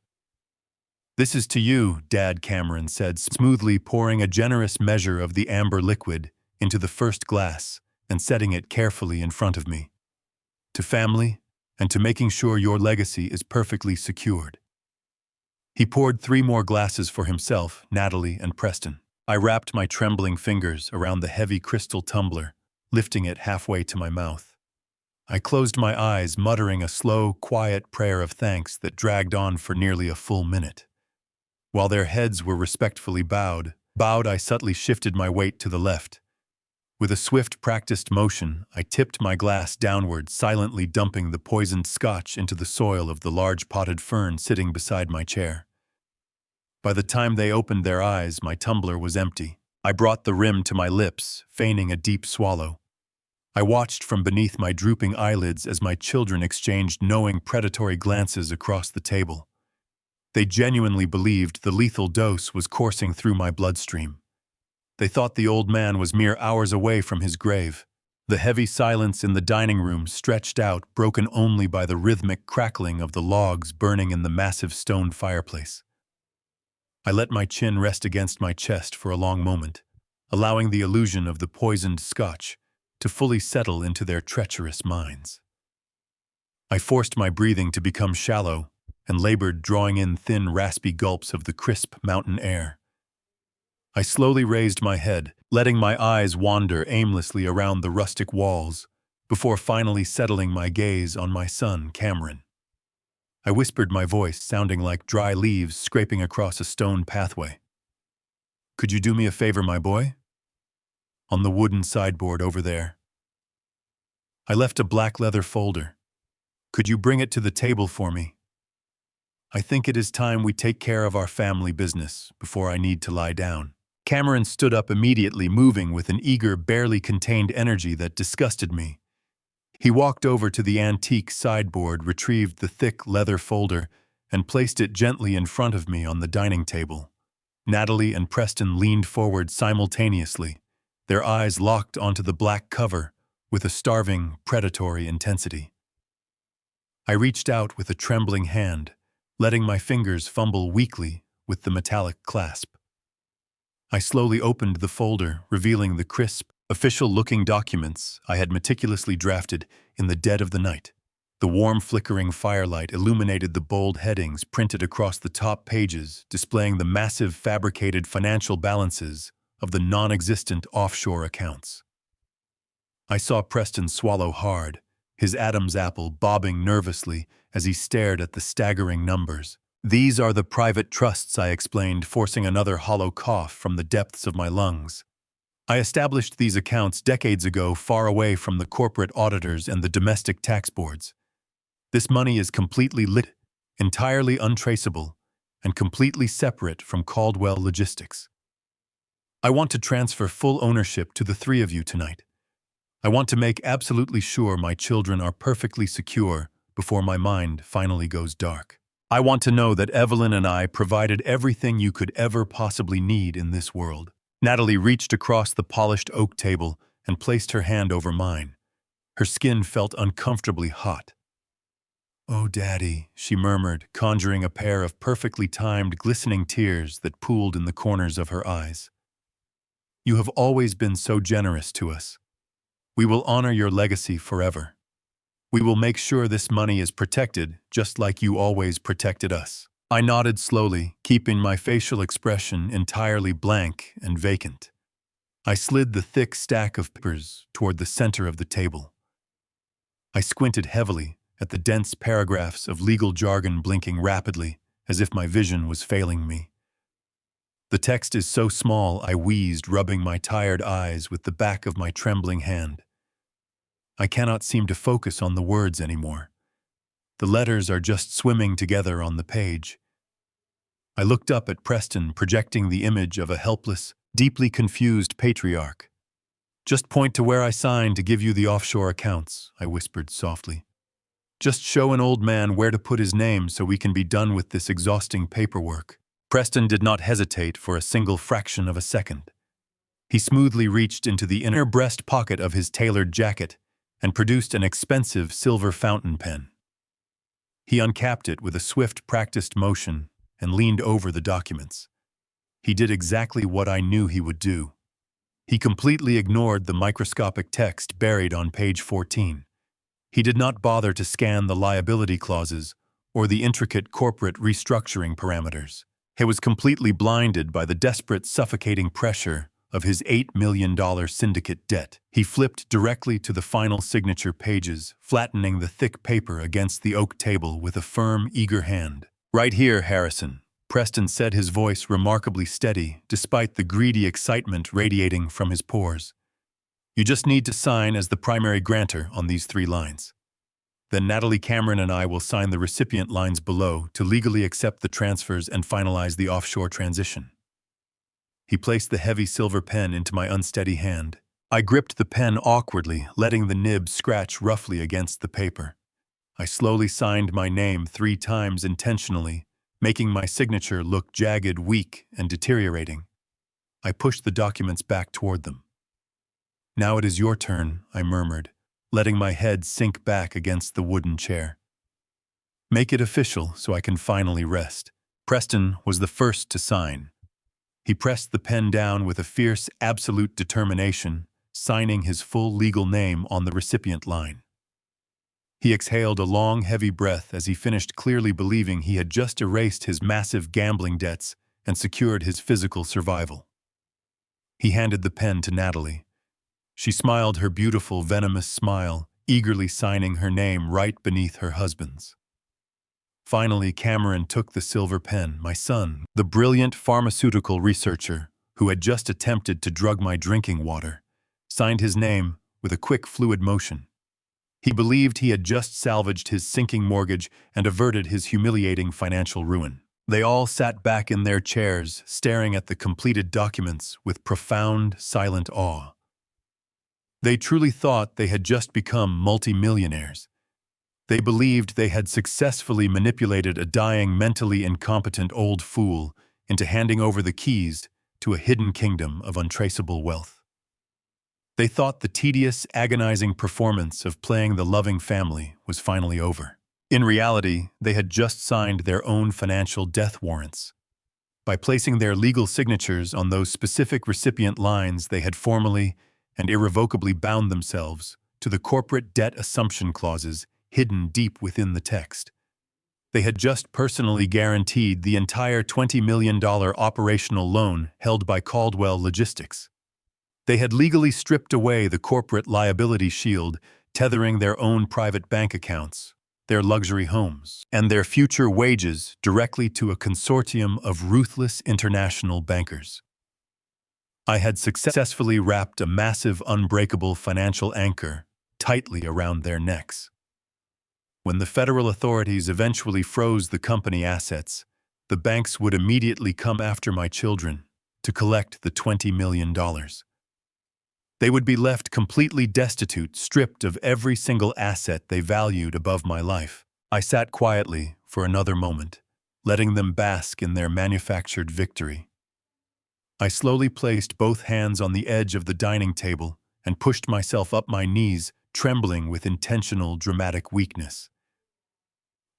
"This is to you, Dad," Cameron said, smoothly pouring a generous measure of the amber liquid into the first glass and setting it carefully in front of me. "To family, and to making sure your legacy is perfectly secured." He poured 3 more glasses for himself, Natalie, and Preston. I wrapped my trembling fingers around the heavy crystal tumbler, lifting it halfway to my mouth. I closed my eyes, muttering a slow, quiet prayer of thanks that dragged on for nearly a full minute. While their heads were respectfully bowed, I subtly shifted my weight to the left. With a swift, practiced motion, I tipped my glass downward, silently dumping the poisoned scotch into the soil of the large potted fern sitting beside my chair. By the time they opened their eyes, my tumbler was empty. I brought the rim to my lips, feigning a deep swallow. I watched from beneath my drooping eyelids as my children exchanged knowing, predatory glances across the table. They genuinely believed the lethal dose was coursing through my bloodstream. They thought the old man was mere hours away from his grave. The heavy silence in the dining room stretched out, broken only by the rhythmic crackling of the logs burning in the massive stone fireplace. I let my chin rest against my chest for a long moment, allowing the illusion of the poisoned scotch to fully settle into their treacherous minds. I forced my breathing to become shallow and labored, drawing in thin, raspy gulps of the crisp mountain air. I slowly raised my head, letting my eyes wander aimlessly around the rustic walls, before finally settling my gaze on my son, Cameron. I whispered, my voice sounding like dry leaves scraping across a stone pathway. "Could you do me a favor, my boy?" On the wooden sideboard over there, I left a black leather folder. "Could you bring it to the table for me? I think it is time we take care of our family business before I need to lie down." Cameron stood up immediately, moving with an eager, barely contained energy that disgusted me. He walked over to the antique sideboard, retrieved the thick leather folder, and placed it gently in front of me on the dining table. Natalie and Preston leaned forward simultaneously, their eyes locked onto the black cover with a starving, predatory intensity. I reached out with a trembling hand, letting my fingers fumble weakly with the metallic clasp. I slowly opened the folder, revealing the crisp, official-looking documents I had meticulously drafted in the dead of the night. The warm, flickering firelight illuminated the bold headings printed across the top pages, displaying the massive, fabricated financial balances of the non-existent offshore accounts. I saw Preston swallow hard, his Adam's apple bobbing nervously as he stared at the staggering numbers. "These are the private trusts," I explained, forcing another hollow cough from the depths of my lungs. "I established these accounts decades ago, far away from the corporate auditors and the domestic tax boards. This money is completely lit, entirely untraceable, and completely separate from Caldwell Logistics. I want to transfer full ownership to the three of you tonight. I want to make absolutely sure my children are perfectly secure before my mind finally goes dark. I want to know that Evelyn and I provided everything you could ever possibly need in this world." Natalie reached across the polished oak table and placed her hand over mine. Her skin felt uncomfortably hot. "Oh, Daddy," she murmured, conjuring a pair of perfectly timed, glistening tears that pooled in the corners of her eyes. "You have always been so generous to us. We will honor your legacy forever. We will make sure this money is protected, just like you always protected us." I nodded slowly, keeping my facial expression entirely blank and vacant. I slid the thick stack of papers toward the center of the table. I squinted heavily at the dense paragraphs of legal jargon blinking rapidly, as if my vision was failing me. "The text is so small," I wheezed, rubbing my tired eyes with the back of my trembling hand. "I cannot seem to focus on the words anymore. The letters are just swimming together on the page." I looked up at Preston, projecting the image of a helpless, deeply confused patriarch. "Just point to where I signed to give you the offshore accounts," I whispered softly. "Just show an old man where to put his name so we can be done with this exhausting paperwork." Preston did not hesitate for a single fraction of a second. He smoothly reached into the inner breast pocket of his tailored jacket and produced an expensive silver fountain pen. He uncapped it with a swift, practiced motion and leaned over the documents. He did exactly what I knew he would do. He completely ignored the microscopic text buried on page 14. He did not bother to scan the liability clauses or the intricate corporate restructuring parameters. He was completely blinded by the desperate, suffocating pressure of his $8 million syndicate debt. He flipped directly to the final signature pages, flattening the thick paper against the oak table with a firm, eager hand. "Right here, Harrison," Preston said, his voice remarkably steady, despite the greedy excitement radiating from his pores. "You just need to sign as the primary grantor on these 3 lines. Then Natalie, Cameron, and I will sign the recipient lines below to legally accept the transfers and finalize the offshore transition." He placed the heavy silver pen into my unsteady hand. I gripped the pen awkwardly, letting the nib scratch roughly against the paper. I slowly signed my name 3 times intentionally, making my signature look jagged, weak, and deteriorating. I pushed the documents back toward them. "Now it is your turn," I murmured, letting my head sink back against the wooden chair. "Make it official so I can finally rest." Preston was the first to sign. He pressed the pen down with a fierce, absolute determination, signing his full legal name on the recipient line. He exhaled a long, heavy breath as he finished, clearly believing he had just erased his massive gambling debts and secured his physical survival. He handed the pen to Natalie. She smiled her beautiful, venomous smile, eagerly signing her name right beneath her husband's. Finally, Cameron took the silver pen. My son, the brilliant pharmaceutical researcher who had just attempted to drug my drinking water, signed his name with a quick, fluid motion. He believed he had just salvaged his sinking mortgage and averted his humiliating financial ruin. They all sat back in their chairs, staring at the completed documents with profound, silent awe. They truly thought they had just become multimillionaires. They believed they had successfully manipulated a dying, mentally incompetent old fool into handing over the keys to a hidden kingdom of untraceable wealth. They thought the tedious, agonizing performance of playing the loving family was finally over. In reality, they had just signed their own financial death warrants. By placing their legal signatures on those specific recipient lines, they had formally and irrevocably bound themselves to the corporate debt assumption clauses hidden deep within the text. They had just personally guaranteed the entire $20 million operational loan held by Caldwell Logistics. They had legally stripped away the corporate liability shield, tethering their own private bank accounts, their luxury homes, and their future wages directly to a consortium of ruthless international bankers. I had successfully wrapped a massive, unbreakable financial anchor tightly around their necks. When the federal authorities eventually froze the company assets, the banks would immediately come after my children to collect the $20 million. They would be left completely destitute, stripped of every single asset they valued above my life. I sat quietly for another moment, letting them bask in their manufactured victory. I slowly placed both hands on the edge of the dining table and pushed myself up my knees, trembling with intentional, dramatic weakness.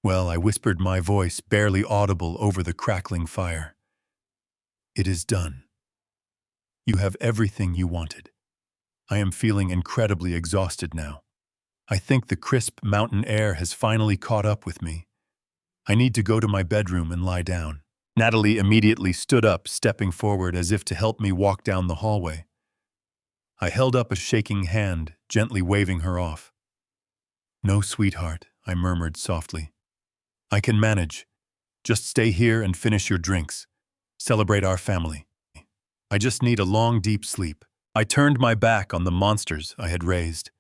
Well, I whispered, my voice barely audible over the crackling fire. It is done. You have everything you wanted. I am feeling incredibly exhausted now. I think the crisp mountain air has finally caught up with me. I need to go to my bedroom and lie down. Natalie immediately stood up, stepping forward as if to help me walk down the hallway. I held up a shaking hand, gently waving her off. No, sweetheart, I murmured softly. I can manage. Just stay here and finish your drinks. Celebrate our family. I just need a long, deep sleep. I turned my back on the monsters I had raised.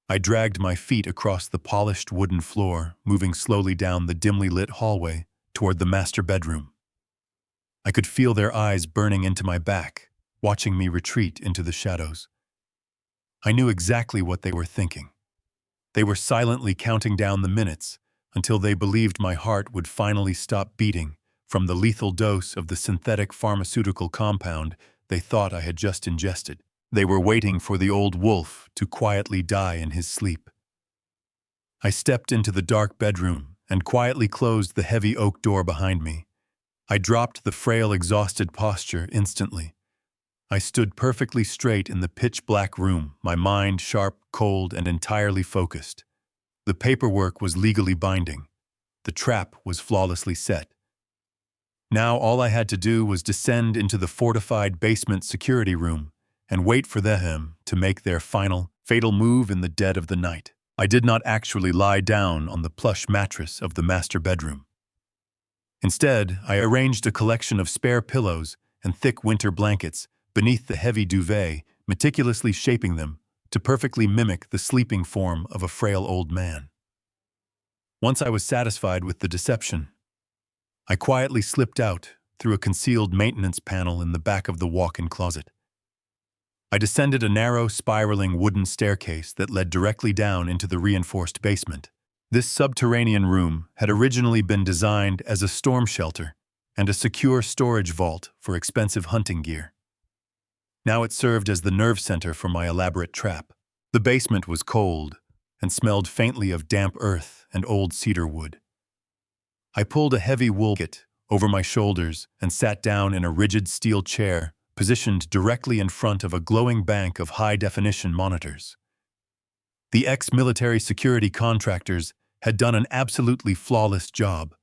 I dragged my feet across the polished wooden floor, moving slowly down the dimly lit hallway toward the master bedroom. I could feel their eyes burning into my back, watching me retreat into the shadows. I knew exactly what they were thinking. They were silently counting down the minutes until they believed my heart would finally stop beating from the lethal dose of the synthetic pharmaceutical compound they thought I had just ingested. They were waiting for the old wolf to quietly die in his sleep. I stepped into the dark bedroom and quietly closed the heavy oak door behind me. I dropped the frail, exhausted posture instantly. I stood perfectly straight in the pitch-black room, my mind sharp, cold, and entirely focused. The paperwork was legally binding. The trap was flawlessly set. Now all I had to do was descend into the fortified basement security room and wait for them to make their final, fatal move in the dead of the night. I did not actually lie down on the plush mattress of the master bedroom. Instead, I arranged a collection of spare pillows and thick winter blankets beneath the heavy duvet, meticulously shaping them to perfectly mimic the sleeping form of a frail old man. Once I was satisfied with the deception, I quietly slipped out through a concealed maintenance panel in the back of the walk-in closet. I descended a narrow, spiraling wooden staircase that led directly down into the reinforced basement. This subterranean room had originally been designed as a storm shelter and a secure storage vault for expensive hunting gear. Now it served as the nerve center for my elaborate trap. The basement was cold and smelled faintly of damp earth and old cedar wood. I pulled a heavy wool blanket over my shoulders and sat down in a rigid steel chair positioned directly in front of a glowing bank of high-definition monitors. The ex-military security contractors had done an absolutely flawless job.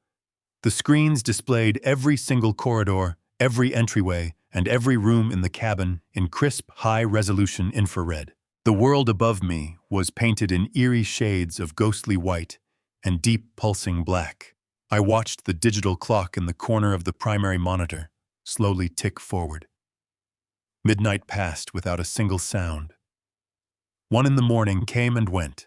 The screens displayed every single corridor, every entryway, and every room in the cabin in crisp, high-resolution infrared. The world above me was painted in eerie shades of ghostly white and deep pulsing black. I watched the digital clock in the corner of the primary monitor slowly tick forward. Midnight passed without a single sound. 1 in the morning came and went.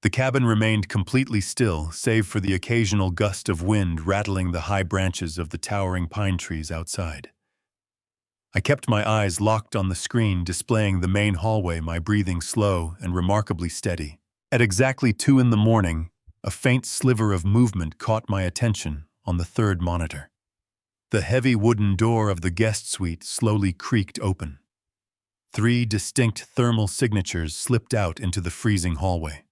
The cabin remained completely still, save for the occasional gust of wind rattling the high branches of the towering pine trees outside. I kept my eyes locked on the screen displaying the main hallway, my breathing slow and remarkably steady. At exactly 2 in the morning, a faint sliver of movement caught my attention on the third monitor. The heavy wooden door of the guest suite slowly creaked open. 3 distinct thermal signatures slipped out into the freezing hallway.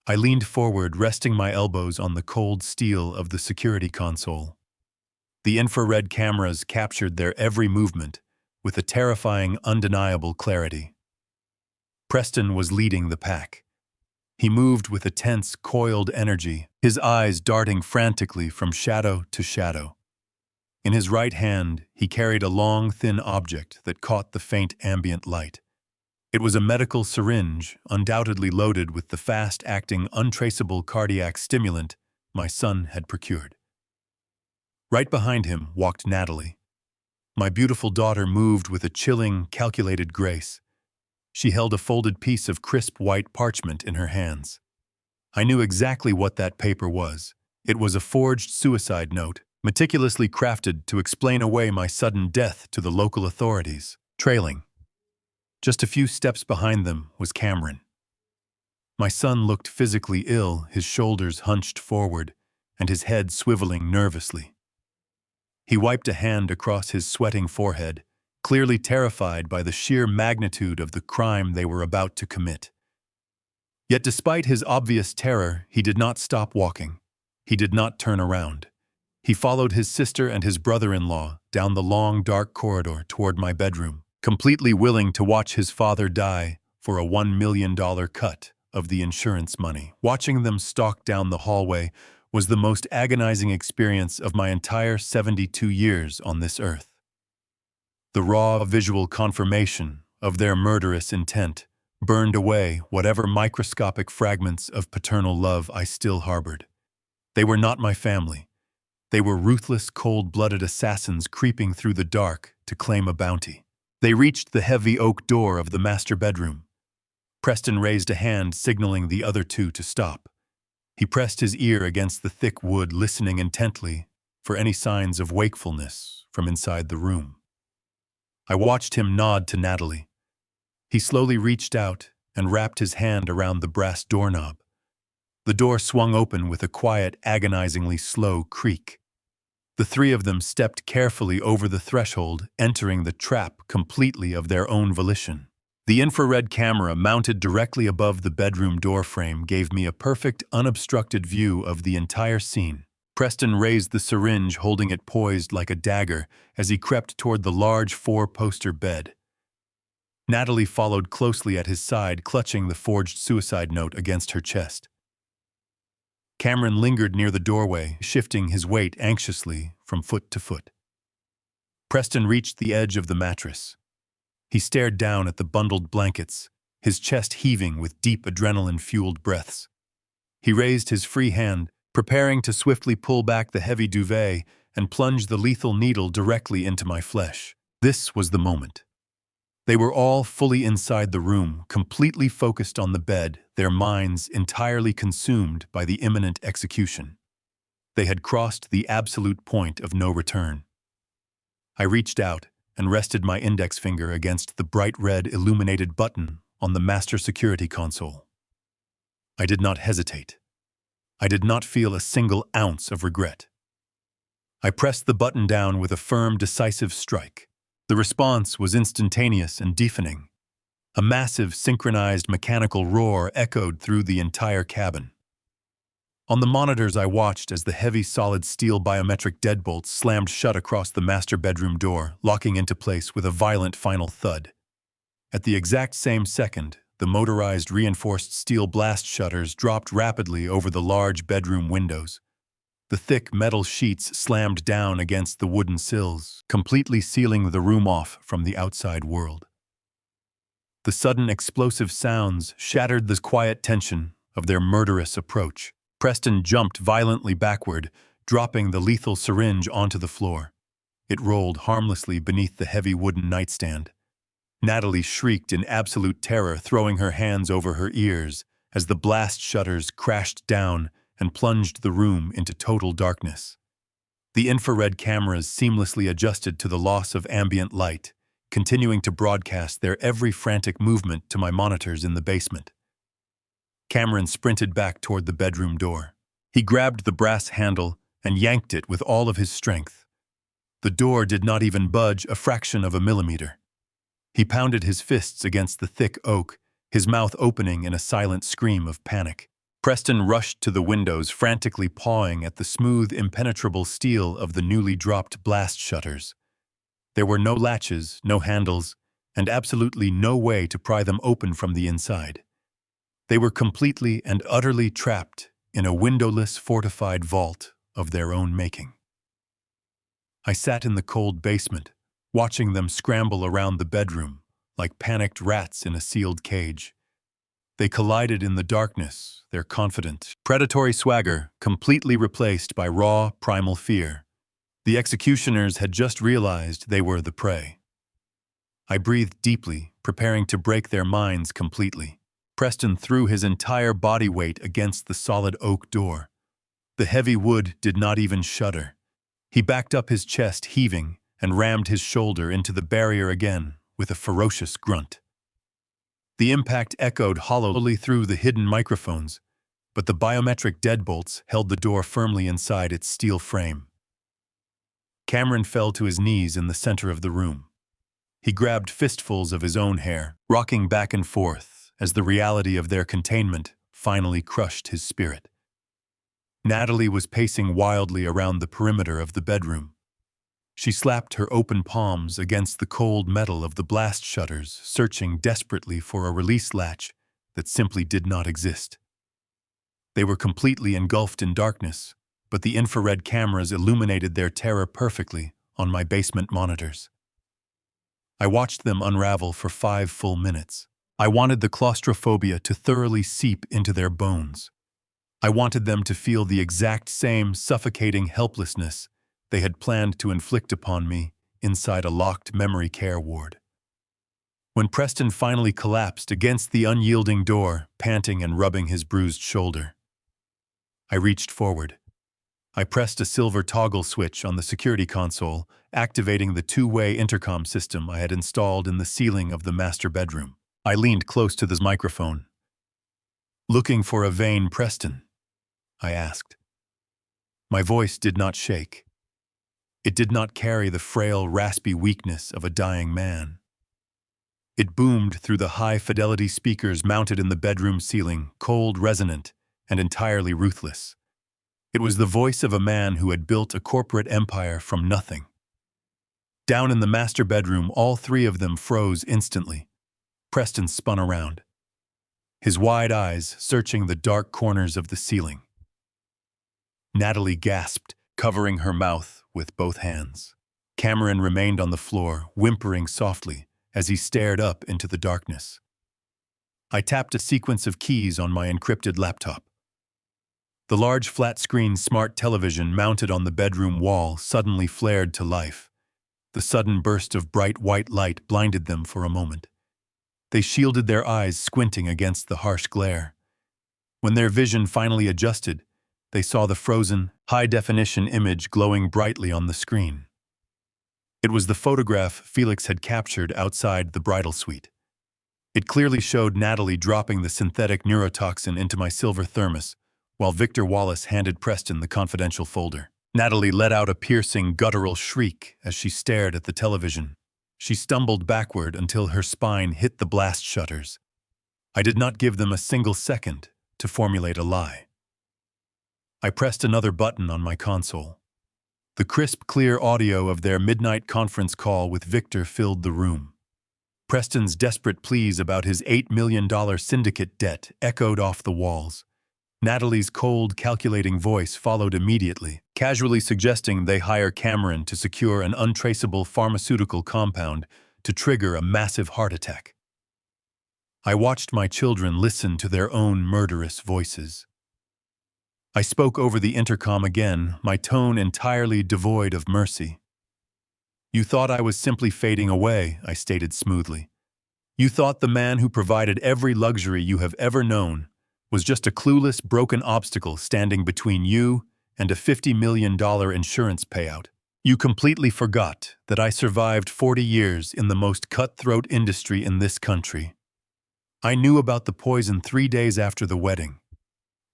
I leaned forward, resting my elbows on the cold steel of the security console. The infrared cameras captured their every movement with a terrifying, undeniable clarity. Preston was leading the pack. He moved with a tense, coiled energy, his eyes darting frantically from shadow to shadow. In his right hand, he carried a long, thin object that caught the faint ambient light. It was a medical syringe, undoubtedly loaded with the fast-acting, untraceable cardiac stimulant my son had procured. Right behind him walked Natalie. My beautiful daughter moved with a chilling, calculated grace. She held a folded piece of crisp white parchment in her hands. I knew exactly what that paper was. It was a forged suicide note, meticulously crafted to explain away my sudden death to the local authorities. Trailing. Just a few steps behind them was Cameron. My son looked physically ill, his shoulders hunched forward, and his head swiveling nervously. He wiped a hand across his sweating forehead, clearly terrified by the sheer magnitude of the crime they were about to commit. Yet despite his obvious terror, he did not stop walking. He did not turn around. He followed his sister and his brother-in-law down the long, dark corridor toward my bedroom, completely willing to watch his father die for a $1 million cut of the insurance money. Watching them stalk down the hallway was the most agonizing experience of my entire 72 years on this earth. The raw visual confirmation of their murderous intent burned away whatever microscopic fragments of paternal love I still harbored. They were not my family. They were ruthless, cold-blooded assassins creeping through the dark to claim a bounty. They reached the heavy oak door of the master bedroom. Preston raised a hand, signaling the other two to stop. He pressed his ear against the thick wood, listening intently for any signs of wakefulness from inside the room. I watched him nod to Natalie. He slowly reached out and wrapped his hand around the brass doorknob. The door swung open with a quiet, agonizingly slow creak. The 3 of them stepped carefully over the threshold, entering the trap completely of their own volition. The infrared camera mounted directly above the bedroom doorframe gave me a perfect, unobstructed view of the entire scene. Preston raised the syringe, holding it poised like a dagger as he crept toward the large 4-poster bed. Natalie followed closely at his side, clutching the forged suicide note against her chest. Cameron lingered near the doorway, shifting his weight anxiously from foot to foot. Preston reached the edge of the mattress. He stared down at the bundled blankets, his chest heaving with deep adrenaline-fueled breaths. He raised his free hand, preparing to swiftly pull back the heavy duvet and plunge the lethal needle directly into my flesh. This was the moment. They were all fully inside the room, completely focused on the bed, their minds entirely consumed by the imminent execution. They had crossed the absolute point of no return. I reached out and rested my index finger against the bright red illuminated button on the master security console. I did not hesitate. I did not feel a single ounce of regret. I pressed the button down with a firm, decisive strike. The response was instantaneous and deafening. A massive, synchronized mechanical roar echoed through the entire cabin. On the monitors, I watched as the heavy solid steel biometric deadbolts slammed shut across the master bedroom door, locking into place with a violent final thud. At the exact same second, the motorized reinforced steel blast shutters dropped rapidly over the large bedroom windows. The thick metal sheets slammed down against the wooden sills, completely sealing the room off from the outside world. The sudden explosive sounds shattered the quiet tension of their murderous approach. Preston jumped violently backward, dropping the lethal syringe onto the floor. It rolled harmlessly beneath the heavy wooden nightstand. Natalie shrieked in absolute terror, throwing her hands over her ears as the blast shutters crashed down and plunged the room into total darkness. The infrared cameras seamlessly adjusted to the loss of ambient light, continuing to broadcast their every frantic movement to my monitors in the basement. Cameron sprinted back toward the bedroom door. He grabbed the brass handle and yanked it with all of his strength. The door did not even budge a fraction of a millimeter. He pounded his fists against the thick oak, his mouth opening in a silent scream of panic. Preston rushed to the windows, frantically pawing at the smooth, impenetrable steel of the newly dropped blast shutters. There were no latches, no handles, and absolutely no way to pry them open from the inside. They were completely and utterly trapped in a windowless, fortified vault of their own making. I sat in the cold basement, watching them scramble around the bedroom like panicked rats in a sealed cage. They collided in the darkness, their confident, predatory swagger completely replaced by raw, primal fear. The executioners had just realized they were the prey. I breathed deeply, preparing to break their minds completely. Preston threw his entire body weight against the solid oak door. The heavy wood did not even shudder. He backed up his chest, heaving, and rammed his shoulder into the barrier again with a ferocious grunt. The impact echoed hollowly through the hidden microphones, but the biometric deadbolts held the door firmly inside its steel frame. Cameron fell to his knees in the center of the room. He grabbed fistfuls of his own hair, rocking back and forth as the reality of their containment finally crushed his spirit. Natalie was pacing wildly around the perimeter of the bedroom. She slapped her open palms against the cold metal of the blast shutters, searching desperately for a release latch that simply did not exist. They were completely engulfed in darkness, but the infrared cameras illuminated their terror perfectly on my basement monitors. I watched them unravel for 5 full minutes. I wanted the claustrophobia to thoroughly seep into their bones. I wanted them to feel the exact same suffocating helplessness they had planned to inflict upon me inside a locked memory care ward. When Preston finally collapsed against the unyielding door, panting and rubbing his bruised shoulder, I reached forward. I pressed a silver toggle switch on the security console, activating the two-way intercom system I had installed in the ceiling of the master bedroom. I leaned close to the microphone. "Looking for a vain Preston?" I asked. My voice did not shake. It did not carry the frail, raspy weakness of a dying man. It boomed through the high-fidelity speakers mounted in the bedroom ceiling, cold, resonant, and entirely ruthless. It was the voice of a man who had built a corporate empire from nothing. Down in the master bedroom, all 3 of them froze instantly. Preston spun around, his wide eyes searching the dark corners of the ceiling. Natalie gasped, covering her mouth with both hands. Cameron remained on the floor, whimpering softly as he stared up into the darkness. I tapped a sequence of keys on my encrypted laptop. The large flat-screen smart television mounted on the bedroom wall suddenly flared to life. The sudden burst of bright white light blinded them for a moment. They shielded their eyes, squinting against the harsh glare. When their vision finally adjusted, they saw the frozen, high-definition image glowing brightly on the screen. It was the photograph Felix had captured outside the bridal suite. It clearly showed Natalie dropping the synthetic neurotoxin into my silver thermos, while Victor Wallace handed Preston the confidential folder. Natalie let out a piercing, guttural shriek as she stared at the television. She stumbled backward until her spine hit the blast shutters. I did not give them a single second to formulate a lie. I pressed another button on my console. The crisp, clear audio of their midnight conference call with Victor filled the room. Preston's desperate pleas about his $8 million syndicate debt echoed off the walls. Natalie's cold, calculating voice followed immediately, casually suggesting they hire Cameron to secure an untraceable pharmaceutical compound to trigger a massive heart attack. I watched my children listen to their own murderous voices. I spoke over the intercom again, my tone entirely devoid of mercy. "You thought I was simply fading away," I stated smoothly. "You thought the man who provided every luxury you have ever known was just a clueless, broken obstacle standing between you and a $50 million insurance payout. You completely forgot that I survived 40 years in the most cutthroat industry in this country. I knew about the poison 3 days after the wedding.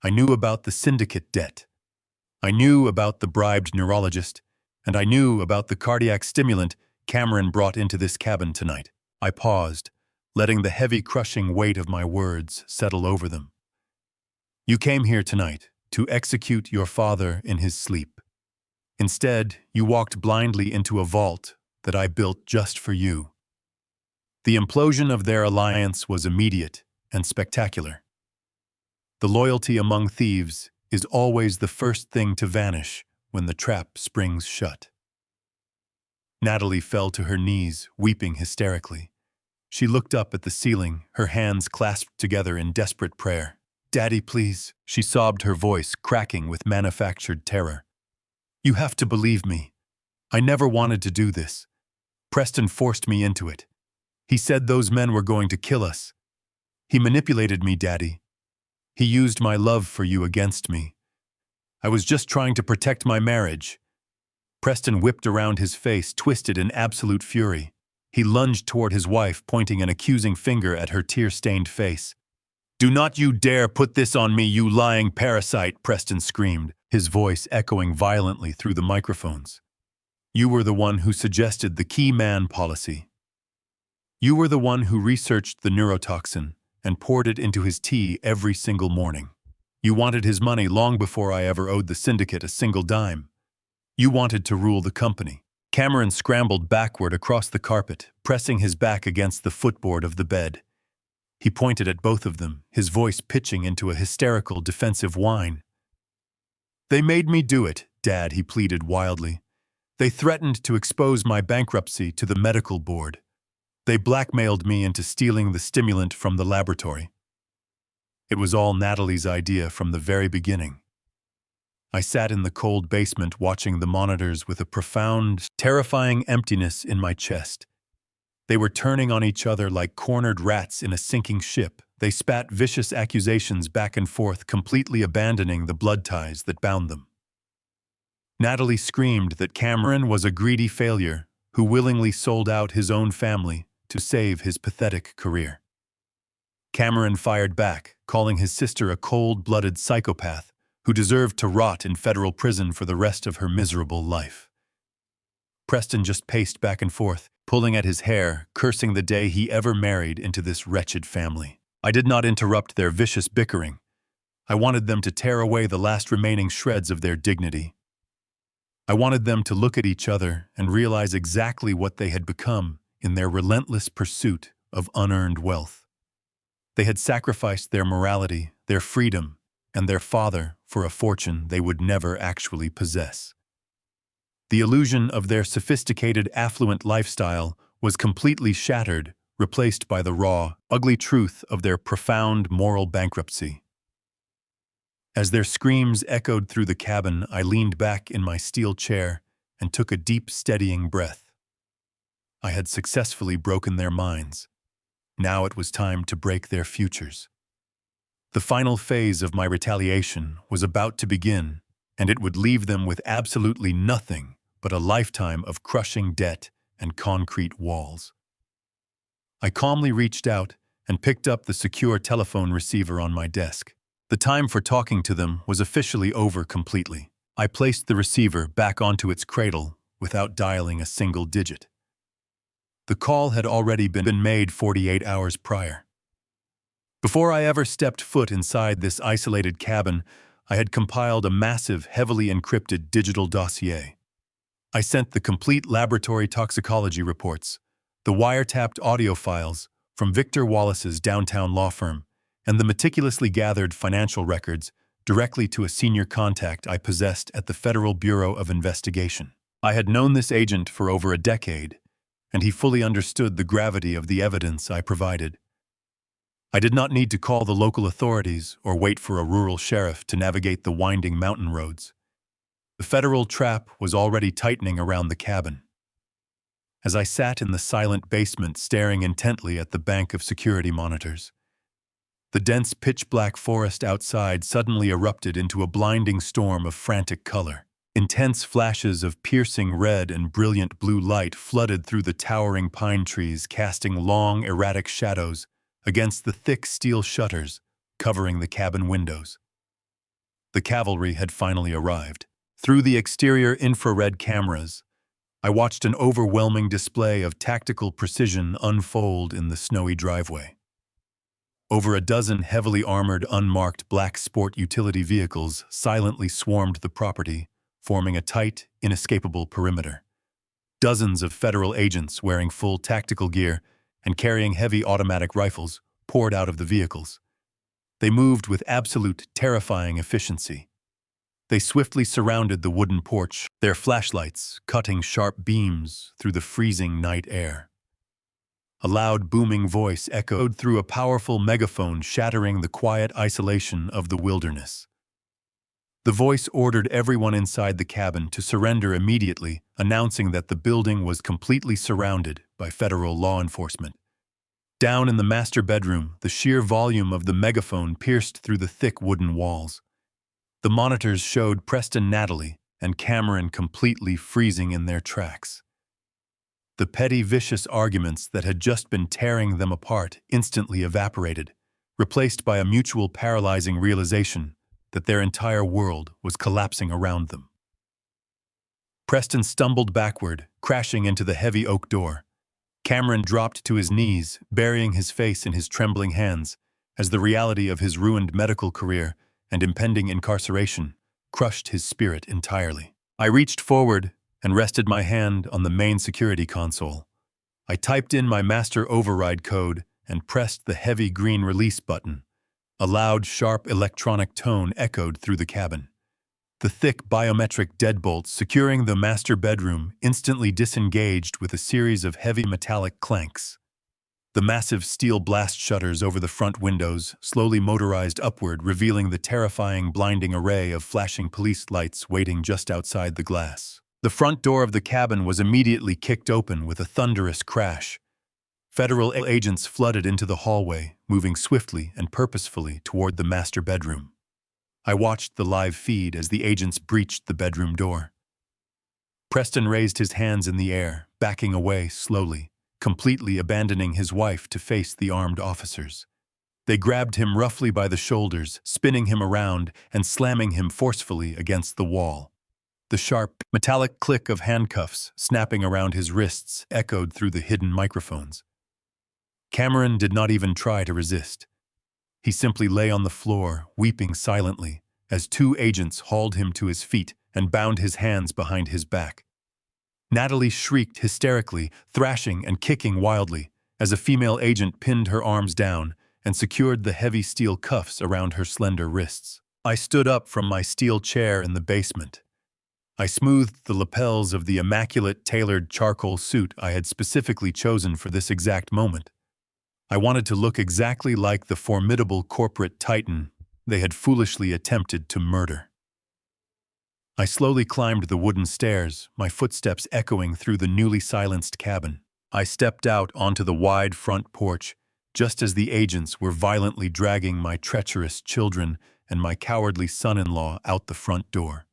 I knew about the syndicate debt. I knew about the bribed neurologist, and I knew about the cardiac stimulant Cameron brought into this cabin tonight." I paused, letting the heavy, crushing weight of my words settle over them. "You came here tonight to execute your father in his sleep. Instead, you walked blindly into a vault that I built just for you." The implosion of their alliance was immediate and spectacular. The loyalty among thieves is always the first thing to vanish when the trap springs shut. Natalie fell to her knees, weeping hysterically. She looked up at the ceiling, her hands clasped together in desperate prayer. "Daddy, please," she sobbed, her voice cracking with manufactured terror. "You have to believe me. I never wanted to do this. Preston forced me into it. He said those men were going to kill us. He manipulated me, Daddy. He used my love for you against me. I was just trying to protect my marriage." Preston whipped around, his face twisted in absolute fury. He lunged toward his wife, pointing an accusing finger at her tear-stained face. "Do not you dare put this on me, you lying parasite," Preston screamed, his voice echoing violently through the microphones. "You were the one who suggested the key man policy. You were the one who researched the neurotoxin and poured it into his tea every single morning. You wanted his money long before I ever owed the syndicate a single dime. You wanted to rule the company." Cameron scrambled backward across the carpet, pressing his back against the footboard of the bed. He pointed at both of them, his voice pitching into a hysterical, defensive whine. "They made me do it, Dad," he pleaded wildly. "They threatened to expose my bankruptcy to the medical board. They blackmailed me into stealing the stimulant from the laboratory. It was all Natalie's idea from the very beginning." I sat in the cold basement watching the monitors with a profound, terrifying emptiness in my chest. They were turning on each other like cornered rats in a sinking ship. They spat vicious accusations back and forth, completely abandoning the blood ties that bound them. Natalie screamed that Cameron was a greedy failure who willingly sold out his own family to save his pathetic career. Cameron fired back, calling his sister a cold-blooded psychopath who deserved to rot in federal prison for the rest of her miserable life. Preston just paced back and forth, pulling at his hair, cursing the day he ever married into this wretched family. I did not interrupt their vicious bickering. I wanted them to tear away the last remaining shreds of their dignity. I wanted them to look at each other and realize exactly what they had become in their relentless pursuit of unearned wealth. They had sacrificed their morality, their freedom, and their father for a fortune they would never actually possess. The illusion of their sophisticated, affluent lifestyle was completely shattered, replaced by the raw, ugly truth of their profound moral bankruptcy. As their screams echoed through the cabin, I leaned back in my steel chair and took a deep, steadying breath. I had successfully broken their minds. Now it was time to break their futures. The final phase of my retaliation was about to begin, and it would leave them with absolutely nothing but a lifetime of crushing debt and concrete walls. I calmly reached out and picked up the secure telephone receiver on my desk. The time for talking to them was officially over completely. I placed the receiver back onto its cradle without dialing a single digit. The call had already been made 48 hours prior. Before I ever stepped foot inside this isolated cabin, I had compiled a massive, heavily encrypted digital dossier. I sent the complete laboratory toxicology reports, the wiretapped audio files from Victor Wallace's downtown law firm, and the meticulously gathered financial records directly to a senior contact I possessed at the Federal Bureau of Investigation. I had known this agent for over a decade, and he fully understood the gravity of the evidence I provided. I did not need to call the local authorities or wait for a rural sheriff to navigate the winding mountain roads. The federal trap was already tightening around the cabin. As I sat in the silent basement staring intently at the bank of security monitors, the dense pitch-black forest outside suddenly erupted into a blinding storm of frantic color. Intense flashes of piercing red and brilliant blue light flooded through the towering pine trees, casting long, erratic shadows against the thick steel shutters covering the cabin windows. The cavalry had finally arrived. Through the exterior infrared cameras, I watched an overwhelming display of tactical precision unfold in the snowy driveway. Over a dozen heavily armored, unmarked black sport utility vehicles silently swarmed the property, forming a tight, inescapable perimeter. Dozens of federal agents wearing full tactical gear and carrying heavy automatic rifles poured out of the vehicles. They moved with absolute, terrifying efficiency. They swiftly surrounded the wooden porch, their flashlights cutting sharp beams through the freezing night air. A loud, booming voice echoed through a powerful megaphone, shattering the quiet isolation of the wilderness. The voice ordered everyone inside the cabin to surrender immediately, announcing that the building was completely surrounded by federal law enforcement. Down in the master bedroom, the sheer volume of the megaphone pierced through the thick wooden walls. The monitors showed Preston, Natalie, and Cameron completely freezing in their tracks. The petty, vicious arguments that had just been tearing them apart instantly evaporated, replaced by a mutual paralyzing realization that their entire world was collapsing around them. Preston stumbled backward, crashing into the heavy oak door. Cameron dropped to his knees, burying his face in his trembling hands, as the reality of his ruined medical career and impending incarceration crushed his spirit entirely. I reached forward and rested my hand on the main security console. I typed in my master override code and pressed the heavy green release button. A loud, sharp electronic tone echoed through the cabin. The thick biometric deadbolts securing the master bedroom instantly disengaged with a series of heavy metallic clanks. The massive steel blast shutters over the front windows slowly motorized upward, revealing the terrifying, blinding array of flashing police lights waiting just outside the glass. The front door of the cabin was immediately kicked open with a thunderous crash. Federal agents flooded into the hallway, moving swiftly and purposefully toward the master bedroom. I watched the live feed as the agents breached the bedroom door. Preston raised his hands in the air, backing away slowly, completely abandoning his wife to face the armed officers. They grabbed him roughly by the shoulders, spinning him around and slamming him forcefully against the wall. The sharp, metallic click of handcuffs snapping around his wrists echoed through the hidden microphones. Cameron did not even try to resist. He simply lay on the floor, weeping silently, as two agents hauled him to his feet and bound his hands behind his back. Natalie shrieked hysterically, thrashing and kicking wildly, as a female agent pinned her arms down and secured the heavy steel cuffs around her slender wrists. I stood up from my steel chair in the basement. I smoothed the lapels of the immaculate tailored charcoal suit I had specifically chosen for this exact moment. I wanted to look exactly like the formidable corporate titan they had foolishly attempted to murder. I slowly climbed the wooden stairs, my footsteps echoing through the newly silenced cabin. I stepped out onto the wide front porch, just as the agents were violently dragging my treacherous children and my cowardly son-in-law out the front door.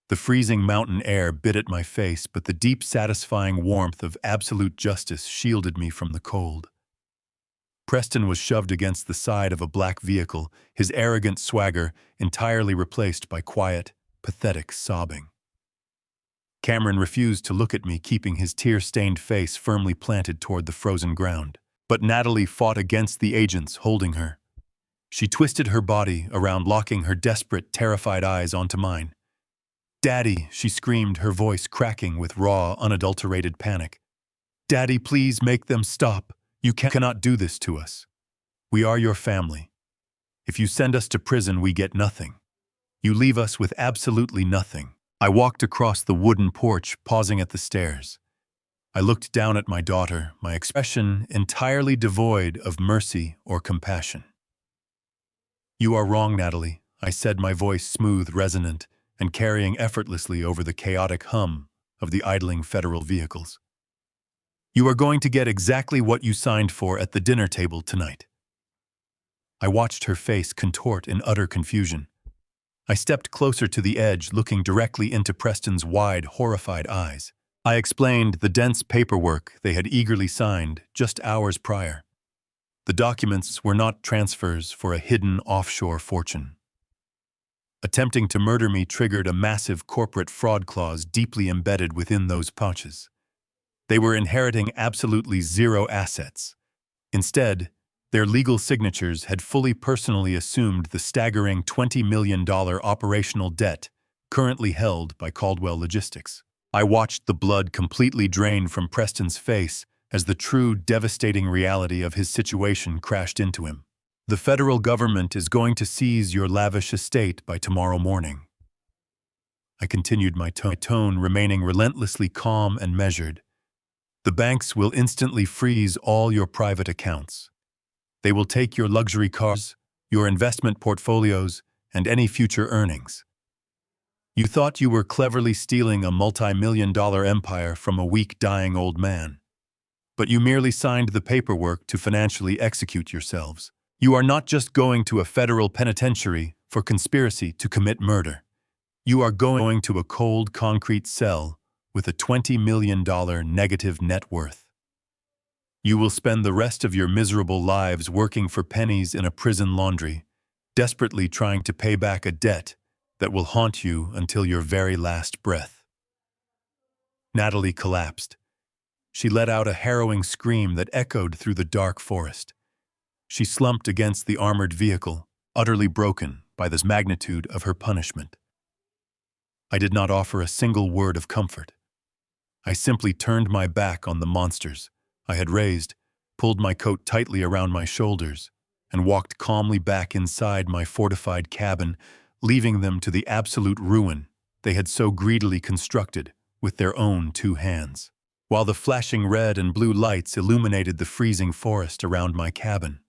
The freezing mountain air bit at my face, but the deep, satisfying warmth of absolute justice shielded me from the cold. Preston was shoved against the side of a black vehicle, his arrogant swagger entirely replaced by quiet, pathetic sobbing. Cameron refused to look at me, keeping his tear-stained face firmly planted toward the frozen ground. But Natalie fought against the agents holding her. She twisted her body around, locking her desperate, terrified eyes onto mine. "Daddy," she screamed, her voice cracking with raw, unadulterated panic. "Daddy, please make them stop. You cannot do this to us. We are your family. If you send us to prison, we get nothing. You leave us with absolutely nothing." I walked across the wooden porch, pausing at the stairs. I looked down at my daughter, my expression entirely devoid of mercy or compassion. "You are wrong, Natalie," I said, my voice smooth, resonant, and carrying effortlessly over the chaotic hum of the idling federal vehicles. "You are going to get exactly what you signed for at the dinner table tonight." I watched her face contort in utter confusion. I stepped closer to the edge, looking directly into Preston's wide, horrified eyes. I explained the dense paperwork they had eagerly signed just hours prior. The documents were not transfers for a hidden offshore fortune. Attempting to murder me triggered a massive corporate fraud clause deeply embedded within those pouches. They were inheriting absolutely zero assets. Instead, their legal signatures had fully personally assumed the staggering $20 million operational debt currently held by Caldwell Logistics. I watched the blood completely drain from Preston's face as the true devastating reality of his situation crashed into him. "The federal government is going to seize your lavish estate by tomorrow morning." I continued, my tone remaining relentlessly calm and measured. "The banks will instantly freeze all your private accounts. They will take your luxury cars, your investment portfolios, and any future earnings. You thought you were cleverly stealing a multi-million-dollar empire from a weak, dying old man. But you merely signed the paperwork to financially execute yourselves. You are not just going to a federal penitentiary for conspiracy to commit murder. You are going to a cold, concrete cell with a $20 million negative net worth. You will spend the rest of your miserable lives working for pennies in a prison laundry, desperately trying to pay back a debt that will haunt you until your very last breath." Natalie collapsed. She let out a harrowing scream that echoed through the dark forest. She slumped against the armored vehicle, utterly broken by the magnitude of her punishment. I did not offer a single word of comfort. I simply turned my back on the monsters I had raised, pulled my coat tightly around my shoulders, and walked calmly back inside my fortified cabin, leaving them to the absolute ruin they had so greedily constructed with their own two hands. While the flashing red and blue lights illuminated the freezing forest around my cabin,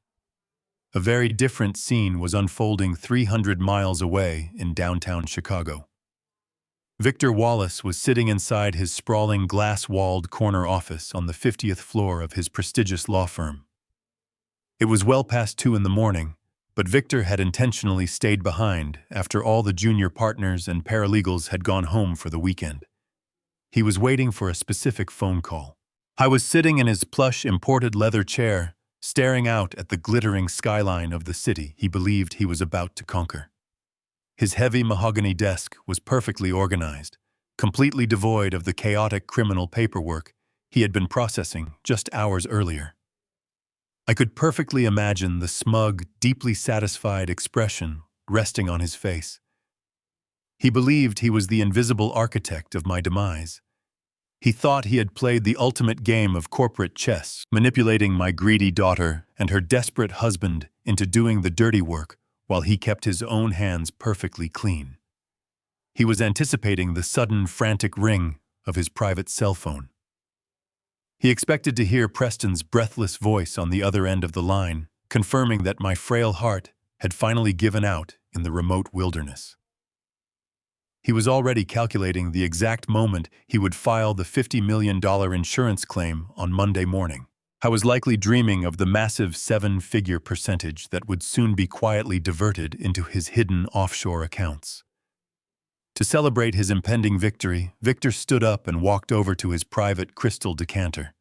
a very different scene was unfolding 300 miles away in downtown Chicago. Victor Wallace was sitting inside his sprawling glass-walled corner office on the 50th floor of his prestigious law firm. It was well past 2 in the morning, but Victor had intentionally stayed behind after all the junior partners and paralegals had gone home for the weekend. He was waiting for a specific phone call. I was sitting in his plush imported leather chair, staring out at the glittering skyline of the city he believed he was about to conquer. His heavy mahogany desk was perfectly organized, completely devoid of the chaotic criminal paperwork he had been processing just hours earlier. I could perfectly imagine the smug, deeply satisfied expression resting on his face. He believed he was the invisible architect of my demise. He thought he had played the ultimate game of corporate chess, manipulating my greedy daughter and her desperate husband into doing the dirty work while he kept his own hands perfectly clean. He was anticipating the sudden, frantic ring of his private cell phone. He expected to hear Preston's breathless voice on the other end of the line, confirming that my frail heart had finally given out in the remote wilderness. He was already calculating the exact moment he would file the $50 million insurance claim on Monday morning. I was likely dreaming of the massive 7-figure percentage that would soon be quietly diverted into his hidden offshore accounts. To celebrate his impending victory, Victor stood up and walked over to his private crystal decanter.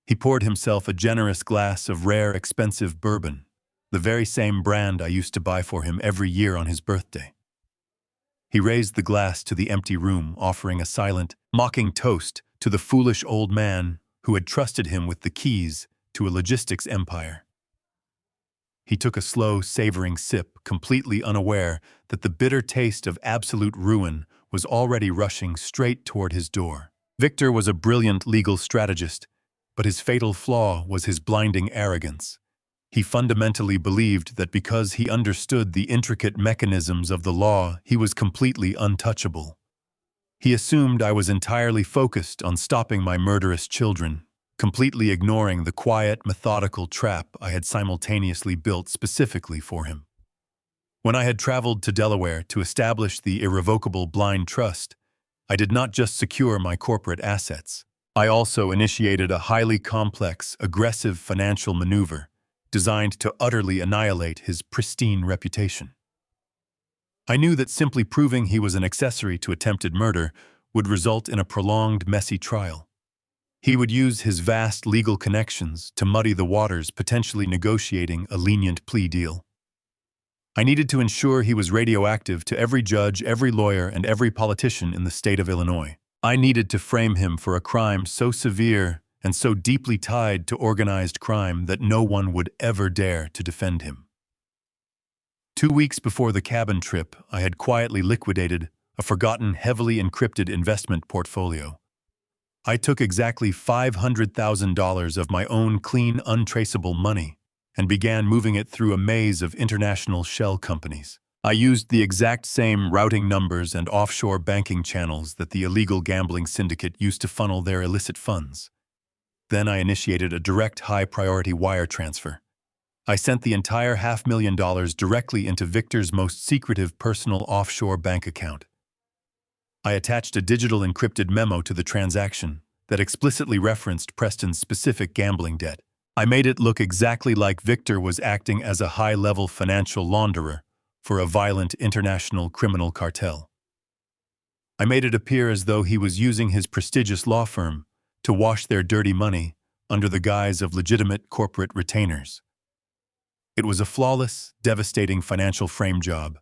He poured himself a generous glass of rare, expensive bourbon, the very same brand I used to buy for him every year on his birthday. He raised the glass to the empty room, offering a silent, mocking toast to the foolish old man who had trusted him with the keys to a logistics empire. He took a slow, savoring sip, completely unaware that the bitter taste of absolute ruin was already rushing straight toward his door. Victor was a brilliant legal strategist, but his fatal flaw was his blinding arrogance. He fundamentally believed that because he understood the intricate mechanisms of the law, he was completely untouchable. He assumed I was entirely focused on stopping my murderous children, completely ignoring the quiet, methodical trap I had simultaneously built specifically for him. When I had traveled to Delaware to establish the irrevocable blind trust, I did not just secure my corporate assets. I also initiated a highly complex, aggressive financial maneuver designed to utterly annihilate his pristine reputation. I knew that simply proving he was an accessory to attempted murder would result in a prolonged, messy trial. He would use his vast legal connections to muddy the waters, potentially negotiating a lenient plea deal. I needed to ensure he was radioactive to every judge, every lawyer, and every politician in the state of Illinois. I needed to frame him for a crime so severe and so deeply tied to organized crime that no one would ever dare to defend him. 2 weeks before the cabin trip, I had quietly liquidated a forgotten, heavily encrypted investment portfolio. I took exactly $500,000 of my own clean, untraceable money and began moving it through a maze of international shell companies. I used the exact same routing numbers and offshore banking channels that the illegal gambling syndicate used to funnel their illicit funds. Then I initiated a direct high-priority wire transfer. I sent the entire $500,000 directly into Victor's most secretive personal offshore bank account. I attached a digital encrypted memo to the transaction that explicitly referenced Preston's specific gambling debt. I made it look exactly like Victor was acting as a high-level financial launderer for a violent international criminal cartel. I made it appear as though he was using his prestigious law firm to wash their dirty money under the guise of legitimate corporate retainers. It was a flawless, devastating financial frame job,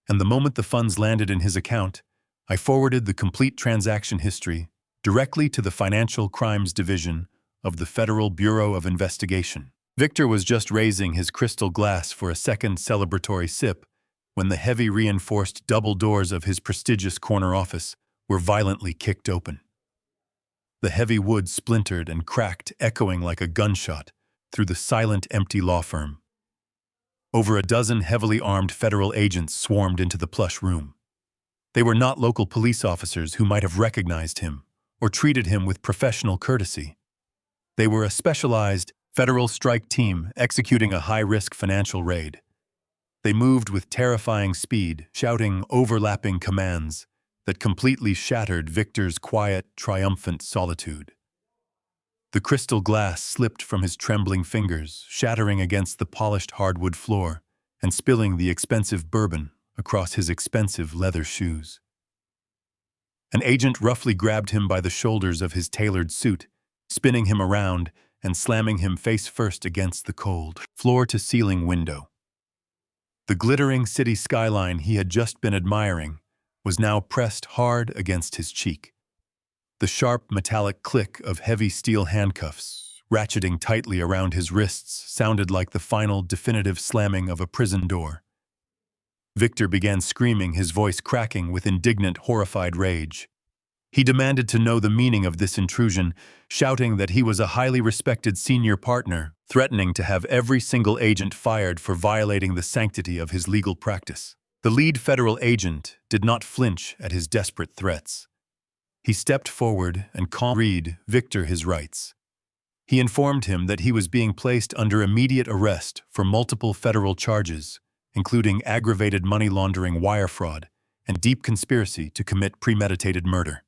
and the moment the funds landed in his account, I forwarded the complete transaction history directly to the Financial Crimes Division of the Federal Bureau of Investigation. Victor was just raising his crystal glass for a second celebratory sip when the heavy reinforced double doors of his prestigious corner office were violently kicked open. The heavy wood splintered and cracked, echoing like a gunshot through the silent, empty law firm. Over a dozen heavily armed federal agents swarmed into the plush room. They were not local police officers who might have recognized him or treated him with professional courtesy. They were a specialized federal strike team executing a high-risk financial raid. They moved with terrifying speed, shouting overlapping commands that completely shattered Victor's quiet, triumphant solitude. The crystal glass slipped from his trembling fingers, shattering against the polished hardwood floor and spilling the expensive bourbon across his expensive leather shoes. An agent roughly grabbed him by the shoulders of his tailored suit, spinning him around and slamming him face first against the cold, floor-to-ceiling window. The glittering city skyline he had just been admiring was now pressed hard against his cheek. The sharp metallic click of heavy steel handcuffs, ratcheting tightly around his wrists, sounded like the final definitive slamming of a prison door. Victor began screaming, his voice cracking with indignant, horrified rage. He demanded to know the meaning of this intrusion, shouting that he was a highly respected senior partner, threatening to have every single agent fired for violating the sanctity of his legal practice. The lead federal agent did not flinch at his desperate threats. He stepped forward and calmly read Victor his rights. He informed him that he was being placed under immediate arrest for multiple federal charges, including aggravated money laundering, wire fraud, and deep conspiracy to commit premeditated murder.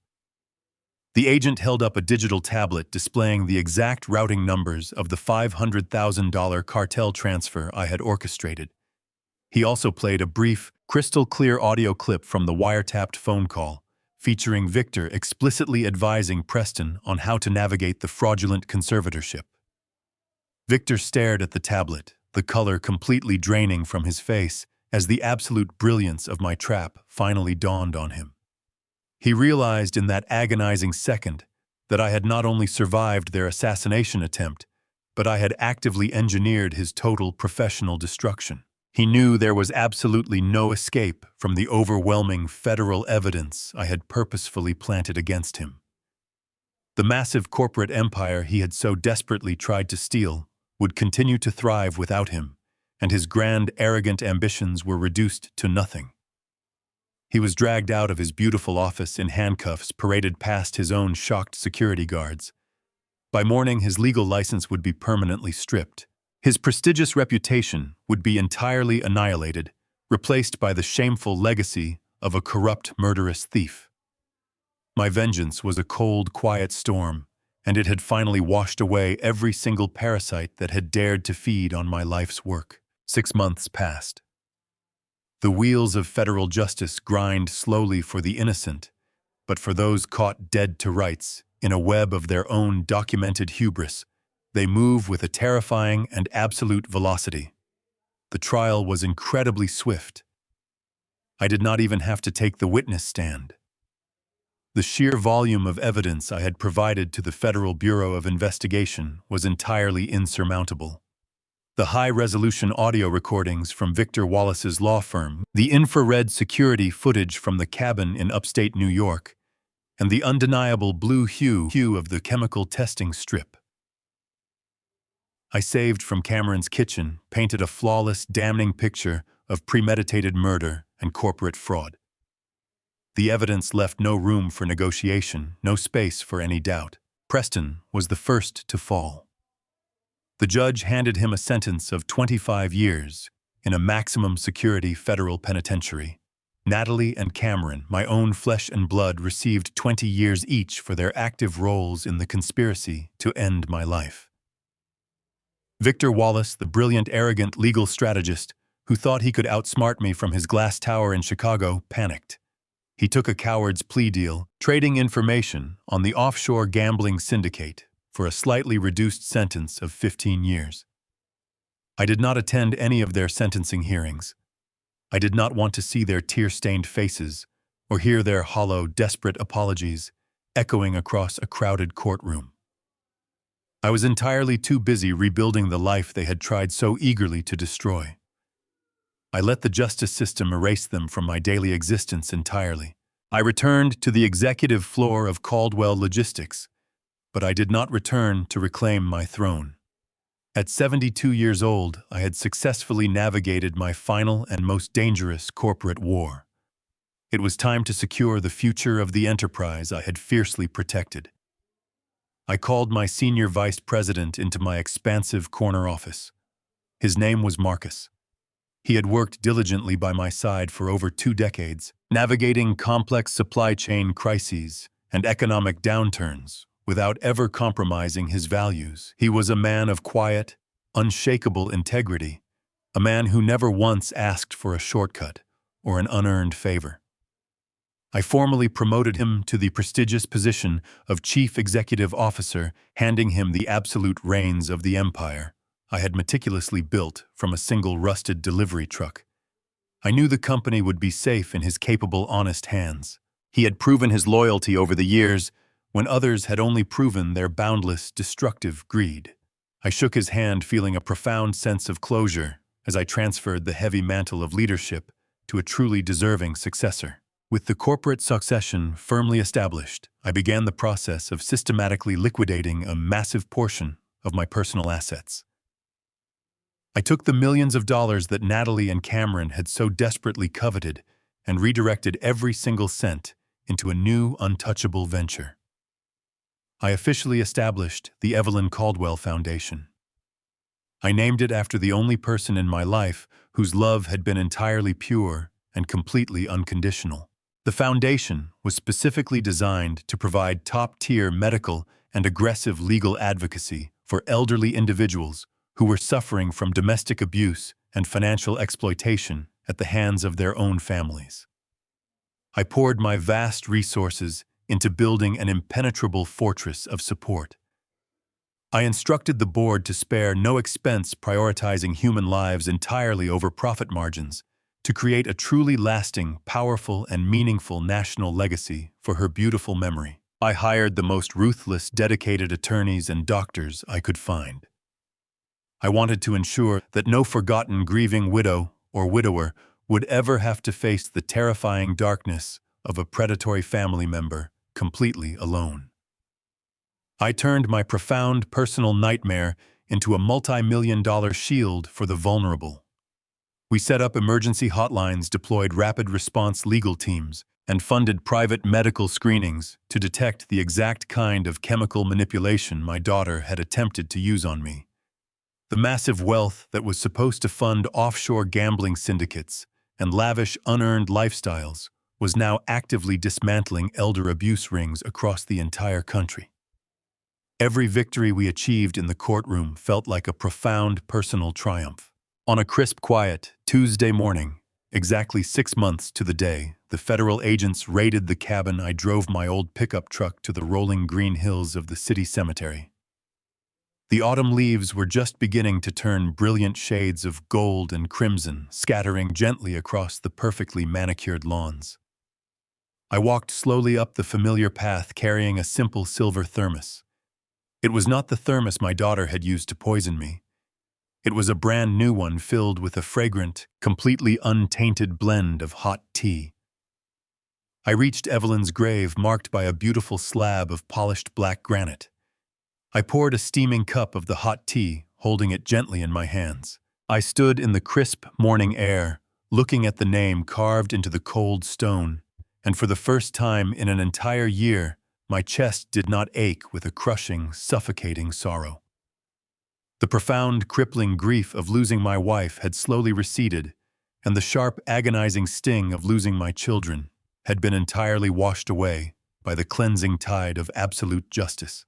The agent held up a digital tablet displaying the exact routing numbers of the $500,000 cartel transfer I had orchestrated. He also played a brief, crystal-clear audio clip from the wiretapped phone call, featuring Victor explicitly advising Preston on how to navigate the fraudulent conservatorship. Victor stared at the tablet, the color completely draining from his face as the absolute brilliance of my trap finally dawned on him. He realized in that agonizing second that I had not only survived their assassination attempt, but I had actively engineered his total professional destruction. He knew there was absolutely no escape from the overwhelming federal evidence I had purposefully planted against him. The massive corporate empire he had so desperately tried to steal would continue to thrive without him, and his grand, arrogant ambitions were reduced to nothing. He was dragged out of his beautiful office in handcuffs, paraded past his own shocked security guards. By morning, his legal license would be permanently stripped. His prestigious reputation would be entirely annihilated, replaced by the shameful legacy of a corrupt, murderous thief. My vengeance was a cold, quiet storm, and it had finally washed away every single parasite that had dared to feed on my life's work. 6 months passed. The wheels of federal justice grind slowly for the innocent, but for those caught dead to rights, in a web of their own documented hubris, they move with a terrifying and absolute velocity. The trial was incredibly swift. I did not even have to take the witness stand. The sheer volume of evidence I had provided to the Federal Bureau of Investigation was entirely insurmountable. The high-resolution audio recordings from Victor Wallace's law firm, the infrared security footage from the cabin in upstate New York, and the undeniable blue hue of the chemical testing strip. I saved from Cameron's kitchen, painted a flawless, damning picture of premeditated murder and corporate fraud. The evidence left no room for negotiation, no space for any doubt. Preston was the first to fall. The judge handed him a sentence of 25 years in a maximum security federal penitentiary. Natalie and Cameron, my own flesh and blood, received 20 years each for their active roles in the conspiracy to end my life. Victor Wallace, the brilliant, arrogant legal strategist who thought he could outsmart me from his glass tower in Chicago, panicked. He took a coward's plea deal, trading information on the offshore gambling syndicate for a slightly reduced sentence of 15 years. I did not attend any of their sentencing hearings. I did not want to see their tear-stained faces or hear their hollow, desperate apologies echoing across a crowded courtroom. I was entirely too busy rebuilding the life they had tried so eagerly to destroy. I let the justice system erase them from my daily existence entirely. I returned to the executive floor of Caldwell Logistics, but I did not return to reclaim my throne. At 72 years old, I had successfully navigated my final and most dangerous corporate war. It was time to secure the future of the enterprise I had fiercely protected. I called my senior vice president into my expansive corner office. His name was Marcus. He had worked diligently by my side for over 2 decades, navigating complex supply chain crises and economic downturns without ever compromising his values. He was a man of quiet, unshakable integrity, a man who never once asked for a shortcut or an unearned favor. I formally promoted him to the prestigious position of Chief Executive Officer, handing him the absolute reins of the empire I had meticulously built from a single rusted delivery truck. I knew the company would be safe in his capable, honest hands. He had proven his loyalty over the years when others had only proven their boundless, destructive greed. I shook his hand, feeling a profound sense of closure as I transferred the heavy mantle of leadership to a truly deserving successor. With the corporate succession firmly established, I began the process of systematically liquidating a massive portion of my personal assets. I took the millions of dollars that Natalie and Cameron had so desperately coveted and redirected every single cent into a new, untouchable venture. I officially established the Evelyn Caldwell Foundation. I named it after the only person in my life whose love had been entirely pure and completely unconditional. The foundation was specifically designed to provide top-tier medical and aggressive legal advocacy for elderly individuals who were suffering from domestic abuse and financial exploitation at the hands of their own families. I poured my vast resources into building an impenetrable fortress of support. I instructed the board to spare no expense, prioritizing human lives entirely over profit margins, to create a truly lasting, powerful, and meaningful national legacy for her beautiful memory. I hired the most ruthless, dedicated attorneys and doctors I could find. I wanted to ensure that no forgotten grieving widow or widower would ever have to face the terrifying darkness of a predatory family member completely alone. I turned my profound personal nightmare into a multi-million-dollar shield for the vulnerable. We set up emergency hotlines, deployed rapid response legal teams, and funded private medical screenings to detect the exact kind of chemical manipulation my daughter had attempted to use on me. The massive wealth that was supposed to fund offshore gambling syndicates and lavish unearned lifestyles was now actively dismantling elder abuse rings across the entire country. Every victory we achieved in the courtroom felt like a profound personal triumph. On a crisp, quiet Tuesday morning, exactly 6 months to the day, the federal agents raided the cabin I drove my old pickup truck to the rolling green hills of the city cemetery. The autumn leaves were just beginning to turn brilliant shades of gold and crimson, scattering gently across the perfectly manicured lawns. I walked slowly up the familiar path carrying a simple silver thermos. It was not the thermos my daughter had used to poison me. It was a brand new one filled with a fragrant, completely untainted blend of hot tea. I reached Evelyn's grave marked by a beautiful slab of polished black granite. I poured a steaming cup of the hot tea, holding it gently in my hands. I stood in the crisp morning air, looking at the name carved into the cold stone, and for the first time in an entire year, my chest did not ache with a crushing, suffocating sorrow. The profound, crippling grief of losing my wife had slowly receded, and the sharp, agonizing sting of losing my children had been entirely washed away by the cleansing tide of absolute justice.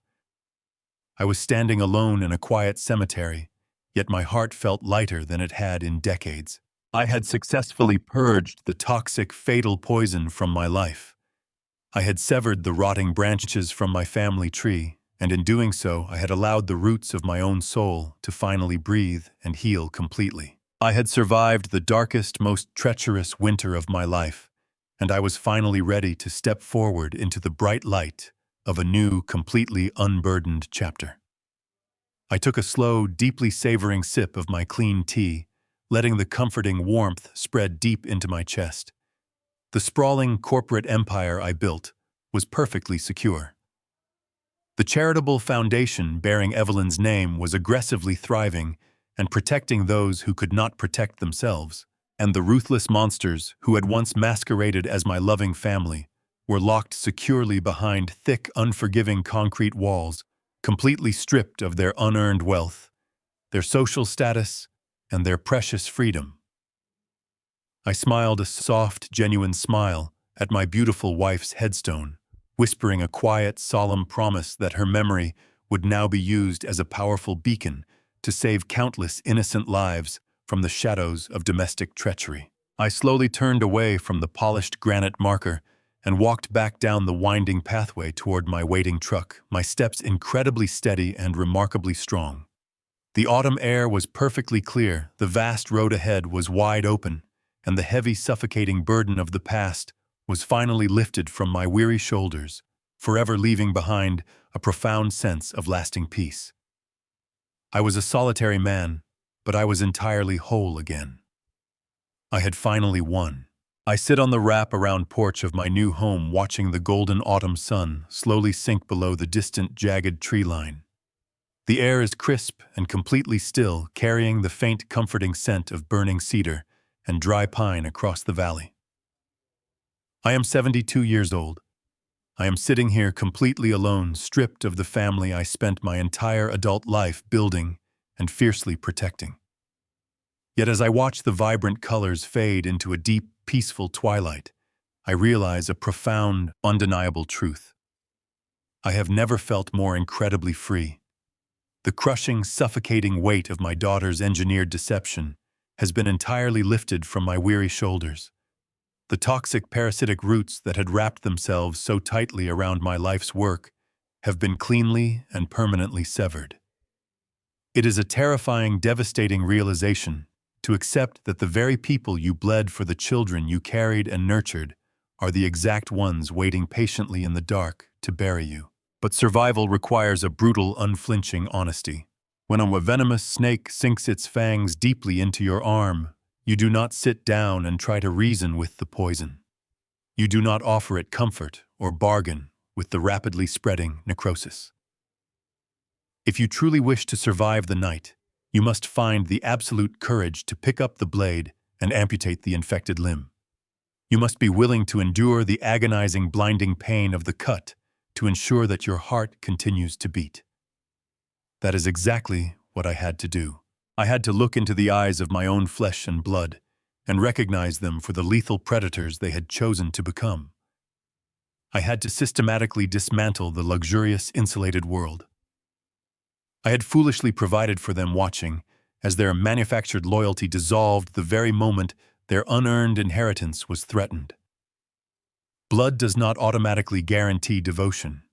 I was standing alone in a quiet cemetery, yet my heart felt lighter than it had in decades. I had successfully purged the toxic, fatal poison from my life. I had severed the rotting branches from my family tree, and in doing so, I had allowed the roots of my own soul to finally breathe and heal completely. I had survived the darkest, most treacherous winter of my life, and I was finally ready to step forward into the bright light of a new, completely unburdened chapter. I took a slow, deeply savoring sip of my clean tea, letting the comforting warmth spread deep into my chest. The sprawling corporate empire I built was perfectly secure. The charitable foundation bearing Evelyn's name was aggressively thriving and protecting those who could not protect themselves, and the ruthless monsters who had once masqueraded as my loving family were locked securely behind thick, unforgiving concrete walls, completely stripped of their unearned wealth, their social status, and their precious freedom. I smiled a soft, genuine smile at my beautiful wife's headstone, whispering a quiet, solemn promise that her memory would now be used as a powerful beacon to save countless innocent lives from the shadows of domestic treachery. I slowly turned away from the polished granite marker and walked back down the winding pathway toward my waiting truck, my steps incredibly steady and remarkably strong. The autumn air was perfectly clear, the vast road ahead was wide open, and the heavy, suffocating burden of the past was finally lifted from my weary shoulders, forever leaving behind a profound sense of lasting peace. I was a solitary man, but I was entirely whole again. I had finally won. I sit on the wrap-around porch of my new home watching the golden autumn sun slowly sink below the distant, jagged tree line. The air is crisp and completely still, carrying the faint, comforting scent of burning cedar and dry pine across the valley. I am 72 years old. I am sitting here completely alone, stripped of the family I spent my entire adult life building and fiercely protecting. Yet as I watch the vibrant colors fade into a deep, peaceful twilight, I realize a profound, undeniable truth. I have never felt more incredibly free. The crushing, suffocating weight of my daughter's engineered deception has been entirely lifted from my weary shoulders. The toxic parasitic roots that had wrapped themselves so tightly around my life's work have been cleanly and permanently severed. It is a terrifying, devastating realization to accept that the very people you bled for the children you carried and nurtured are the exact ones waiting patiently in the dark to bury you. But survival requires a brutal, unflinching honesty. When a venomous snake sinks its fangs deeply into your arm, you do not sit down and try to reason with the poison. You do not offer it comfort or bargain with the rapidly spreading necrosis. If you truly wish to survive the night, you must find the absolute courage to pick up the blade and amputate the infected limb. You must be willing to endure the agonizing, blinding pain of the cut to ensure that your heart continues to beat. That is exactly what I had to do. I had to look into the eyes of my own flesh and blood and recognize them for the lethal predators they had chosen to become. I had to systematically dismantle the luxurious, insulated world I had foolishly provided for them, watching as their manufactured loyalty dissolved the very moment their unearned inheritance was threatened. Blood does not automatically guarantee devotion.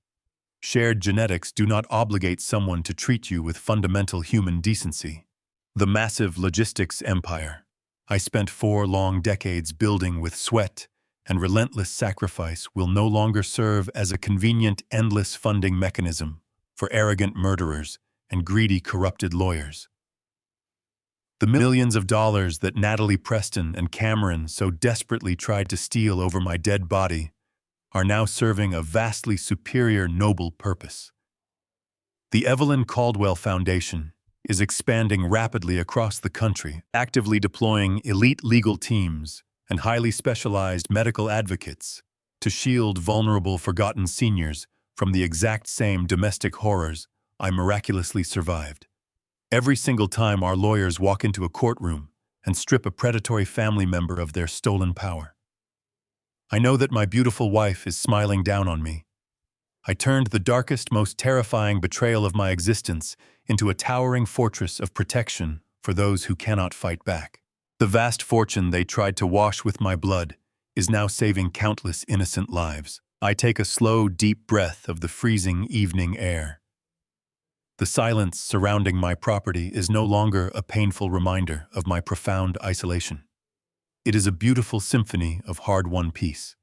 Shared genetics do not obligate someone to treat you with fundamental human decency. The massive logistics empire I spent 4 long decades building with sweat and relentless sacrifice will no longer serve as a convenient, endless funding mechanism for arrogant murderers and greedy, corrupted lawyers. The millions of dollars that Natalie Preston and Cameron so desperately tried to steal over my dead body are now serving a vastly superior, noble purpose. The Evelyn Caldwell Foundation is expanding rapidly across the country, actively deploying elite legal teams and highly specialized medical advocates to shield vulnerable, forgotten seniors from the exact same domestic horrors I miraculously survived. Every single time our lawyers walk into a courtroom and strip a predatory family member of their stolen power, I know that my beautiful wife is smiling down on me. I turned the darkest, most terrifying betrayal of my existence into a towering fortress of protection for those who cannot fight back. The vast fortune they tried to wash with my blood is now saving countless innocent lives. I take a slow, deep breath of the freezing evening air. The silence surrounding my property is no longer a painful reminder of my profound isolation. It is a beautiful symphony of hard-won peace.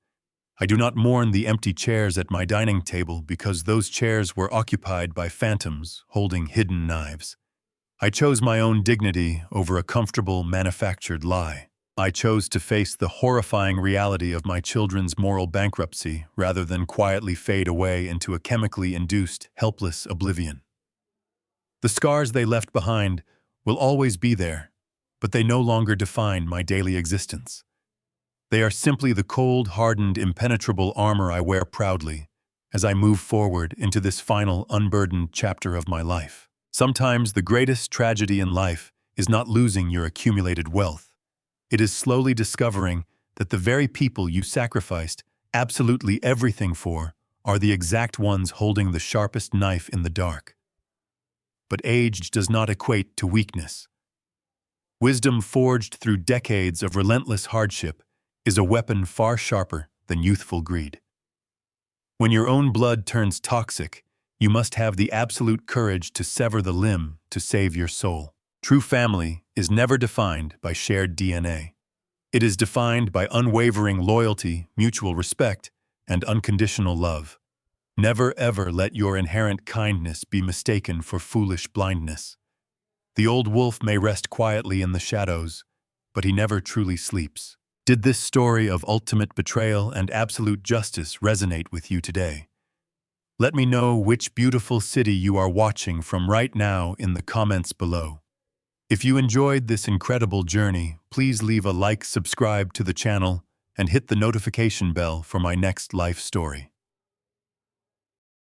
I do not mourn the empty chairs at my dining table because those chairs were occupied by phantoms holding hidden knives. I chose my own dignity over a comfortable, manufactured lie. I chose to face the horrifying reality of my children's moral bankruptcy rather than quietly fade away into a chemically induced, helpless oblivion. The scars they left behind will always be there, but they no longer define my daily existence. They are simply the cold, hardened, impenetrable armor I wear proudly as I move forward into this final, unburdened chapter of my life. Sometimes the greatest tragedy in life is not losing your accumulated wealth. It is slowly discovering that the very people you sacrificed absolutely everything for are the exact ones holding the sharpest knife in the dark. But age does not equate to weakness. Wisdom forged through decades of relentless hardship is a weapon far sharper than youthful greed. When your own blood turns toxic, you must have the absolute courage to sever the limb to save your soul. True family is never defined by shared DNA. It is defined by unwavering loyalty, mutual respect, and unconditional love. Never ever let your inherent kindness be mistaken for foolish blindness. The old wolf may rest quietly in the shadows, but he never truly sleeps. Did this story of ultimate betrayal and absolute justice resonate with you today? Let me know which beautiful city you are watching from right now in the comments below. If you enjoyed this incredible journey, please leave a like, subscribe to the channel, and hit the notification bell for my next life story.